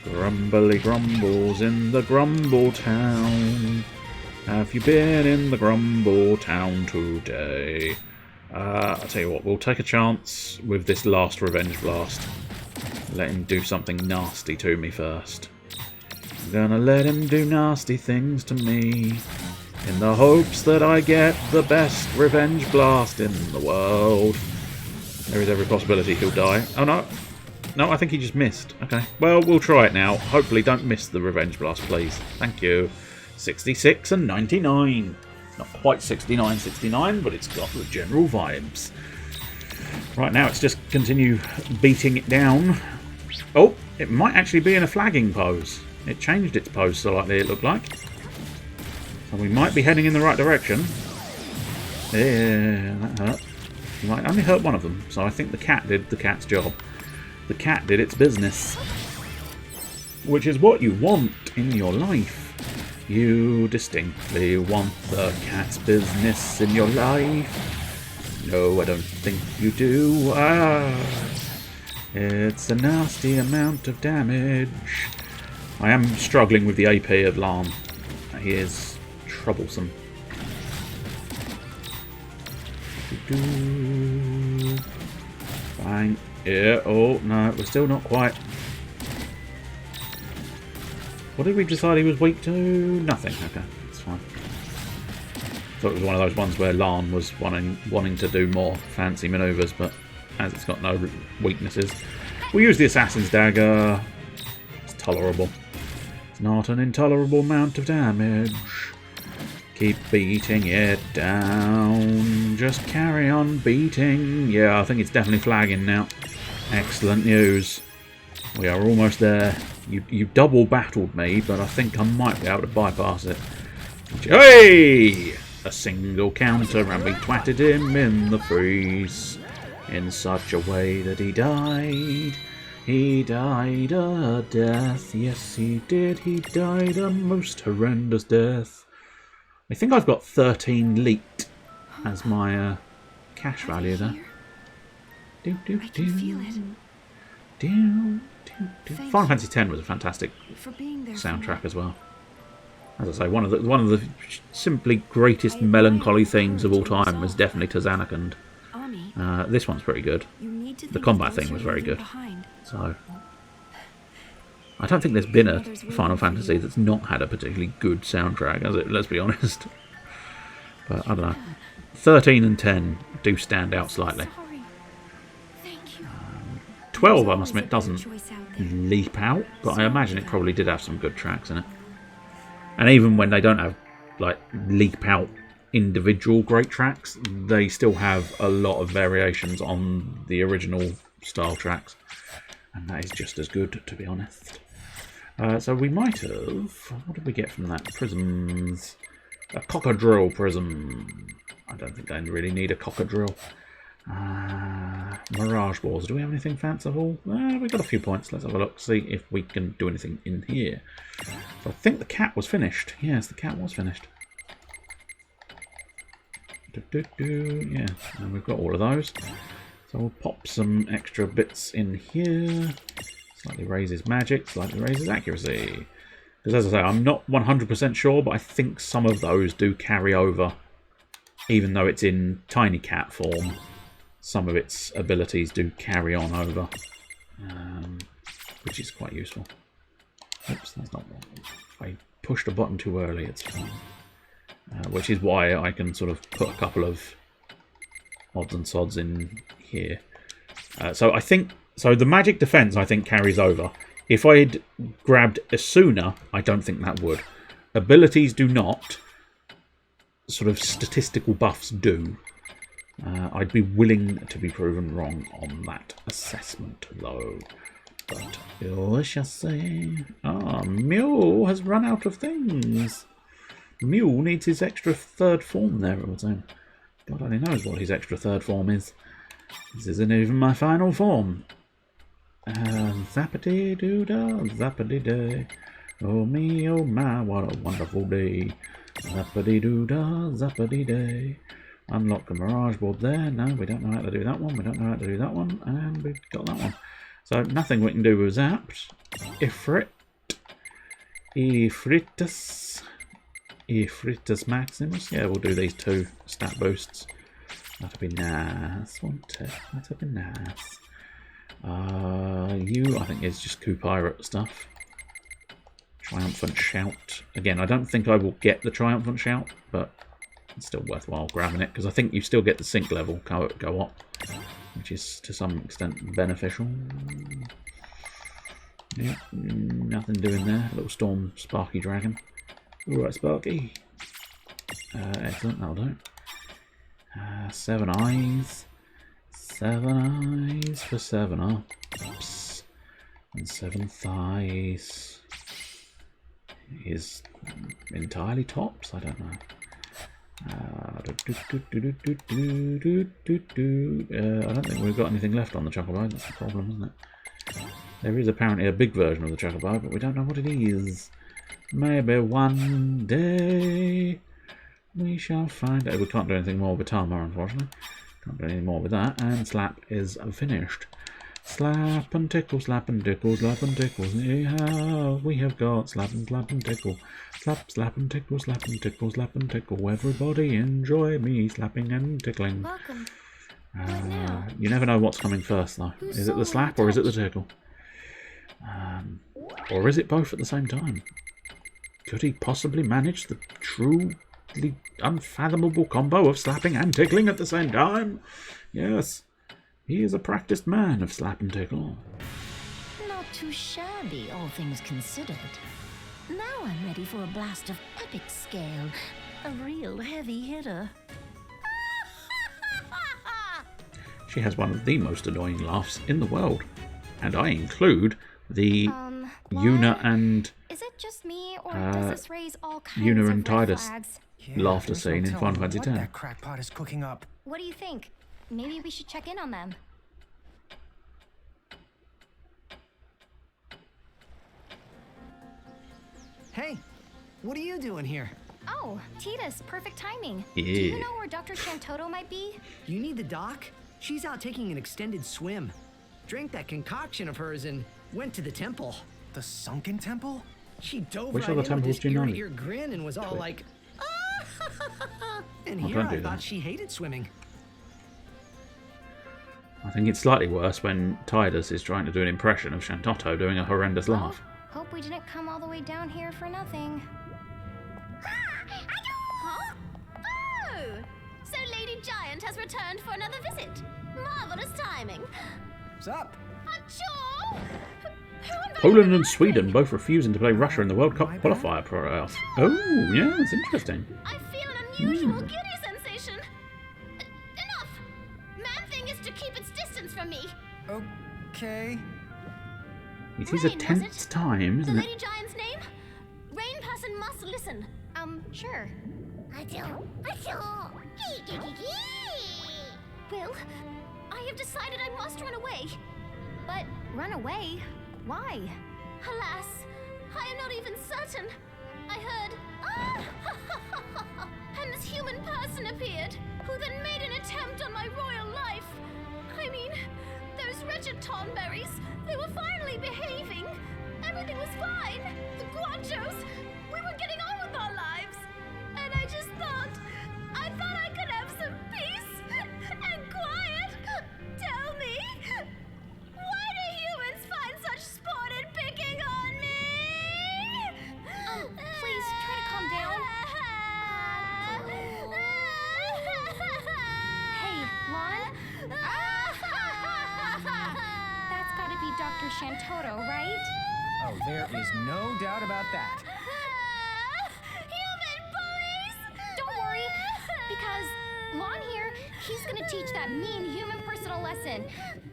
Grumbly grumbles in the Grumble Town. Have you been in the Grumble Town today? I'll tell you what, we'll take a chance with this last Revenge Blast. Let him do something nasty to me first. I'm gonna let him do nasty things to me in the hopes that I get the best Revenge Blast in the world. There is every possibility he'll die. Oh no. No, I think he just missed. Okay. Well, we'll try it now. Hopefully don't miss the Revenge Blast, please. Thank you. 66 and 99. Not quite 69, but it's got the general vibes. Right, now it's just continue beating it down. Oh, it might actually be in a flagging pose. It changed its pose slightly, it looked like. So we might be heading in the right direction. Yeah, that hurt. It might only hurt one of them, so I think the cat did the cat's job. The cat did its business. Which is what you want in your life. You distinctly want the cat's business in your life. No, I don't think you do. It's a nasty amount of damage. I am struggling with the AP of Lan. He is troublesome. Bang. Yeah. Oh, no. We're still not quite. What did we decide he was weak to? Nothing. Okay. That's fine. Thought it was one of those ones where Lan was wanting to do more fancy manoeuvres, but as it's got no weaknesses. We'll use the Assassin's Dagger. It's tolerable. It's not an intolerable amount of damage. Keep beating it down. Just carry on beating. Yeah, I think it's definitely flagging now. Excellent news. We are almost there. You double battled me, but I think I might be able to bypass it. Hey! A single counter and we twatted him in the face in such a way that he died. He died a death. Yes, he did. He died a most horrendous death. I think I've got 13 leaked as my cash value there. I can feel it. Final Fantasy X was a fantastic soundtrack as well. As I say, one of the simply greatest melancholy themes of all time was definitely to Zanarkand. This one's pretty good. The combat theme was very good. So I don't think there's been a Final Fantasy that's not had a particularly good soundtrack, has it? Let's be honest. But I don't know. 13 and 10 do stand out slightly. 12, I must admit, doesn't leap out, but I imagine it probably did have some good tracks in it. And even when they don't have, like, leap out individual great tracks, they still have a lot of variations on the original style tracks. And that is just as good, to be honest. So we might have... What did we get from that? Prisms. A cockadrill prism. I don't think I really need a cockadrill. Mirage balls. Do we have anything fanciful? We've got a few points. Let's have a look. See if we can do anything in here. So I think the cat was finished. Yes, the cat was finished. Yeah, and we've got all of those. So we'll pop some extra bits in here. Slightly raises magic, slightly raises accuracy. Because as I say, I'm not 100% sure, but I think some of those do carry over. Even though it's in tiny cat form, some of its abilities do carry on over. Which is quite useful. Oops, that's not one. If I pushed a button too early, it's fine. Which is why I can sort of put a couple of odds and sods in here. So the magic defense I think carries over. If I'd grabbed Asuna, I don't think that would. Abilities do not. Sort of statistical buffs do. I'd be willing to be proven wrong on that assessment, though. But we shall see. Mule has run out of things. Mule needs his extra third form there, it would seem. God only knows what his extra third form is. This isn't even my final form. Zappity-doo-dah, zappity-day. Oh me, oh my, what a wonderful day. Zappity-doo-dah, zappity-day. Unlock a mirage board there. No, we don't know how to do that one. We don't know how to do that one. And we've got that one. So nothing we can do with Zapped. Ifrit. Ifritus Maximus. Yeah, we'll do these two stat boosts. That'll be nice, won't it? That'll be nice. You, I think, is just coup pirate stuff. Triumphant Shout. Again, I don't think I will get the Triumphant Shout, but it's still worthwhile grabbing it, because I think you still get the sync level go up, which is to some extent beneficial. Yeah, nothing doing there. Little Storm Sparky Dragon. Alright, Sparky. Excellent, that'll do. 7 eyes. 7 eyes for 7 ups. And 7 thighs. is entirely tops. I don't know. I don't think we've got anything left on the Chocobo. That's the problem, isn't it? There is apparently a big version of the Chocobo, but we don't know what it is. Maybe one day we shall find out. We can't do anything more with Tama, unfortunately. Can't do anything more with that. And Slap is finished. Slap and tickle, slap and tickle, slap and tickle. Yeah, we have got slap and tickle. Slap, slap and tickle, slap and tickle, slap and tickle. Everybody enjoy me slapping and tickling. Welcome. You never know what's coming first, though. Is it the slap or is it the tickle? Or is it both at the same time? Could he possibly manage the truly unfathomable combo of slapping and tickling at the same time? Yes. He is a practiced man of slap and tickle. Not too shabby, all things considered. Now I'm ready for a blast of epic scale. A real heavy hitter. She has one of the most annoying laughs in the world. And I include the Una and Is it just me, or does this raise all kinds Una of and red Tidus flags? laughter scene in Final Fantasy What X. that crackpot is cooking up. What do you think? Maybe we should check in on them. Hey, what are you doing here? Oh, Tidus, perfect timing. Yeah. Do you know where Dr. Shantoto might be? You need the doc? She's out taking an extended swim. Drank that concoction of hers and went to the temple. The sunken temple? She dove Which right other in with temples this do you know? ear-to-ear grin and was all like, ah! And I here can't I do thought that. she hated swimming. I think it's slightly worse when Tidus is trying to do an impression of Shantoto doing a horrendous laugh. Hope we didn't come all the way down here for nothing. Huh? Oh! So Lady Giant has returned for another visit. Marvelous timing. What's up? Achoo! Poland and Sweden both refusing to play Russia in the World Cup qualifier playoffs. Oh, yeah, that's interesting. I feel an unusual giddy sensation. Enough! Man-Thing is to keep its distance from me. Okay. It is a tense time, isn't The it? Lady Giant's name? Rain person must listen. Sure. Well, I have decided I must run away. But run away? Why? Alas, I am not even certain. I heard, and this human person appeared, who then made an attempt on my royal life. I mean, those wretched Tonberries, they were finally behaving. Everything was fine. The Guanchos, we were getting on with our lives. And I just thought I could have some peace and quiet. Tell me, why do humans find such sport in picking on me? Please try to calm down. Hey, Lon? That's gotta be Dr. Shantoto, right? Oh, there is no doubt about that. Don't worry, because Lon here, he's gonna teach that mean human person a lesson.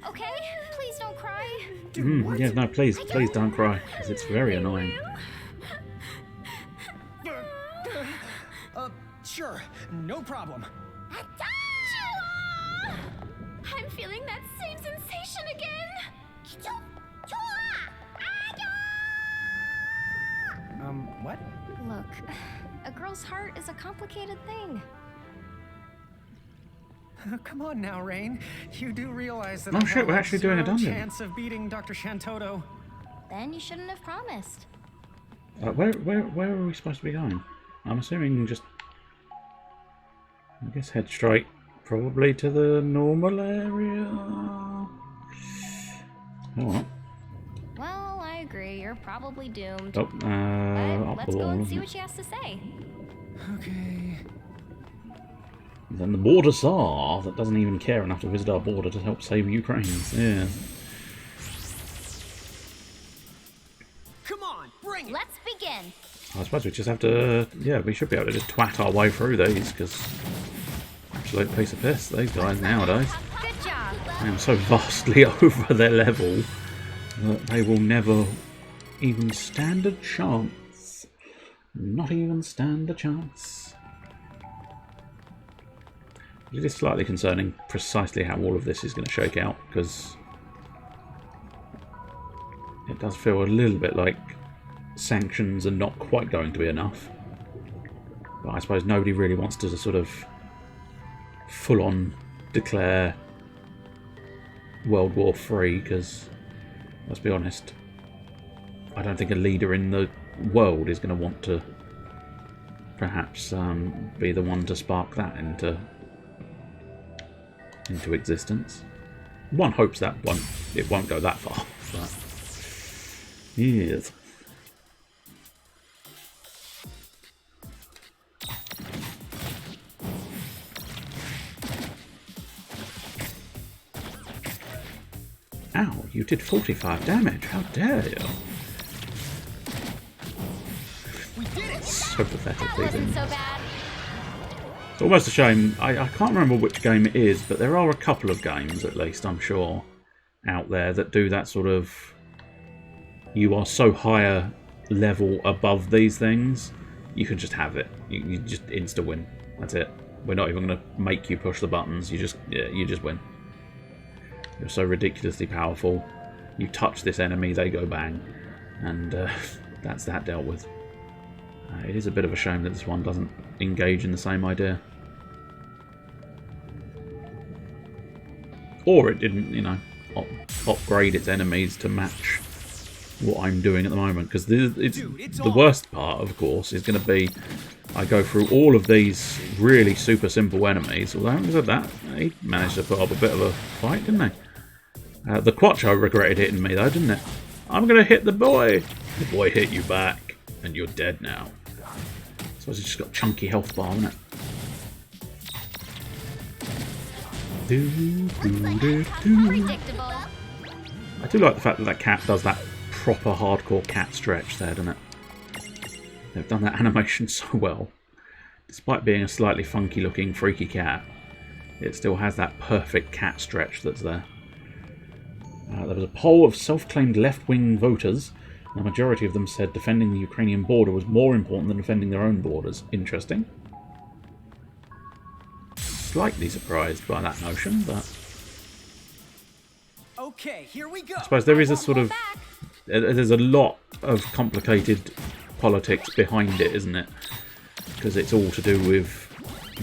Okay? Please don't cry. Yeah, no, please don't cry, because it's very annoying. Sure, no problem. I'm feeling that same sensation again. What? Look, a girl's heart is a complicated thing. Come on now, Rain. You do realize that Oh, I shit, have we're actually doing a zero dungeon. chance of beating Dr. Shantoto. Then you shouldn't have promised. Where are we supposed to be going? I'm assuming just... I guess head straight, probably to the normal area. Alright. Well, I agree. You're probably doomed. Oh, But up let's the go wall, and see isn't what she has to say. Okay. Then the border Tsar that doesn't even care enough to visit our border to help save Ukraine. Yeah. Come on, bring it. Let's begin. I suppose we just have to... Yeah, we should be able to just twat our way through these, because... Absolute piece of piss, these guys nowadays. Good job. I am so vastly over their level that they will never even stand a chance. Not even stand a chance. It is slightly concerning precisely how all of this is going to shake out, because it does feel a little bit like sanctions are not quite going to be enough. But I suppose nobody really wants to sort of full-on declare World War III, because, let's be honest, I don't think a leader in the world is going to want to perhaps be the one to spark that into existence. One hopes that it won't go that far, but yes. Ow, you did 45 damage. How dare you? So pathetic. That wasn't so bad. It's almost a shame. I can't remember which game it is, but there are a couple of games, at least, I'm sure, out there that do that sort of... You are so higher level above these things, you can just have it. You just insta-win. That's it. We're not even going to make you push the buttons. You just win. You're so ridiculously powerful. You touch this enemy, they go bang. And that's that dealt with. It is a bit of a shame that this one doesn't engage in the same idea. Or it didn't, you know, upgrade its enemies to match what I'm doing at the moment. Because the worst part, of course, is going to be I go through all of these really super simple enemies. Although, having said that, he managed to put up a bit of a fight, didn't he? The Quattro regretted hitting me, though, didn't it? I'm going to hit the boy. The boy hit you back, and you're dead now. So it's just got a chunky health bar, isn't it? I do like the fact that that cat does that proper hardcore cat stretch there, doesn't it? They've done that animation so well. Despite being a slightly funky looking freaky cat, it still has that perfect cat stretch that's there. There was a poll of self-claimed left-wing voters. The majority of them said defending the Ukrainian border was more important than defending their own borders. Interesting. Slightly surprised by that notion, but... Okay, here we go. I suppose there is a sort of... There's a lot of complicated politics behind it, isn't it? Because it's all to do with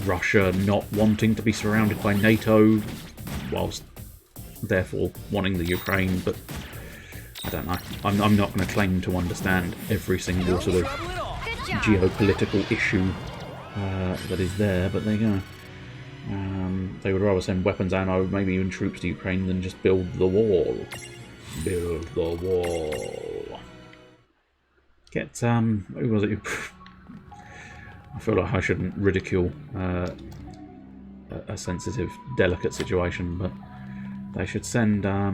Russia not wanting to be surrounded by NATO, whilst therefore wanting the Ukraine, but I don't know. I'm not going to claim to understand every single sort of geopolitical issue that is there, but there you go. They would rather send weapons, ammo, maybe even troops to Ukraine than just build the wall. Build the wall. Get, who was it? I feel like I shouldn't ridicule a sensitive, delicate situation, but they should send, I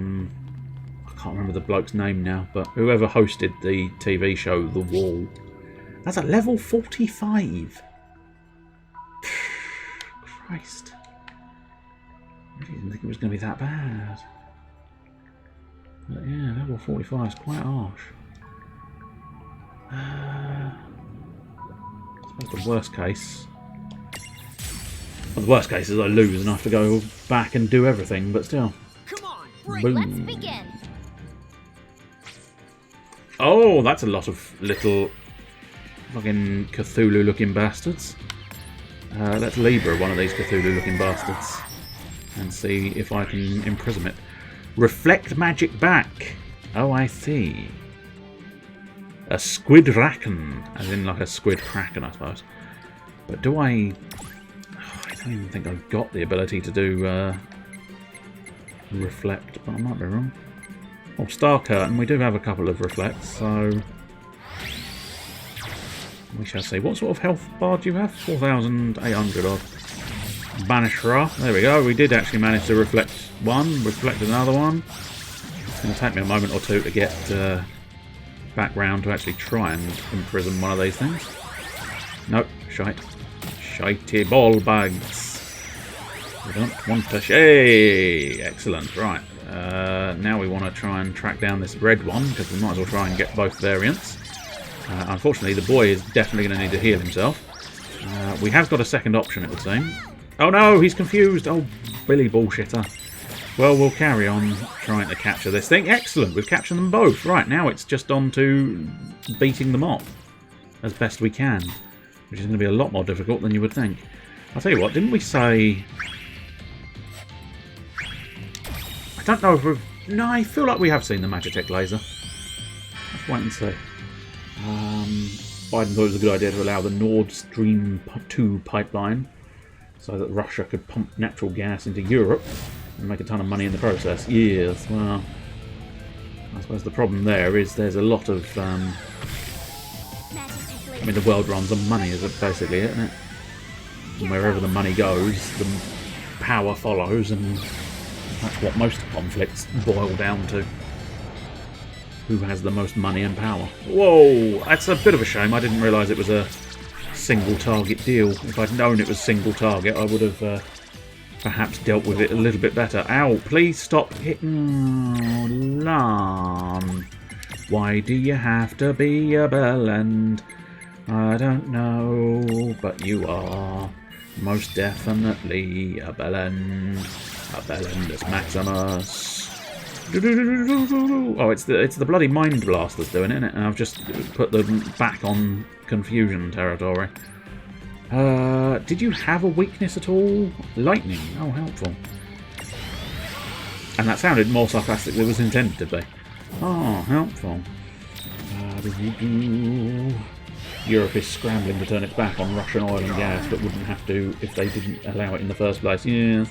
can't remember the bloke's name now, but whoever hosted the TV show The Wall. That's at level 45. Christ. I didn't think it was going to be that bad. But yeah, level 45 is quite harsh. I suppose the worst case... Well, the worst case is I lose and I have to go back and do everything, but still. Boom. Let's begin. Oh, that's a lot of little fucking Cthulhu-looking bastards. Let's Libra one of these Cthulhu-looking bastards and see if I can imprison it. Reflect magic back. Oh, I see. A squid racken, as in like a squid kraken, I suppose. But do I? Oh, I don't even think I've got the ability to do reflect, but I might be wrong. Oh, Star Curtain, we do have a couple of reflects, so we shall see. What sort of health bar do you have? 4,800 odd. Banisher, there we go. We did actually manage to reflect one, reflect another one. It's going to take me a moment or two to get back round to actually try and imprison one of these things. Nope, shite. Shitey ball bags. We don't want to shay. Excellent, right. Now we want to try and track down this red one, because we might as well try and get both variants. Unfortunately, the boy is definitely going to need to heal himself. We have got a second option, it would seem. Oh no, he's confused. Oh, Billy bullshitter. Well, we'll carry on trying to capture this thing. Excellent, we've captured them both. Right, now it's just on to beating them off as best we can, which is going to be a lot more difficult than you would think. I'll tell you what, didn't we say... I don't know if we've... No, I feel like we have seen the Magitech laser. Let's wait and see. Biden thought it was a good idea to allow the Nord Stream 2 pipeline so that Russia could pump natural gas into Europe and make a ton of money in the process. Yes, well, I suppose the problem there is there's a lot of... I mean, the world runs on money, is it basically, isn't it? And wherever the money goes, the power follows, and that's what most conflicts boil down to. Who has the most money and power? Whoa, that's a bit of a shame. I didn't realise it was a single target deal. If I'd known it was single target, I would have perhaps dealt with it a little bit better. Ow, please stop hitting Lan. Why do you have to be a bellend? I don't know, but you are most definitely a bellend. A bellendus Maximus. Oh, it's the bloody Mind Blast that's doing it, isn't it? And I've just put them back on confusion territory. Did you have a weakness at all? Lightning. Oh, helpful. And that sounded more sarcastic than it was intended to be. Oh, helpful. Europe is scrambling to turn its back on Russian oil and gas, but wouldn't have to if they didn't allow it in the first place. Yes.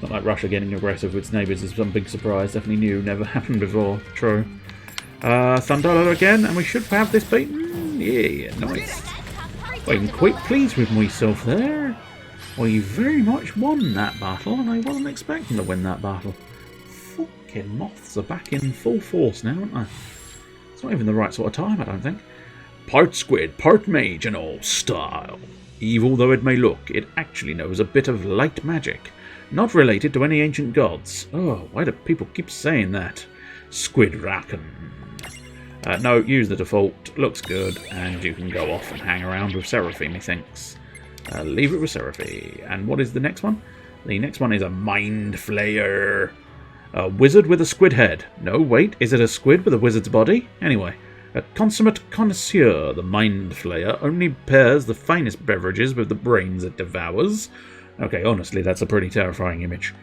Not like Russia getting aggressive with its neighbours is some big surprise. Definitely new, never happened before. True. Thunder again, and we should have this beaten. Yeah, nice. I'm quite pleased with myself there. I very much won that battle, and I wasn't expecting to win that battle. Fucking moths are back in full force now, aren't they? It's not even the right sort of time, I don't think. Part squid, part mage, and all style. Evil though it may look, it actually knows a bit of light magic. Not related to any ancient gods. Oh, why do people keep saying that? Squid Racken. No, use the default. Looks good, and you can go off and hang around with Seraphie, methinks. Leave it with Seraphie. And what is the next one? The next one is a Mind Flayer. A wizard with a squid head. No, wait, is it a squid with a wizard's body? Anyway, a consummate connoisseur, the Mind Flayer only pairs the finest beverages with the brains it devours. Okay, honestly, that's a pretty terrifying image.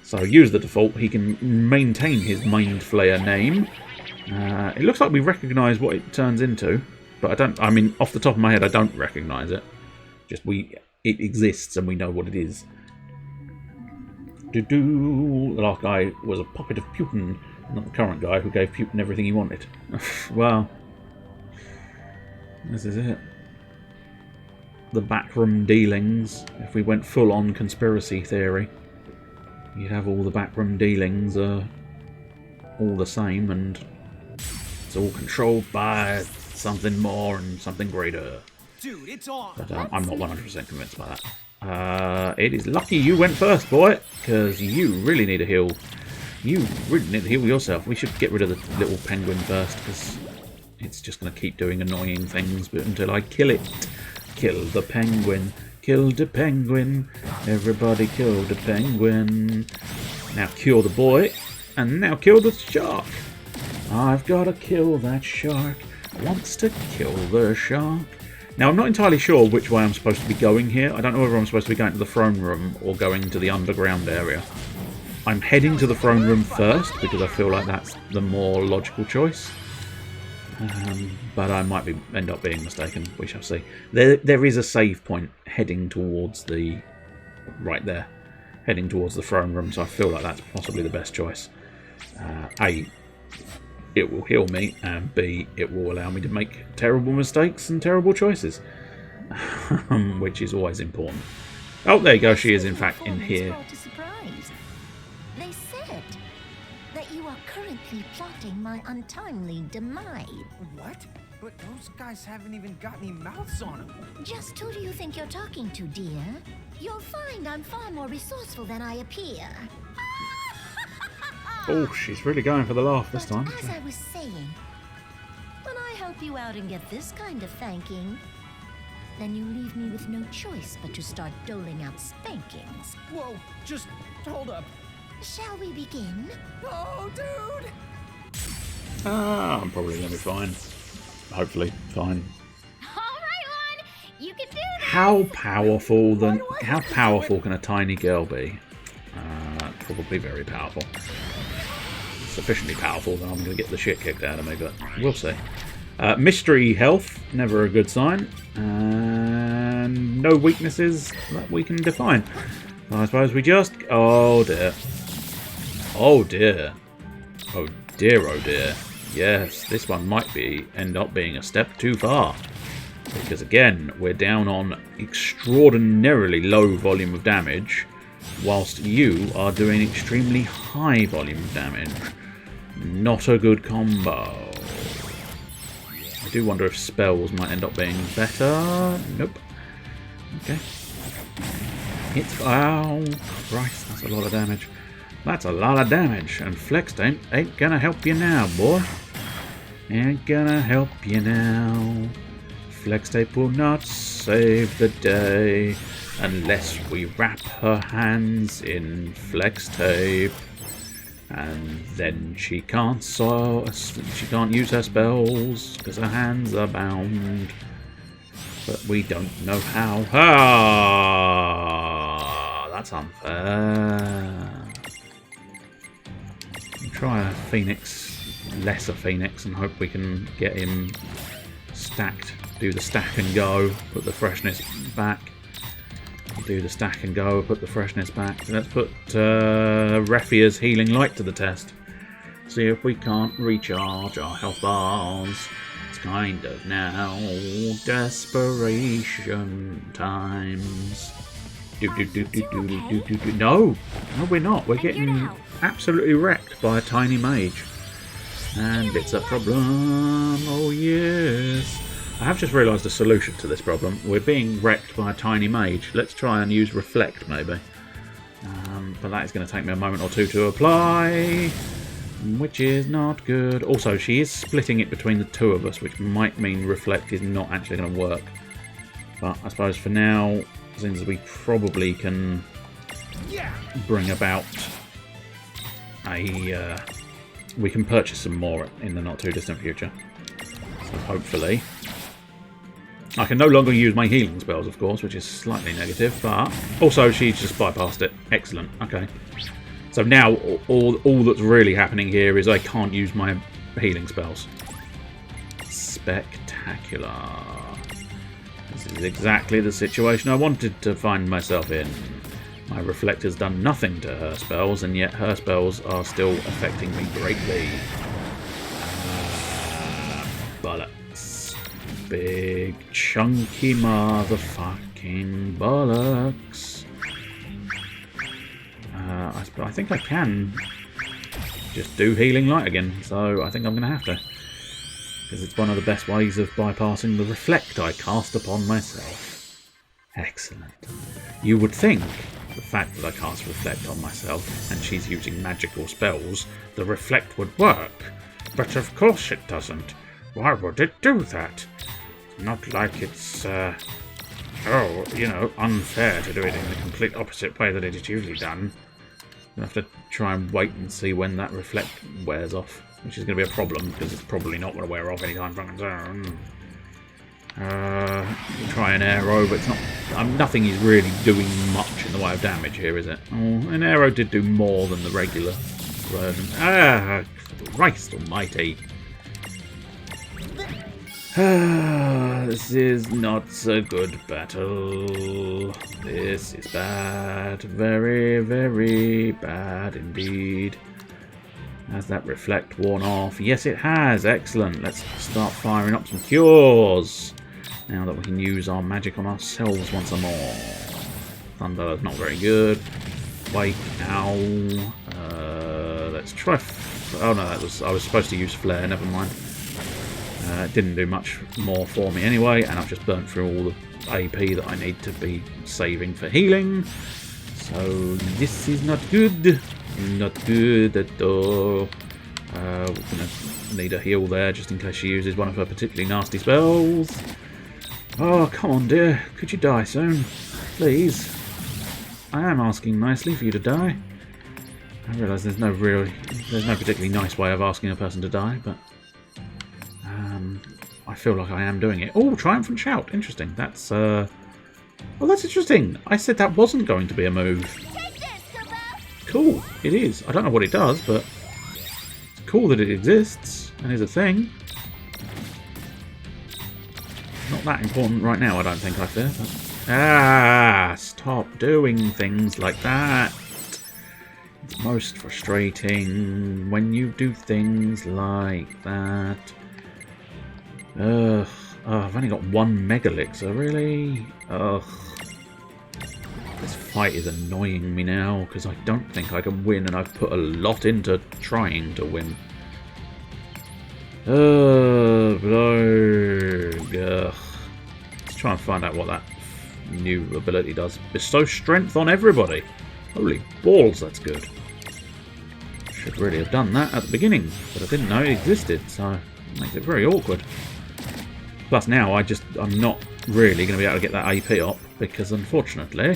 So use the default. He can maintain his Mind Flayer name. It looks like we recognise what it turns into, but I mean, off the top of my head, I don't recognise it. Just it exists and we know what it is. The last guy was a puppet of Putin, not the current guy who gave Putin everything he wanted. Well, this is it. The backroom dealings. If we went full on conspiracy theory, you'd have all the backroom dealings all the same, and it's all controlled by something more and something greater. Dude, it's on. But I'm not 100% convinced by that. It is lucky you went first, boy, because you really need to heal. You really need to heal yourself. We should get rid of the little penguin first, because it's just going to keep doing annoying things until I kill it. Kill the penguin. Kill the penguin. Everybody kill the penguin. Now cure the boy. And now kill the shark. I've got to kill that shark. Wants to kill the shark. Now I'm not entirely sure which way I'm supposed to be going here. I don't know whether I'm supposed to be going to the throne room or going to the underground area. I'm heading to the throne room first because I feel like that's the more logical choice. But I might end up being mistaken. We shall see. There is a save point heading towards the... right there. Heading towards the throne room, so I feel like that's possibly the best choice. A, it will heal me, and B, it will allow me to make terrible mistakes and terrible choices. Which is always important. Oh, there you go. She is, in fact, in here. They said that you are currently plotting my untimely demise. What? But those guys haven't even got any mouths on them. Just who do you think you're talking to, dear? You'll find I'm far more resourceful than I appear. Oh, she's really going for the laugh this time. As I was saying, when I help you out and get this kind of thanking, then you leave me with no choice but to start doling out spankings. Whoa, just hold up. Shall we begin? Oh, dude! I'm probably going to be fine. Hopefully, fine. Alright, Lon! You can do this! How powerful can a tiny girl be? Probably very powerful. Sufficiently powerful that I'm going to get the shit kicked out of me, but we'll see. Mystery health, never a good sign. And no weaknesses that we can define. I suppose we just... Oh dear. Oh dear. Oh dear, oh dear. Yes, this one might end up being a step too far. Because again, we're down on extraordinarily low volume of damage, whilst you are doing extremely high volume of damage. Not a good combo. I do wonder if spells might end up being better. Nope. Okay. It's... Oh, Christ, that's a lot of damage. That's a lot of damage. And Flex ain't gonna help you now, boy. Ain't gonna help you now. Flex tape will not save the day unless we wrap her hands in flex tape. And then she can't use her spells because her hands are bound. But we don't know how. Ah, that's unfair. We'll try a Phoenix, lesser Phoenix, and hope we can get him stacked. Do the stack and go, put the freshness back. Do the stack and go, put the freshness back. Let's put Refia's Healing Light to the test. See if we can't recharge our health bars. It's kind of now desperation times. No, we're not. We're getting absolutely wrecked by a tiny mage. And it's a problem. Oh yes. I have just realised a solution to this problem. We're being wrecked by a tiny mage. Let's try and use Reflect, maybe. But that is going to take me a moment or two to apply, which is not good. Also, she is splitting it between the two of us, which might mean Reflect is not actually going to work. But I suppose for now, since we probably can bring about a... we can purchase some more in the not-too-distant future. So hopefully... I can no longer use my healing spells, of course, which is slightly negative, but also she's just bypassed it. Excellent. Okay. So now all that's really happening here is I can't use my healing spells. Spectacular. This is exactly the situation I wanted to find myself in. My Reflector's done nothing to her spells, and yet her spells are still affecting me greatly. Bollocks. Big, chunky motherfucking bollocks. I think I can just do Healing Light again, so I think I'm going to have to. Because it's one of the best ways of bypassing the Reflect I cast upon myself. Excellent. You would think the fact that I cast Reflect on myself and she's using magical spells, the Reflect would work. But of course it doesn't. Why would it do that? Not like it's, unfair to do it in the complete opposite way that it is usually done. I'll have to try and wait and see when that Reflect wears off, which is going to be a problem, because it's probably not going to wear off anytime fucking soon. Try an arrow, but it's not... nothing is really doing much in the way of damage here, is it? Oh, an arrow did do more than the regular version. Ah, Christ almighty. This is not a good battle. This is bad. Very, very bad indeed. Has that Reflect worn off? Yes, it has. Excellent. Let's start firing up some cures. Now that we can use our magic on ourselves once more. Thunder is not very good. Wait, ow. Let's try... Oh no, I was supposed to use Flare. Never mind. It didn't do much more for me anyway, and I've just burnt through all the AP that I need to be saving for healing. So this is not good. Not good at all. We're going to need a heal there just in case she uses one of her particularly nasty spells. Oh, come on, dear. Could you die soon? Please. I am asking nicely for you to die. I realise there's no particularly nice way of asking a person to die, but I feel like I am doing it. Oh, Triumphant Shout. Interesting. That's well, that's interesting. I said that wasn't going to be a move. Cool. It is. I don't know what it does, but it's cool that it exists and is a thing. Not that important right now, I don't think, I fear. But... stop doing things like that. It's most frustrating when you do things like that. Ugh. Oh, I've only got one Megalixir, really? Ugh. This fight is annoying me now, because I don't think I can win, and I've put a lot into trying to win. Ugh. Let's try and find out what that new ability does. Bestow strength on everybody. Holy balls, that's good. Should really have done that at the beginning, but I didn't know it existed, so it makes it very awkward. Plus now I'm not really going to be able to get that AP up, because unfortunately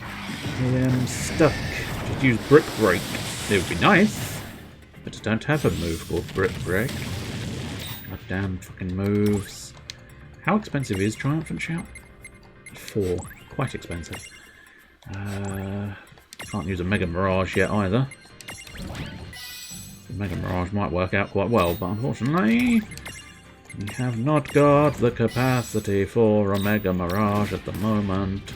I am stuck. Just use Brick Break. It would be nice, but I don't have a move called Brick Break. Goddamn fucking moves. How expensive is Triumphant Shout? 4. Quite expensive. Can't use a Mega Mirage yet either. The Mega Mirage might work out quite well, but unfortunately we have not got the capacity for a Mega Mirage at the moment.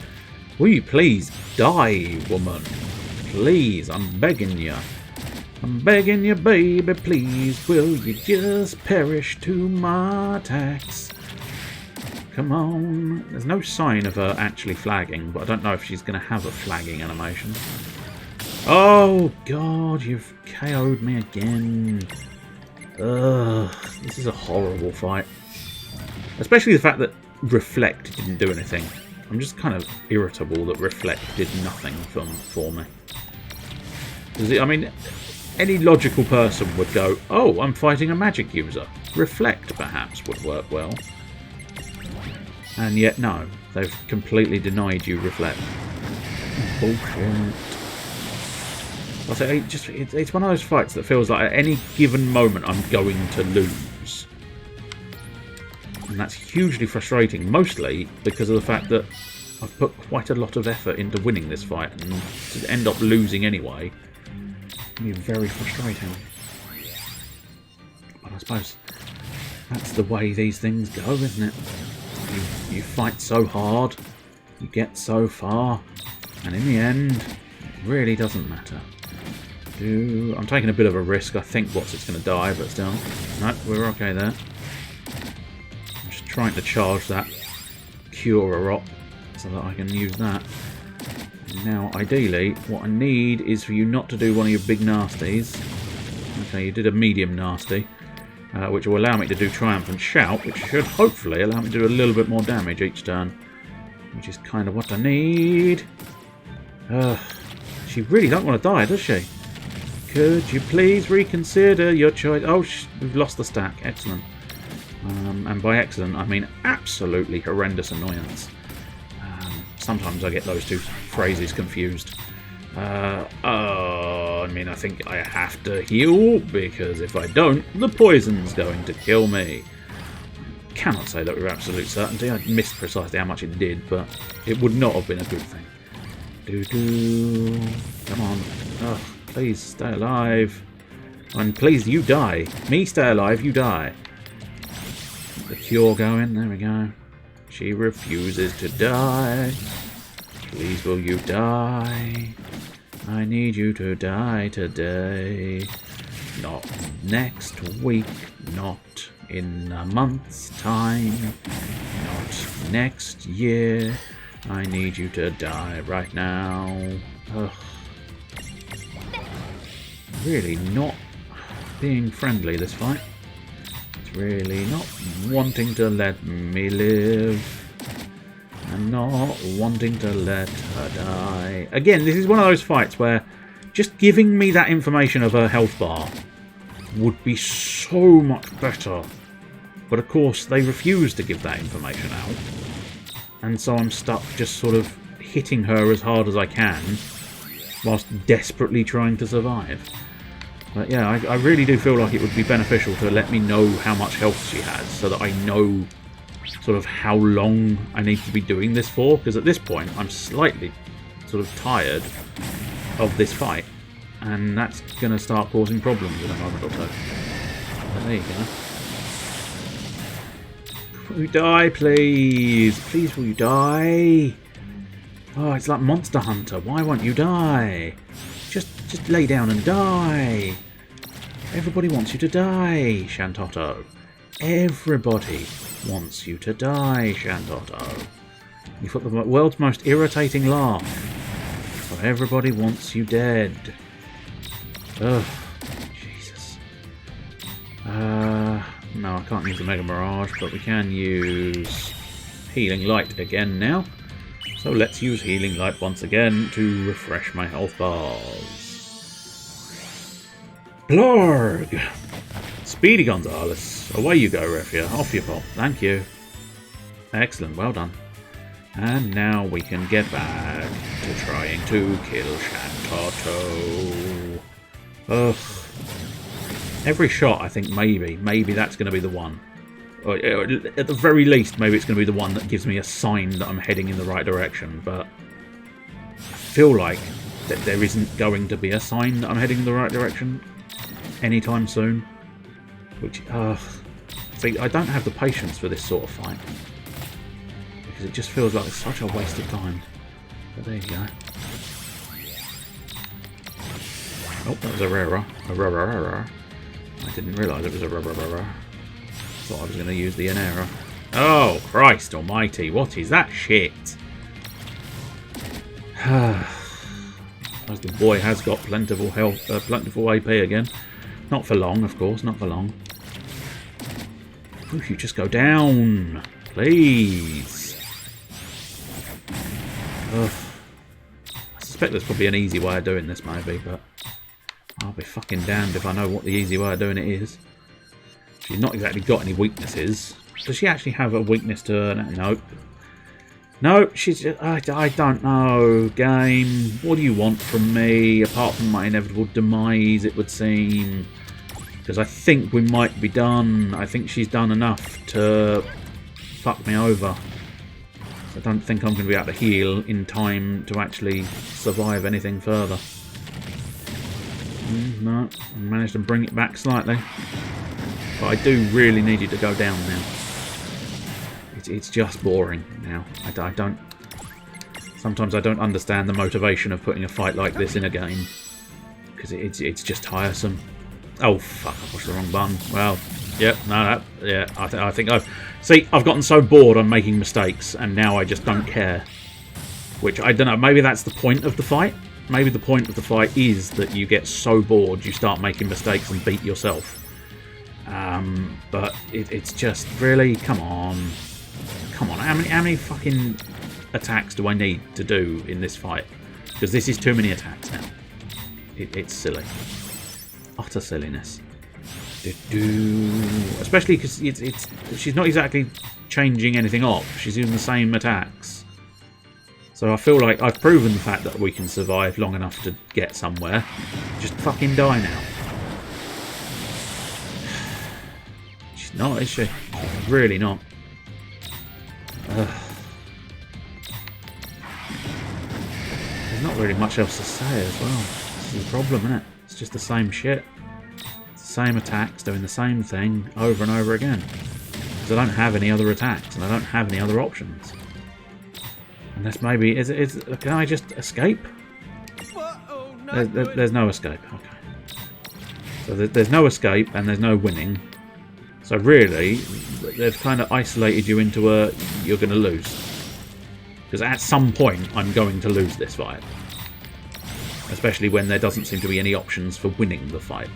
Will you please die, woman? Please, I'm begging you. I'm begging you, baby, please. Will you just perish to my attacks? Come on. There's no sign of her actually flagging, but I don't know if she's going to have a flagging animation. Oh, God, you've KO'd me again. Ugh, this is a horrible fight. Especially the fact that Reflect didn't do anything. I'm just kind of irritable that Reflect did nothing for me. I mean, any logical person would go, oh, I'm fighting a magic user. Reflect, perhaps, would work well. And yet, no. They've completely denied you Reflect. Bullshit. I'll say, it's one of those fights that feels like at any given moment I'm going to lose. And that's hugely frustrating, mostly because of the fact that I've put quite a lot of effort into winning this fight, and to end up losing anyway can be very frustrating. But I suppose that's the way these things go, isn't it? You fight so hard, you get so far, and in the end, it really doesn't matter. I'm taking a bit of a risk. I think What's-It's going to die, but still. No, we're okay there. I'm just trying to charge that Cure up so that I can use that. Now, ideally, what I need is for you not to do one of your big nasties. Okay, you did a medium nasty, which will allow me to do Triumphant Shout, which should hopefully allow me to do a little bit more damage each turn, which is kind of what I need. She really don't want to die, does she? Could you please reconsider your choice? Oh, we've lost the stack. Excellent. And by excellent, I mean absolutely horrendous annoyance. Sometimes I get those two phrases confused. I mean, I think I have to heal, because if I don't, the poison's going to kill me. Cannot say that with absolute certainty. I missed precisely how much it did, but it would not have been a good thing. Come on. Ugh. Please, stay alive. And please, you die. Me, stay alive, you die. Get the cure going. There we go. She refuses to die. Please, will you die? I need you to die today. Not next week. Not in a month's time. Not next year. I need you to die right now. Ugh. Really not being friendly, this fight. It's really not wanting to let me live. And not wanting to let her die. Again, this is one of those fights where just giving me that information of her health bar would be so much better. But of course, they refuse to give that information out. And so I'm stuck just sort of hitting her as hard as I can, whilst desperately trying to survive. But yeah, I really do feel like it would be beneficial to let me know how much health she has, so that I know sort of how long I need to be doing this for, because at this point I'm slightly sort of tired of this fight, and that's going to start causing problems in a moment or two. But there you go. Will you die, please? Please, will you die? Oh, it's like Monster Hunter. Why won't you die? Just lay down and die. Everybody wants you to die, Shantotto. Everybody wants you to die, Shantotto. You've got the world's most irritating laugh. So everybody wants you dead. Ugh. Jesus. No, I can't use the Mega Mirage, but we can use Healing Light again now. So let's use Healing Light once again to refresh my health bars. Blarg! Speedy Gonzales. Away you go, Refia. Off you pop. Thank you. Excellent, well done. And now we can get back to trying to kill Shantotto. Ugh. Every shot, I think maybe that's going to be the one. Or at the very least, maybe it's going to be the one that gives me a sign that I'm heading in the right direction. But I feel like that there isn't going to be a sign that I'm heading in the right direction anytime soon. Which, see, I don't have the patience for this sort of fight. Because it just feels like it's such a waste of time. But there you go. Oh, that was a rarer. I didn't realise it was a rarer. Thought I was going to use the Inera. Oh, Christ almighty, what is that shit? As the boy has got plentiful health, plentiful AP again. Not for long, of course, not for long. If you just go down, please. Ugh. I suspect there's probably an easy way of doing this, maybe, but I'll be fucking damned if I know what the easy way of doing it is. She's not exactly got any weaknesses. Does she actually have a weakness to her? Nope. No, she's just, I don't know, game. What do you want from me, apart from my inevitable demise, it would seem? Because I think we might be done. I think she's done enough to fuck me over. I don't think I'm going to be able to heal in time to actually survive anything further. No, I managed to bring it back slightly. But I do really need you to go down now. It's just boring now. I don't... Sometimes I don't understand the motivation of putting a fight like this in a game. Because it's just tiresome. Oh, fuck, I pushed the wrong button. Well, yep, no, yeah, I think I've... See, I've gotten so bored on making mistakes, and now I just don't care. Which, I don't know, maybe that's the point of the fight? Maybe the point of the fight is that you get so bored you start making mistakes and beat yourself. But it's just, really, come on. Come on, how many fucking attacks do I need to do in this fight? Because this is too many attacks now. It's silly. Utter silliness. Especially because she's not exactly changing anything off. She's using the same attacks. So I feel like I've proven the fact that we can survive long enough to get somewhere. Just fucking die now. She's not, is she? She's really not. There's not really much else to say as well. This is the problem, isn't it? It's just the same shit. It's the same attacks doing the same thing over and over again. Because I don't have any other attacks and I don't have any other options. Unless maybe... can I just escape? There's no escape. Okay. So there's no escape and there's no winning. So really, they've kind of isolated you into a... you're going to lose. Because at some point, I'm going to lose this fight. Especially when there doesn't seem to be any options for winning the fight.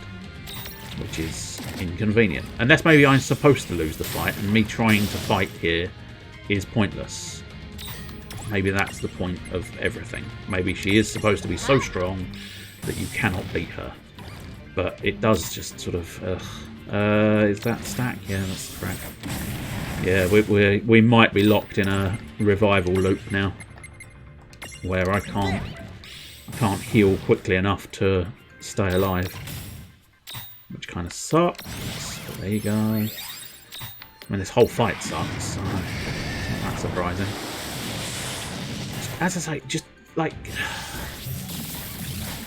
Which is inconvenient. Unless maybe I'm supposed to lose the fight, and me trying to fight here is pointless. Maybe that's the point of everything. Maybe she is supposed to be so strong that you cannot beat her. but it does just sort of... is that stack? Yeah, that's crap. Yeah, we might be locked in a revival loop now, where I can't heal quickly enough to stay alive, which kind of sucks. But there you go. I mean, this whole fight sucks, so not that surprising. As I say, just like,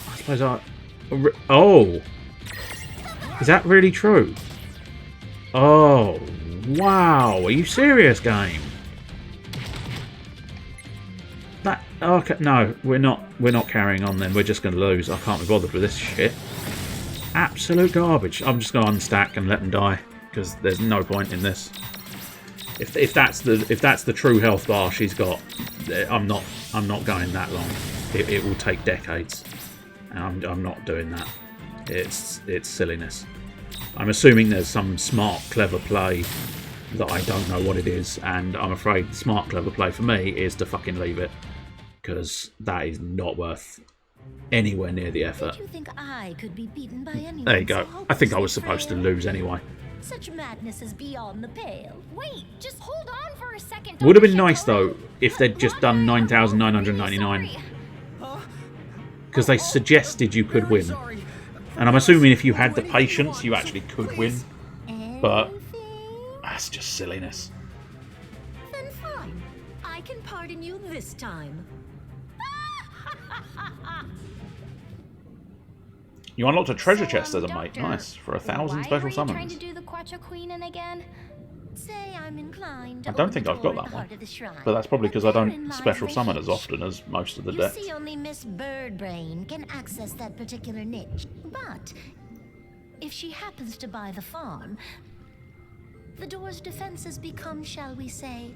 I suppose oh, is that really true? Oh, wow! Are you serious, game? That okay? No, we're not carrying on. Then we're just going to lose. I can't be bothered with this shit. Absolute garbage. I'm just going to unstack and let them die because there's no point in this. If that's the true health bar she's got, I'm not going that long. It will take decades, and I'm not doing that. It's silliness. I'm assuming there's some smart, clever play that I don't know what it is, and I'm afraid the smart, clever play for me is to fucking leave it, because that is not worth anywhere near the effort. You think I could be beaten by anyone? There you go. I think I was supposed to lose anyway. Such madness is beyond the pale. Wait, just hold on for a second. Would have been nice though if they'd just done 9,999, because they suggested you could win, and I'm assuming if you had the patience you actually could win, but that's just silliness. Then fine. I can pardon you this time. You unlocked a treasure chest as a mate. Nice. For 1,000 special Why were you trying summons. to do the Quacha Queen in again? Say I'm inclined I don't think I've got that one. But that's probably because I don't special summon as often as most of the You decks. see, only Miss Birdbrain can access that particular niche. But if she happens to buy the farm, the door's defenses become, shall we say,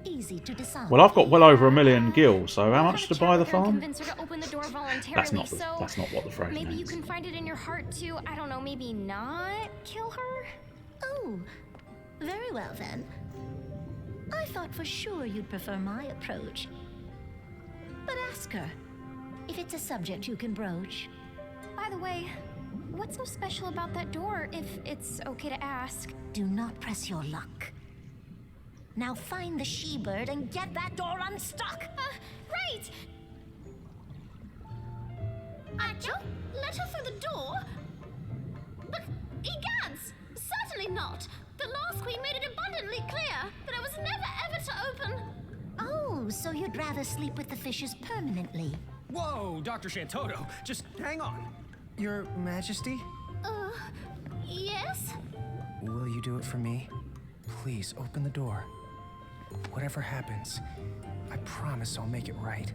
easy to disarm. Well, I've got well over 1 million gil, so how much to buy the farm? Convince her to open the door voluntarily. That's not what the phrase Maybe means. you can find it in your heart to, I don't know, maybe not kill her? Oh, very well then. I thought for sure you'd prefer my approach. But ask her, if it's a subject you can broach. By the way, what's so special about that door, if it's okay to ask? Do not press your luck. Now find the she-bird and get that door unstuck! Right! Acho, let her through the door? But, egads, certainly not. The last queen made it abundantly clear that I was never ever to open. Oh, so you'd rather sleep with the fishes permanently? Whoa, Dr. Shantoto, just hang on. Your Majesty? Yes? Will you do it for me? Please, open the door. Whatever happens, I promise I'll make it right.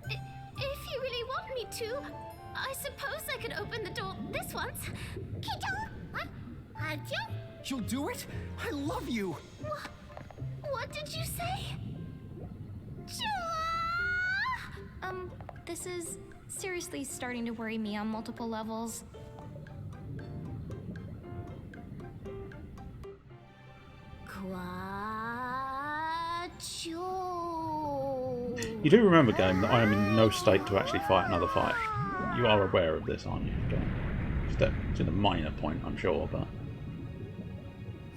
If you really want me to, I suppose I could open the door this once. You'll do it? I love you! What did you say? This is seriously starting to worry me on multiple levels. You do remember, game, that I am in no state to actually fight another fight. You are aware of this, aren't you? It's in a minor point, I'm sure, but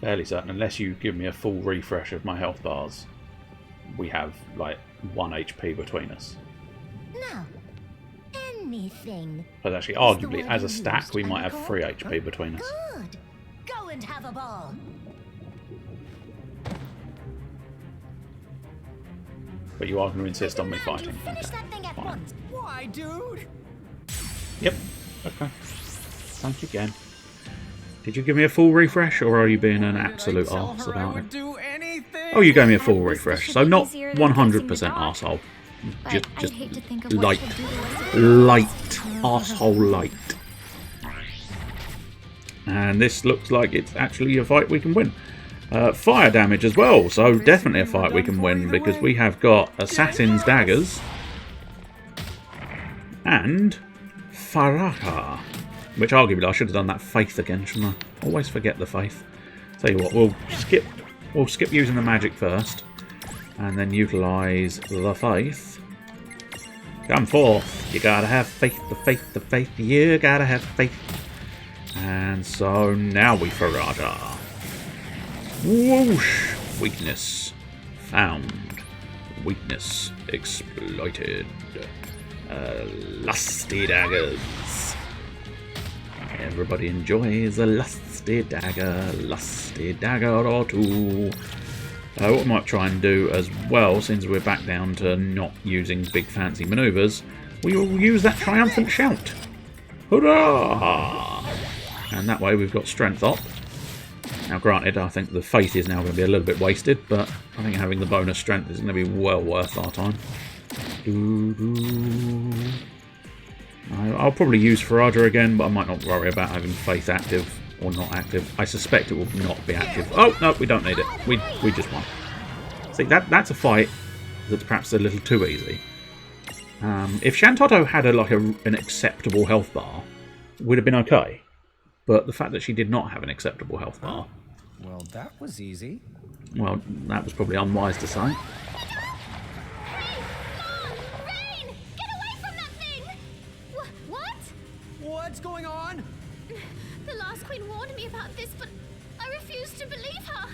fairly certain. Unless you give me a full refresh of my health bars, we have like 1 HP between us. Now, anything. But actually, arguably, as a stack, we might have 3 HP between us. Good. Go and have a ball. But you are going to insist on me fighting. Finish that thing at once. Why, dude? Yep. Okay. Thank you again. Did you give me a full refresh, or are you being an absolute arse about it? Oh, you gave me a full refresh, so not 100% arsehole. Just light arsehole light. And this looks like it's actually a fight we can win. Fire damage as well, so definitely a fight we can win, because we have got Assassin's Daggers and Faraka, which arguably I should have done that Faith again, shouldn't I? Always forget the Faith. Tell you what, we'll skip using the magic first, and then utilise the Faith Come forth. You gotta have faith, the faith, the faith. You gotta have faith. And so now we Faraja. Whoosh! Weakness found. Weakness exploited. Lusty daggers. Everybody enjoys a lusty dagger or two. What we might try and do as well, since we're back down to not using big fancy manoeuvres, we will use that triumphant shout. Hurrah! And that way we've got strength up. Now granted, I think the faith is now going to be a little bit wasted, but I think having the bonus strength is going to be well worth our time. I'll probably use Faraja again, but I might not worry about having faith active or not active. I suspect it will not be active. Oh, no, we don't need it. We just won. See, that's a fight that's perhaps a little too easy. If Shantotto had an acceptable health bar, it would have been okay. But the fact that she did not have an acceptable health bar... Well, that was easy. Well, that was probably unwise to say. What's going on? The last queen warned me about this, but I refuse to believe her.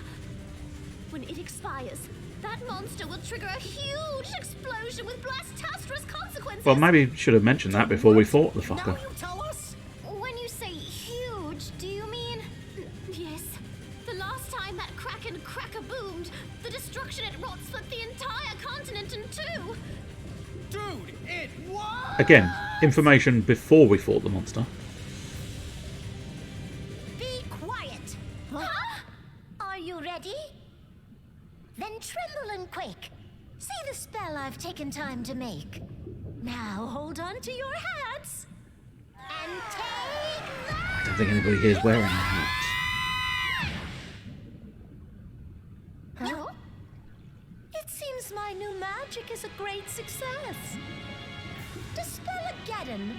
When it expires, that monster will trigger a huge explosion with blastastrous consequences. Well, maybe should have mentioned that before we fought the fucker. Now you tell us? When you say huge, do you mean... Yes. The last time that Kraken cracker boomed, the destruction it wrought split the entire continent in two. Dude, it was... Again, information before we fought the monster. Be quiet. Huh? Are you ready? Then tremble and quake. See the spell I've taken time to make. Now hold on to your hats. And take that! I don't think anybody here is wearing a hat. Huh? It seems my new magic is a great success. Dispel-a-geddon.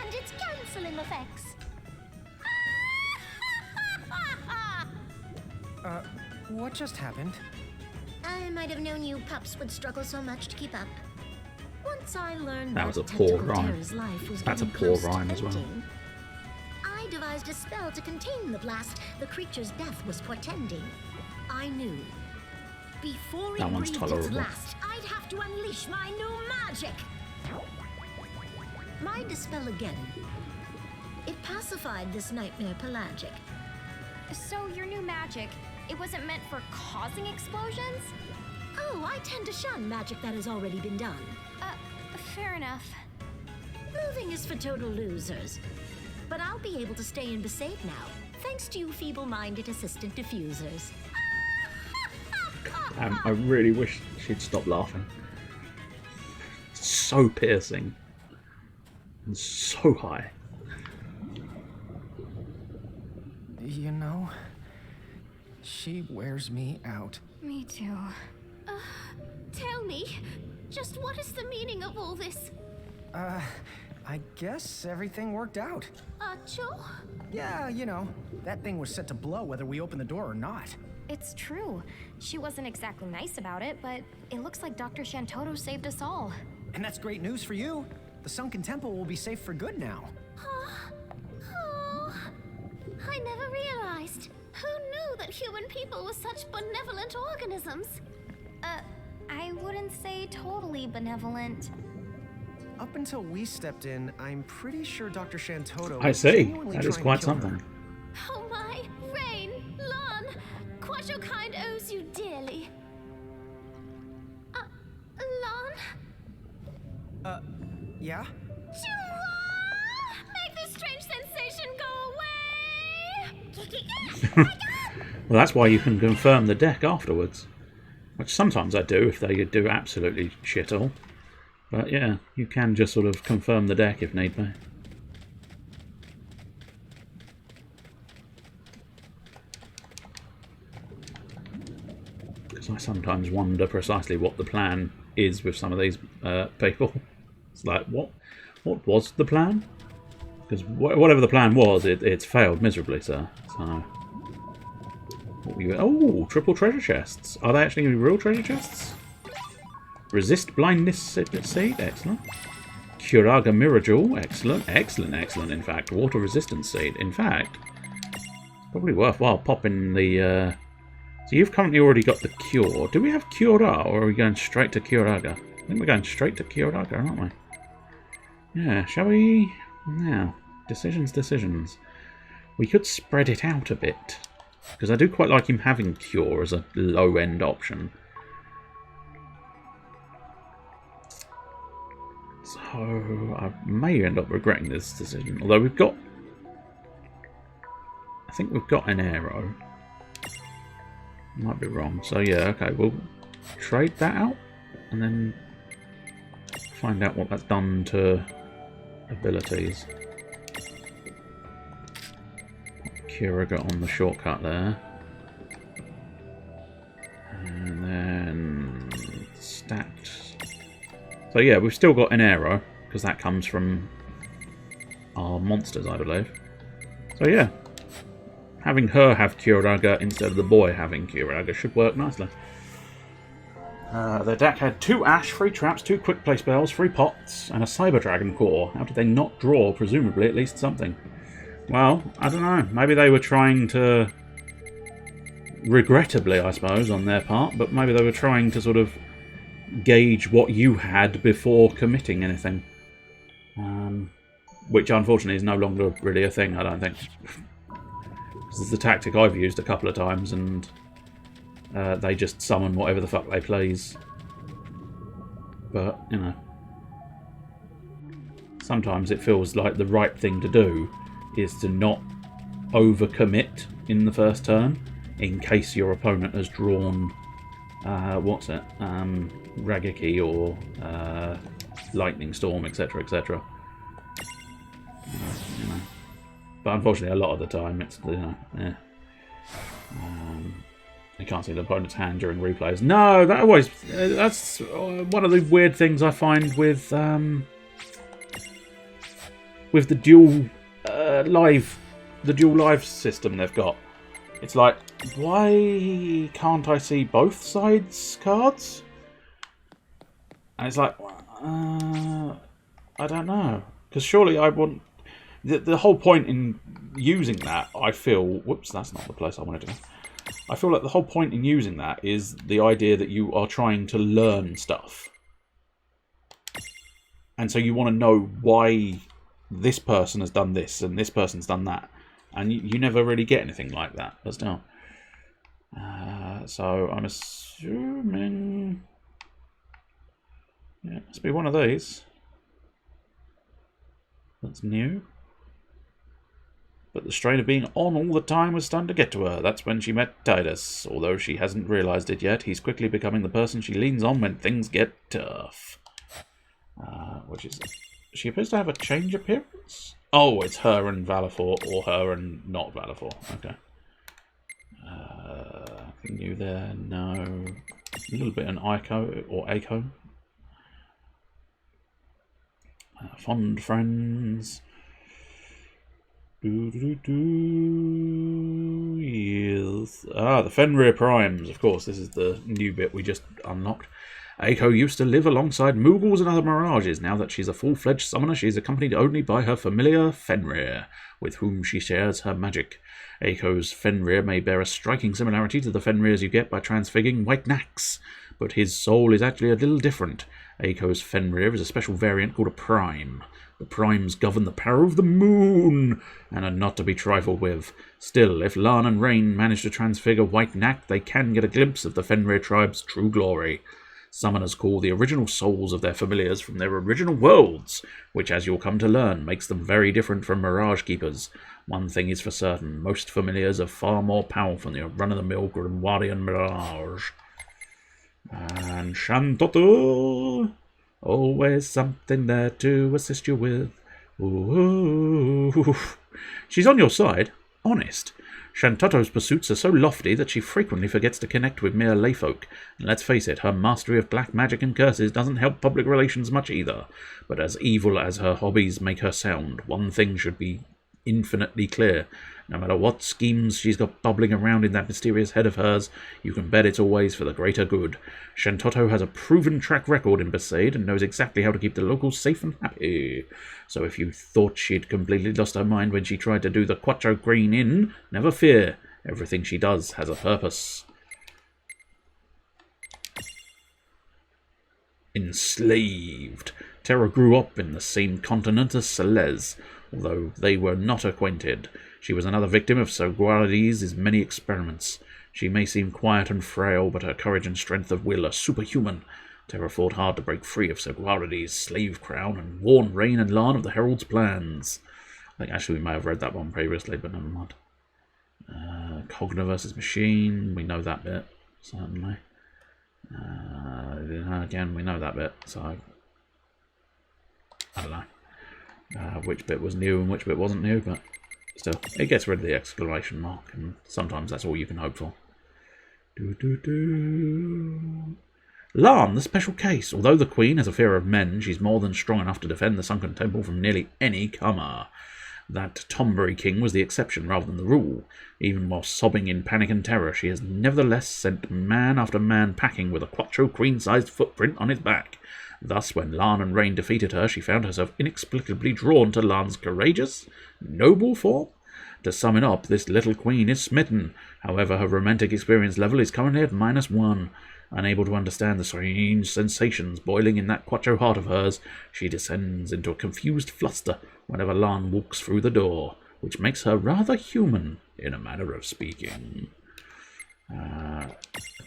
And its cancelling effects. What just happened? I might have known you pups would struggle so much to keep up. Once I learned That was a poor rhyme. Terra's life was That's a getting poor close to rhyme as well. ending, I devised a spell to contain the blast the creature's death was portending. I knew. Before it That one's breathed its tolerable. last, I'd have to unleash my new magic. My Dispel-a-geddon. It pacified this nightmare pelagic. So your new magic, it wasn't meant for causing explosions? Oh, I tend to shun magic that has already been done. Fair enough. Moving is for total losers. But I'll be able to stay in Besaid now, thanks to you feeble-minded assistant diffusers. I really wish she'd stop laughing. It's so piercing. And so high. You know, she wears me out. Me too. Tell me, just what is the meaning of all this? I guess everything worked out. Acho? Yeah, you know, that thing was set to blow whether we open the door or not. It's true. She wasn't exactly nice about it, but it looks like Dr. Shantotto saved us all. And that's great news for you. The sunken temple will be safe for good now. Oh, I never realized. Who knew that human people were such benevolent organisms? I wouldn't say totally benevolent. Up until we stepped in, I'm pretty sure Dr. Shantotto I was see. genuinely That is trying quite to kill her. something. Oh my, Rain, Lan, quite your kind owes you dearly. Lan? Yeah? Make this strange sensation go away! Well, that's why you can confirm the deck afterwards. Which sometimes I do if they do absolutely shit all. But yeah, you can just sort of confirm the deck if need be. Because I sometimes wonder precisely what the plan is with some of these people. It's like, what was the plan? Because whatever the plan was, it's failed miserably, sir. So... Oh, triple treasure chests. Are they actually going to be real treasure chests? Resist blindness seed, excellent. Curaga Mirror Jewel, excellent, excellent, excellent. In fact, water resistance seed. In fact, probably worthwhile popping the. So you've currently already got the cure. Do we have Cura, or are we going straight to Curaga? I think we're going straight to Curaga, aren't we? Yeah, shall we? Now, decisions. We could spread it out a bit, because I do quite like him having cure as a low-end option. So I may end up regretting this decision. Although we've got... I think we've got an arrow. Might be wrong. So yeah, okay, we'll trade that out. And then find out what that's done to abilities. Kira got on the shortcut there. And then stacked. So yeah, we've still got an arrow, because that comes from our monsters, I believe. So yeah, having her have Curaga instead of the boy having Curaga should work nicely. Their deck had 2 Ash, 3 Traps, 2 Quick Play Spells, 3 Pots, and a Cyber Dragon Core. How did they not draw, presumably, at least something? Well, I don't know. Maybe they were trying to... Regrettably, I suppose, on their part, but maybe they were trying to sort of gauge what you had before committing anything. Which, unfortunately, is no longer really a thing, I don't think. This is the tactic I've used a couple of times, and they just summon whatever the fuck they please. But, you know, sometimes it feels like the right thing to do is to not overcommit in the first turn, in case your opponent has drawn, what's it, Rageki or Lightning Storm, etc., etc. You know. But unfortunately, a lot of the time, it's, you know, you can't see the opponent's hand during replays. No, that always, that's one of the weird things I find with the dual live system they've got. It's like, why can't I see both sides' cards? And it's like, I don't know, because surely I want the whole point in using that. I feel, whoops, that's not the place I wanted to go. I feel like the whole point in using that is the idea that you are trying to learn stuff. And so you want to know why this person has done this and this person's done that. And you never really get anything like that, but still. So I'm assuming... Yeah, it must be one of these. That's new. But the strain of being on all the time was starting to get to her. That's when she met Titus. Although she hasn't realised it yet, he's quickly becoming the person she leans on when things get tough. Which is... She appears to have a change appearance? Oh, it's her and Valafor, or her and not Valafor. Okay. Anything new there? No. A little bit an Ico, or Aiko. Fond friends. Yes. Ah, the Fenrir Primes. Of course, this is the new bit we just unlocked. Aiko used to live alongside Moogles and other mirages. Now that she's a full-fledged summoner, she is accompanied only by her familiar Fenrir, with whom she shares her magic. Aiko's Fenrir may bear a striking similarity to the Fenrirs you get by transfiguring White Nax, but his soul is actually a little different. Aiko's Fenrir is a special variant called a Prime. The Primes govern the power of the moon, and are not to be trifled with. Still, if Lan and Rain manage to transfigure White Nax, they can get a glimpse of the Fenrir tribe's true glory. Summoners call the original souls of their familiars from their original worlds, which, as you'll come to learn, makes them very different from Mirage Keepers. One thing is for certain, most familiars are far more powerful than your run-of-the-mill Grimoirian Mirage. And Shantoto, always something there to assist you with. Ooh. She's on your side, honest. Shantoto's pursuits are so lofty that she frequently forgets to connect with mere layfolk. And let's face it, her mastery of black magic and curses doesn't help public relations much either. But as evil as her hobbies make her sound, one thing should be infinitely clear. No matter what schemes she's got bubbling around in that mysterious head of hers, you can bet it's always for the greater good. Shantotto has a proven track record in Besaid and knows exactly how to keep the locals safe and happy. So if you thought she'd completely lost her mind when she tried to do the Quattro Green Inn, never fear. Everything she does has a purpose. Enslaved. Terra grew up in the same continent as Celeste, although they were not acquainted. She was another victim of Seguardi's many experiments. She may seem quiet and frail, but her courage and strength of will are superhuman. Terra fought hard to break free of Seguardi's slave crown and warn Rain and Lan of the Herald's plans. I think actually we may have read that one previously, but never mind. Cogna versus Machine, we know that bit, certainly. Again, we know that bit, so I don't know which bit was new and which bit wasn't new, but still, it gets rid of the exclamation mark, and sometimes that's all you can hope for. Lan, the special case. Although the Queen has a fear of men, she's more than strong enough to defend the sunken temple from nearly any comer. That Tombury King was the exception rather than the rule. Even while sobbing in panic and terror, she has nevertheless sent man after man packing with a Quattro Queen-sized footprint on his back. Thus, when Lan and Rain defeated her, she found herself inexplicably drawn to Lan's courageous, noble form. To sum it up, this little queen is smitten. However, her romantic experience level is currently at -1. Unable to understand the strange sensations boiling in that Quattro heart of hers, she descends into a confused fluster whenever Lan walks through the door, which makes her rather human, in a manner of speaking.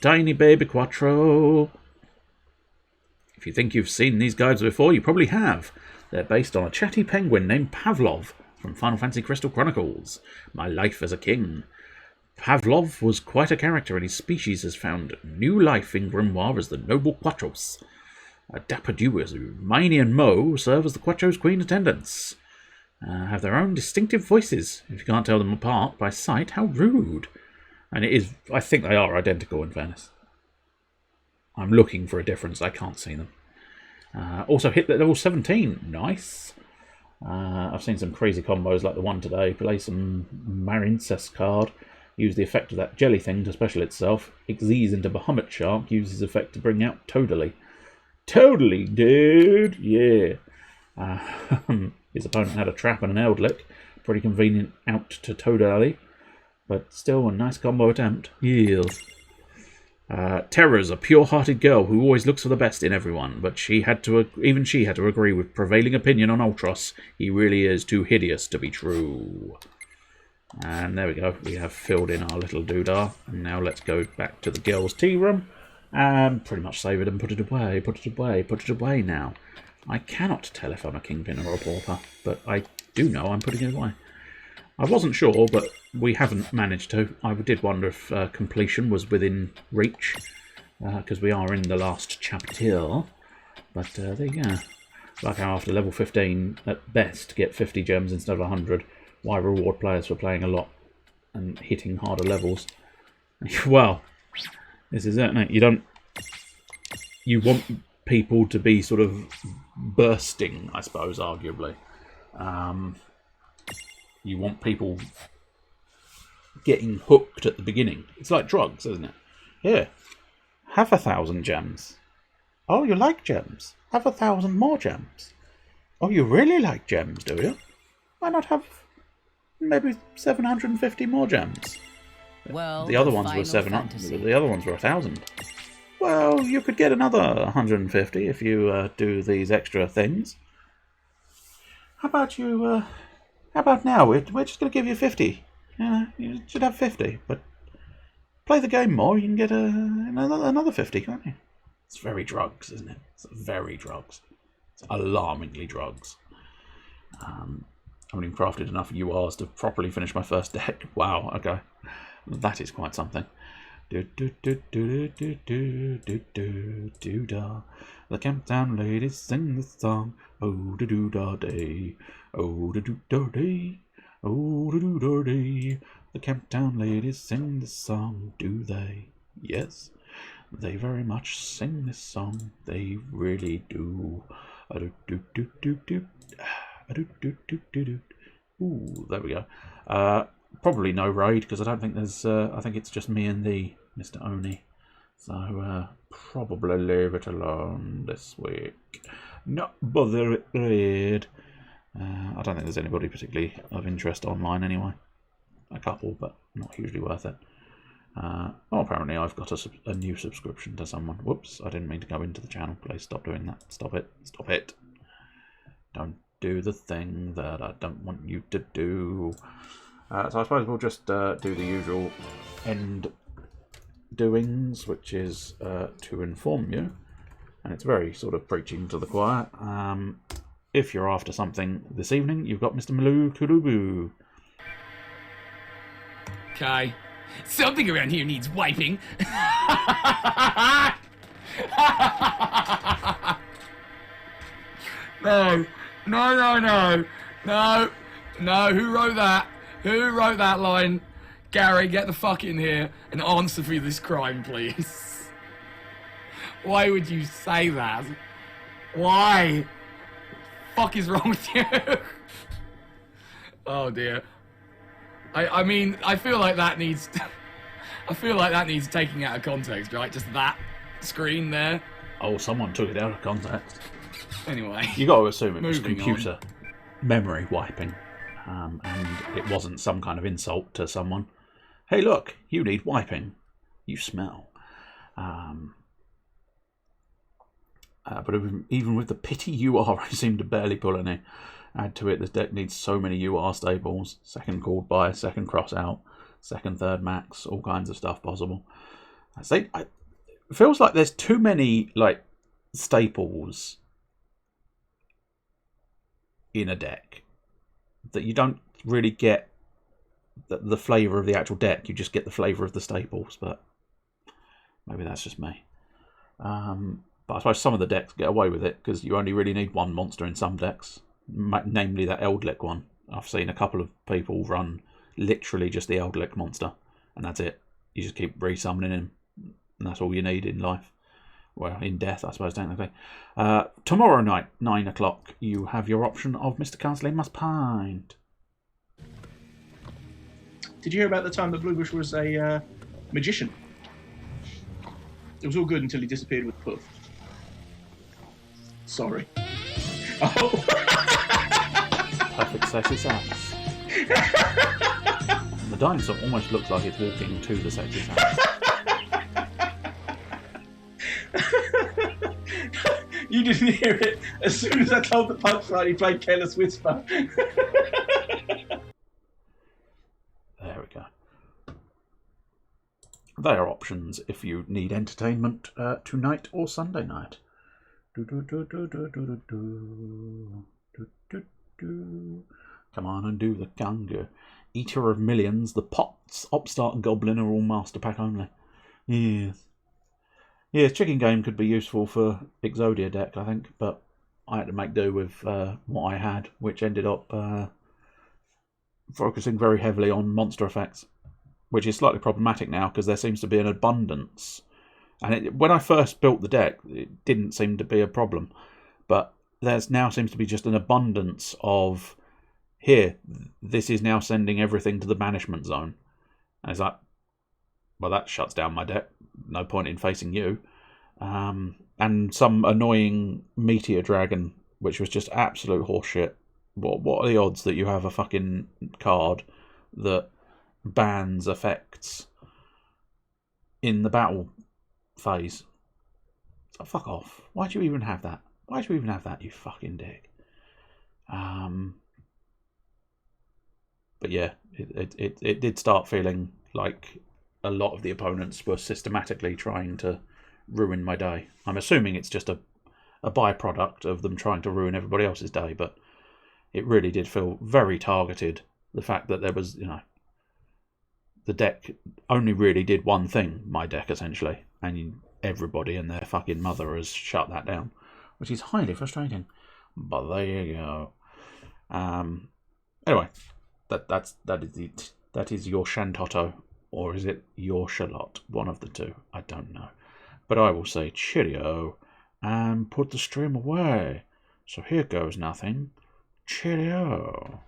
Tiny baby Quattro. If you think you've seen these guides before, you probably have. They're based on a chatty penguin named Pavlov from Final Fantasy Crystal Chronicles, My Life as a King. Pavlov was quite a character, and his species has found new life in Grimoire as the noble Quattros. A dapper duo, Miney and Mo, serve as the Quattro's queen attendants. Have their own distinctive voices. If you can't tell them apart by sight, how rude. And it is, I think they are identical in fairness. I'm looking for a difference, I can't see them. Also hit level 17, nice. I've seen some crazy combos like the one today. Play some Marincess card. Use the effect of that jelly thing to special itself. Xyz into Bahamut Shark. Use his effect to bring out Totally. Totally, dude! Yeah. His opponent had a trap and an Eldlick. Pretty convenient out to Totally. But still a nice combo attempt. Yes. Terra's a pure-hearted girl who always looks for the best in everyone, but even she had to agree with prevailing opinion on Ultros. He really is too hideous to be true. And there we go. We have filled in our little doodah. And now let's go back to the girls' tea room and pretty much save it and put it away, put it away, put it away now. I cannot tell if I'm a kingpin or a pauper, but I do know I'm putting it away. I wasn't sure, but we haven't managed to. I did wonder if completion was within reach, because we are in the last chapter. But there you go. Like how after level 15, at best, get 50 gems instead of 100. Why reward players for playing a lot and hitting harder levels? Well, this is it, isn't it? You want people to be sort of bursting, I suppose, arguably. You want people getting hooked at the beginning. It's like drugs, isn't it? Here, have 1,000 gems. Oh, you like gems? Have 1,000 more gems. Oh, you really like gems, do you? Why not have maybe 750 more gems? Well, the other ones were 700. The other ones were 1,000. Well, you could get another 150 if you do these extra things. How about you? How about now? We're just going to give you 50. You should have 50, but play the game more. You can get another 50, can't you? It's very drugs, isn't it? It's very drugs. It's alarmingly drugs. I haven't even crafted enough URs to properly finish my first deck. Wow, okay. That is quite something. The Camptown ladies sing this song. Oh, da do da day. Oh, da do da day. Oh, da do da day. The Camptown ladies sing this song, do they? Yes, they very much sing this song. They really do. Do do do do do. Do do do do do. Ooh, there we go. Probably no raid, because I don't think there's... I think it's just me and the Mr. Oni. So, probably leave it alone this week. Not bother it raid. I don't think there's anybody particularly of interest online anyway. A couple, but not hugely worth it. Oh, apparently I've got a new subscription to someone. Whoops, I didn't mean to go into the channel. Please stop doing that. Stop it. Stop it. Don't do the thing that I don't want you to do. So I suppose we'll just do the usual end doings, which is to inform you. And it's very sort of preaching to the choir. If you're after something this evening, you've got Mr. Malou Kurubu. Kai, something around here needs wiping. No, no, no, no, no, no. Who wrote that? Who wrote that line? Gary, get the fuck in here and answer for this crime, please. Why would you say that? Why? Fuck is wrong with you? Oh dear. I mean, I feel like that needs... I feel like that needs taking out of context, right? Just that screen there. Oh, someone took it out of context. Anyway. You got to assume it was moving computer memory wiping. And it wasn't some kind of insult to someone. Hey, look, you need wiping. You smell. But even with the pity UR, I seem to barely pull any. Add to it, this deck needs so many UR staples. Second called by, second cross out, second, third max, all kinds of stuff possible. It feels like there's too many like staples in a deck that you don't really get the flavour of the actual deck. You just get the flavour of the staples, but maybe that's just me. But I suppose some of the decks get away with it because you only really need one monster in some decks, namely that Eldlick one. I've seen a couple of people run literally just the Eldlick monster, and that's it. You just keep resummoning him, and that's all you need in life. Well, in death, I suppose, technically. Tomorrow night, 9 o'clock, you have your option of Mr. Cansley Must Pint. Did you hear about the time that Bluebush was a magician? It was all good until he disappeared with Puff. Sorry. Oh. Perfect sexy sax. The dinosaur almost looks like it's walking to the sexy sax. You didn't hear it. As soon as I told the punchline, he played Careless Whisper. There we go. They are options if you need entertainment tonight or Sunday night. Come on and do the conga. Eater of Millions, the Pots, Upstart and Goblin are all Master Pack only. Yes. Yeah, Chicken Game could be useful for Exodia deck, I think, but I had to make do with what I had, which ended up focusing very heavily on monster effects, which is slightly problematic now because there seems to be an abundance. And when I first built the deck, it didn't seem to be a problem. But there's now seems to be just an abundance of, here, this is now sending everything to the banishment zone. And it's like, well, that shuts down my deck. No point in facing you. And some annoying meteor dragon, which was just absolute horseshit. What are the odds that you have a fucking card that bans effects in the battle phase? So fuck off. Why'd you even have that? Why'd you even have that, you fucking dick? But yeah, it did start feeling like a lot of the opponents were systematically trying to ruin my day. I'm assuming it's just a byproduct of them trying to ruin everybody else's day, but it really did feel very targeted. The fact that there was, the deck only really did one thing, my deck essentially, and everybody and their fucking mother has shut that down, which is highly frustrating. But there you go. Anyway, that is your Shantotto, or is it your Shallot? One of the two. I don't know. But I will say cheerio and put the stream away. So here goes nothing. Cheerio.